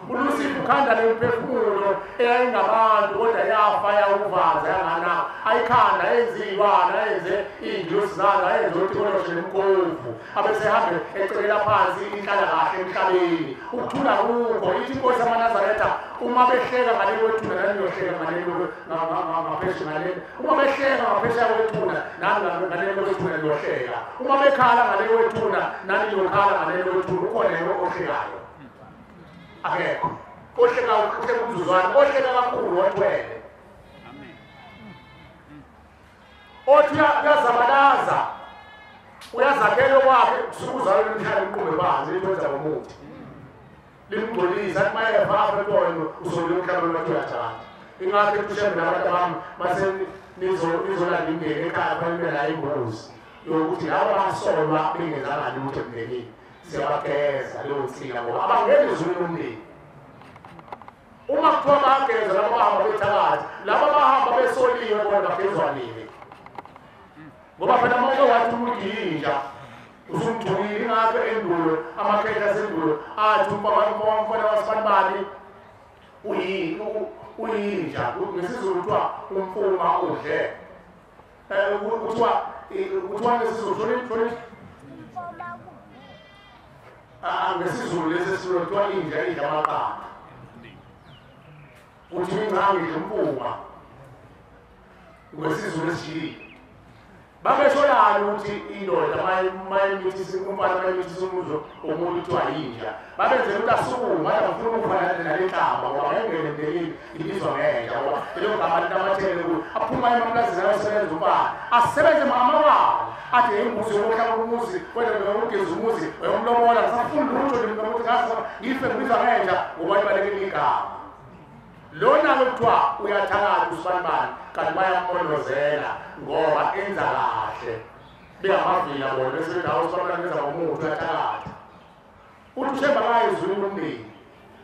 [SPEAKER 9] uLucifer ukhanda lemphefumulo eyayingabantu kodwa yafa yawuvanza yangana ayikhanda enziwana yenze injusi zayo ayenze uThixo nemkovu abesehambe ecelela phansi inhlala kahle emhlabeni ukuthula kukho ithi inkosi yamaNazaretha uma behleka ngale kwethuna nani yohleka ngale ngaphesheya ngale uma behleka ngaphesheya kwethuna nani ngale kwethuna yohleka uma bekhala ngale kwethuna nani yokhala ngale kwethuna ukhona ohlekayo akekho ohleka umzuzwana ohleka kakhulu wathwele othi uyazabalaza uyazakhela kwakhe sukuzalo limhlala imqume phansi litwenza ngomuthi limgcolisa athi mayeva apha entolo uzolile emhlabeni wathi uyathanda ingakho ekushembe nabantu abami mase nizolanda imndeni ekhaya phanibe la ingozi yokuthi laba basolwa bengenzanga lutho emndenini siyabageza leyo nsika ngoba abangene ezulwini lomndeni uma kuthiwa bayageza laba bahamba bethakathi laba bahamba besoliwe bona bagezwa nini ngoba phela uma uke wathi umuntu yinja usumthukile ingakho endulo amakhetha asendulo athi umfana wasibanibani uyinja ngesizulu kuthiwa umfuma udle kuthiwa ngesizulu ngesizulu lesi esizulu kuthiwa inja idla amaqanda uthi ingqangi idla umfuma ngesizulu esijiyile babesholana ukuthi indoda mayimithisa umfana mayimithisa umuzo omuntu kuthiwa yinja babenzela ukuthi asukuma athi afuna ukufana nale nhlamba ngoba ngengene emndenini ibizwa ngenja ngoba lelo gama linamathele kuyo aphuma emaplazini ayosebenza ubani asebenze amabala athi imbuzi yokuhlala umuzi wena ugeza umuzi wayomlobola ngisafunda lutho nokuthi ngife ngibizwa ngenja ngoba ibalekile igama lona kuthiwa uyathakatha usibanibani kanti bayamolozela ngoba enza kahle bengamavila bona bese bendawo usibanibani benza ngomuntu uyathakatha uthi uShem akayizwini lomndeni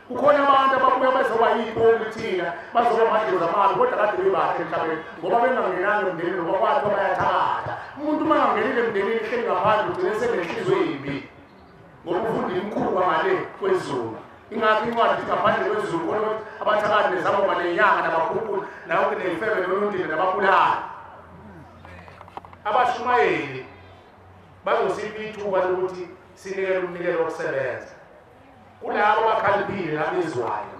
[SPEAKER 9] kukhona abantu ababuya bezoba yibhongi thina bazoba amadlozi amabi kodwa kade bebahle emhlabeni ngoba bengangenanga emndenini ngoba kwathi bayathakatha umuntu uma angenile emndenini hleli ngaphandle ugcine senenhliziyo embi ngoba ufunda imikhuba ngale kwezulu ingakho incwadi ngaphandle kwezulu khona ukuthi abathakathi nezangoma nenyanga nabakhuphula nawo neyifebe nolundile nababulali abashumayeli bazosipha ithuba lokuthi sinikele umnikelo wokusebenza kulabo abakhaliphile nabezwayo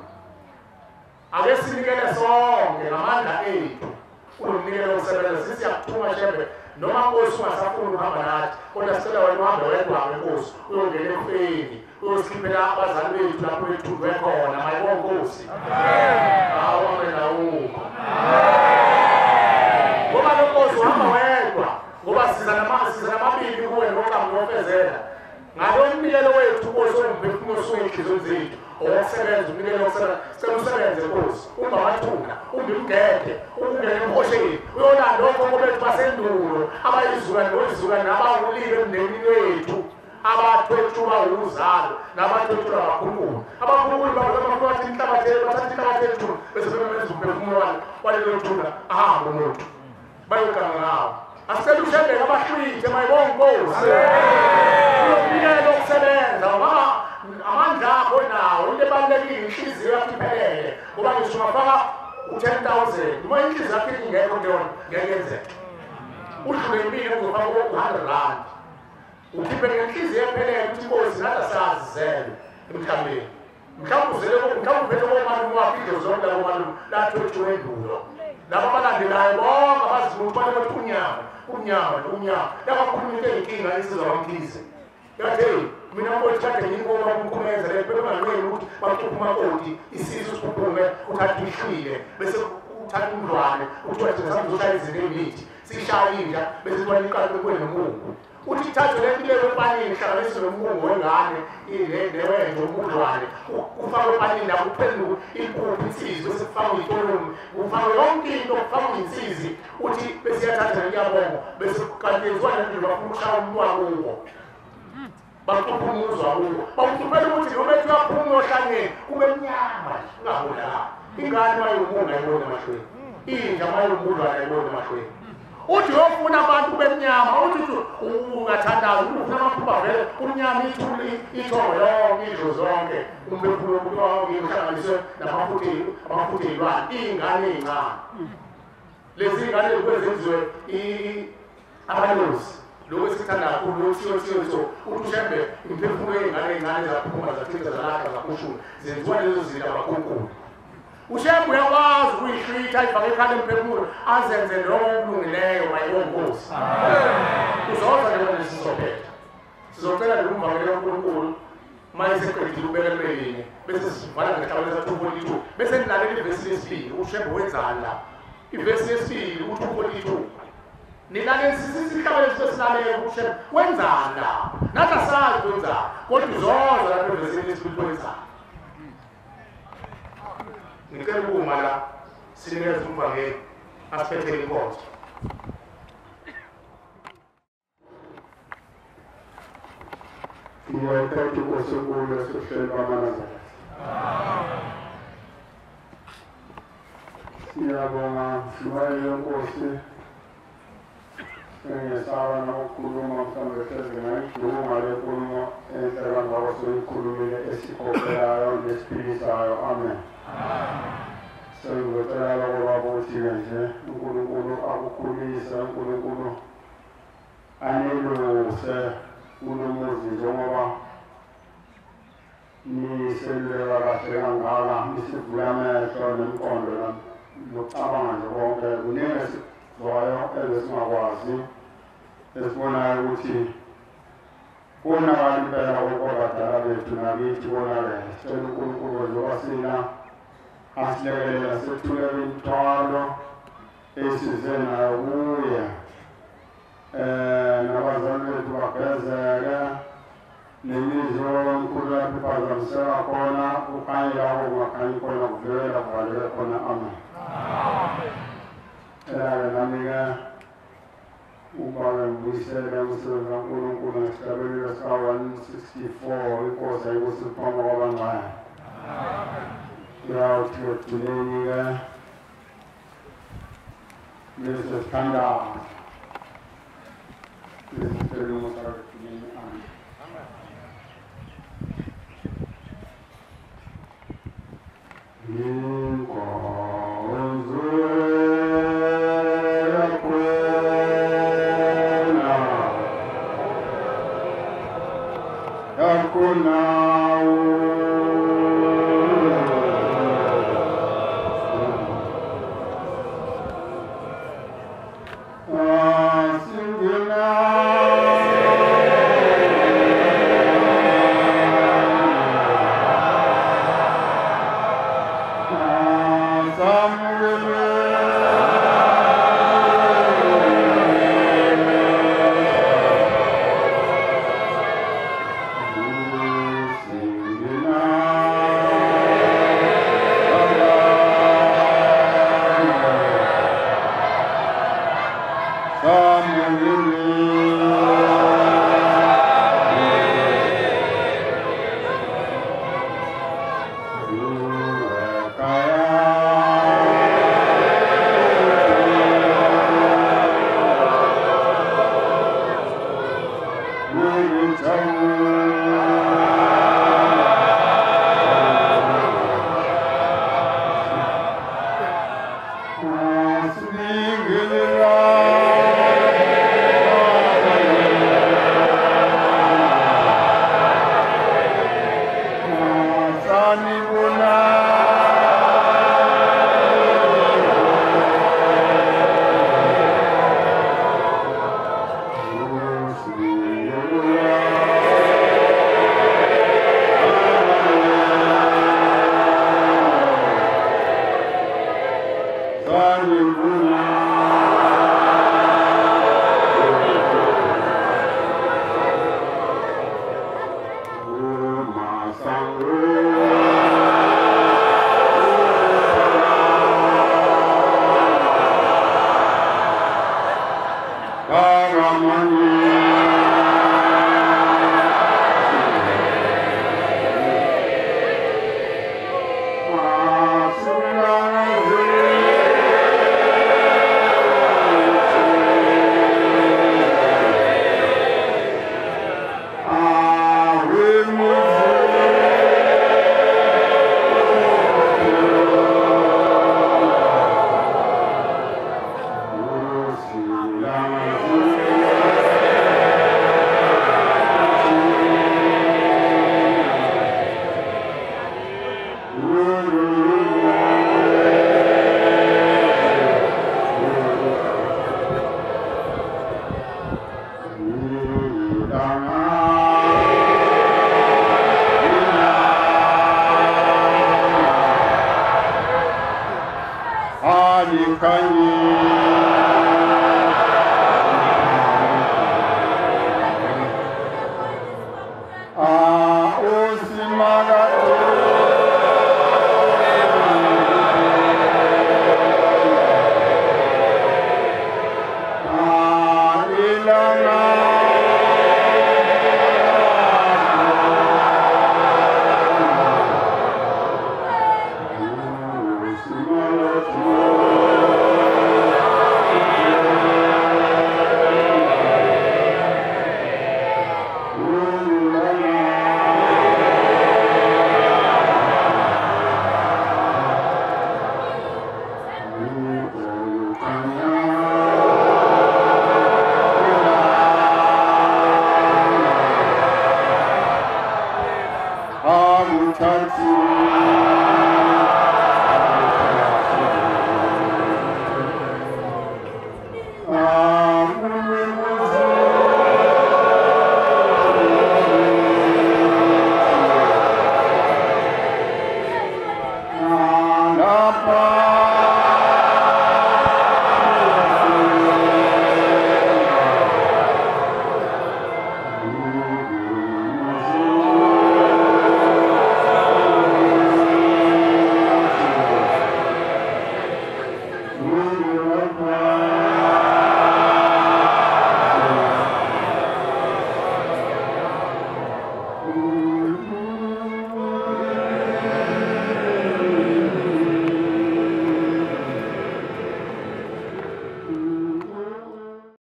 [SPEAKER 9] ake sinikele sonke ngamandla ethu kulomnikelo wokusebenza sisiyakuthuma Shembe noma Nkosi ungasafuni ukuhamba nathi kodwa sicela wena uhambe wedwa Nkosi uyongena ekufeni uyosikhiphela abazali bethu lapho bethulwe khona mayibonge Nkosi awame nawukho ngoba lo Nkosi uhamba wedwa ngoba siza namabili kuwe noqambo lofezela ngalo umnikelo wethu Nkosi ongumphefumulo osuyinhliziyo zethu owokusebenza umnikelo wokusebenza sicela usebenze Nkosi umba wathuna ungimgede ungene emhosheni uyolanda okhokho bethu basendulo abayizukane noyizukane nabawulile emndenini wethu abathwetshulwa uzalo nabathwetshulwa abakhulunkulu abakhulunkulu bathi inhlabathi bathatha inhlabathi ethu bese bemenza umphefumulo walelo thuna ahamba umuntu bayoganga ngawo asicela uShembe abahlwithe mayibonge Nkosi umnikelo wokusebenza ngoba amandla akho nawo into ebalulekile inhliziyo yakho iphelele ngoba ngisho ungafaka u10,000 uma inhliziyo yakho ingekho kuyona ngeke yenzeke udlule impilo uzofaka u100 ukhiphe ngenhliziyo ephelele ukuthi Nkosi nathi asazizele emhlabeni mhlawumbe uzele mhlawumbe uphethe komalume waphinde uzonda komalume lathwethu endulo laba abalandelayo bonke abazibukwana ukuthi unyama yabakhuluma inkinga esizawamkhize yathi mina mbothi kade ngikubona kumkhumeza le bebanganqeni ukuthi bacupha umakoti isisu siphuphume uthatha ihlwile bese uthatha umdlwane uthi wathi sazoshaya izinto emithi sishaya inja bese kwanikala kwene mungu uthi thathe le nto epanini hlanganise nomungu wengane lewenje umdlwane kufakwe epanini la kuphenduka impuphu insizwe bese kufakwe itolumi kufakwe yonke into kufakwe insizi uthi bese yathatha ngiyabonga bese kanyenziwa nendlela bafuna ukushaya umntwana kuwo bakuphumuzwa kuwo bawuthumela ukuthi noma ethi uyaphuma ohlangeni kube mnyama ungabona la ingane mayomungu ayibona emashweni inja mayomudlwana ayibona emashweni uthi yofuna abantu bemnyama uthi ungathandazi ufuna amaphupha vele umnyama ithongo yonke idlo zonke umphefumulo wonke uhlanganiswe namafutha ey'lwane iy'ngane ey'ncane lezi ngane kwezenziwe abalozi lokhu esikuthanda kakhulu lokuthiyo so uthi ushembe imphefumulo ey'ngane ey'ncane zaphuma zathinta zalahla zaphushula zenziwa lezo zinto abakhulunkulu ushembe uyakwazi ukuyihlwitha ayifake ekhanda emphefumulo azenze lokho okulungileyo mayibonkosi uzoza njengoba sizophetha sizocela nje umvakelo kaNkulunkulu mayeseqedile ubeka emelini bese sivala ngehlabela sa 242 bese nilalela ivesi lesibili ushembe wenzani la ivesi lesibili u242 nilalela sihlabela sesilalela ushembe wenzani la nathi asazi wenzani kodwa uzoza lapho ivesi lesibili wenzani ngicela ukuma la sinikeza umvangeli asiphethele inkonzo
[SPEAKER 10] ngiyayithatha inkosi enkulu esihleli kwaManazareth. Siyabonga sibayele inkosi engesaba nokukhuluma mhlawumbe sezingayikhuluma le nkulumo enhle kangako soyikhulumile esikhokhelayo nesiphilisayo. Amen. Sengicela ukuba ukuthi-ke nje uNkulunkulu akukhulise, uNkulunkulu aneluse kulomuzi njengoba niseluleka kahle kangaka nisivula amehlo nemqondo nokucabanga nje konke kuningi esikuzwayo ezesingakwazi esibonayo ukuthi konakala impela kwabadala bethu nakithi konakele. Sicela uNkulunkulu njengoba sina asilekelela sethulele imithwalo esize nayo kuye nabazali bethu bagezeke nemizwa enkulu lapho iphazamiseka khona ukanye lapho kungakhanyi khona kuvelela kuvaleke khona. Amen. Nami-ke uba-ke ngibuyisele umsebenzi kaNkulunkulu ngesigabelelo sika-164 inkosi ayikusi phambi kwabangcwele. Uyawuthi ekugcineni-ke bese sithandaza besicela umusa ekugcineni. Amen. Inkonzo yakhona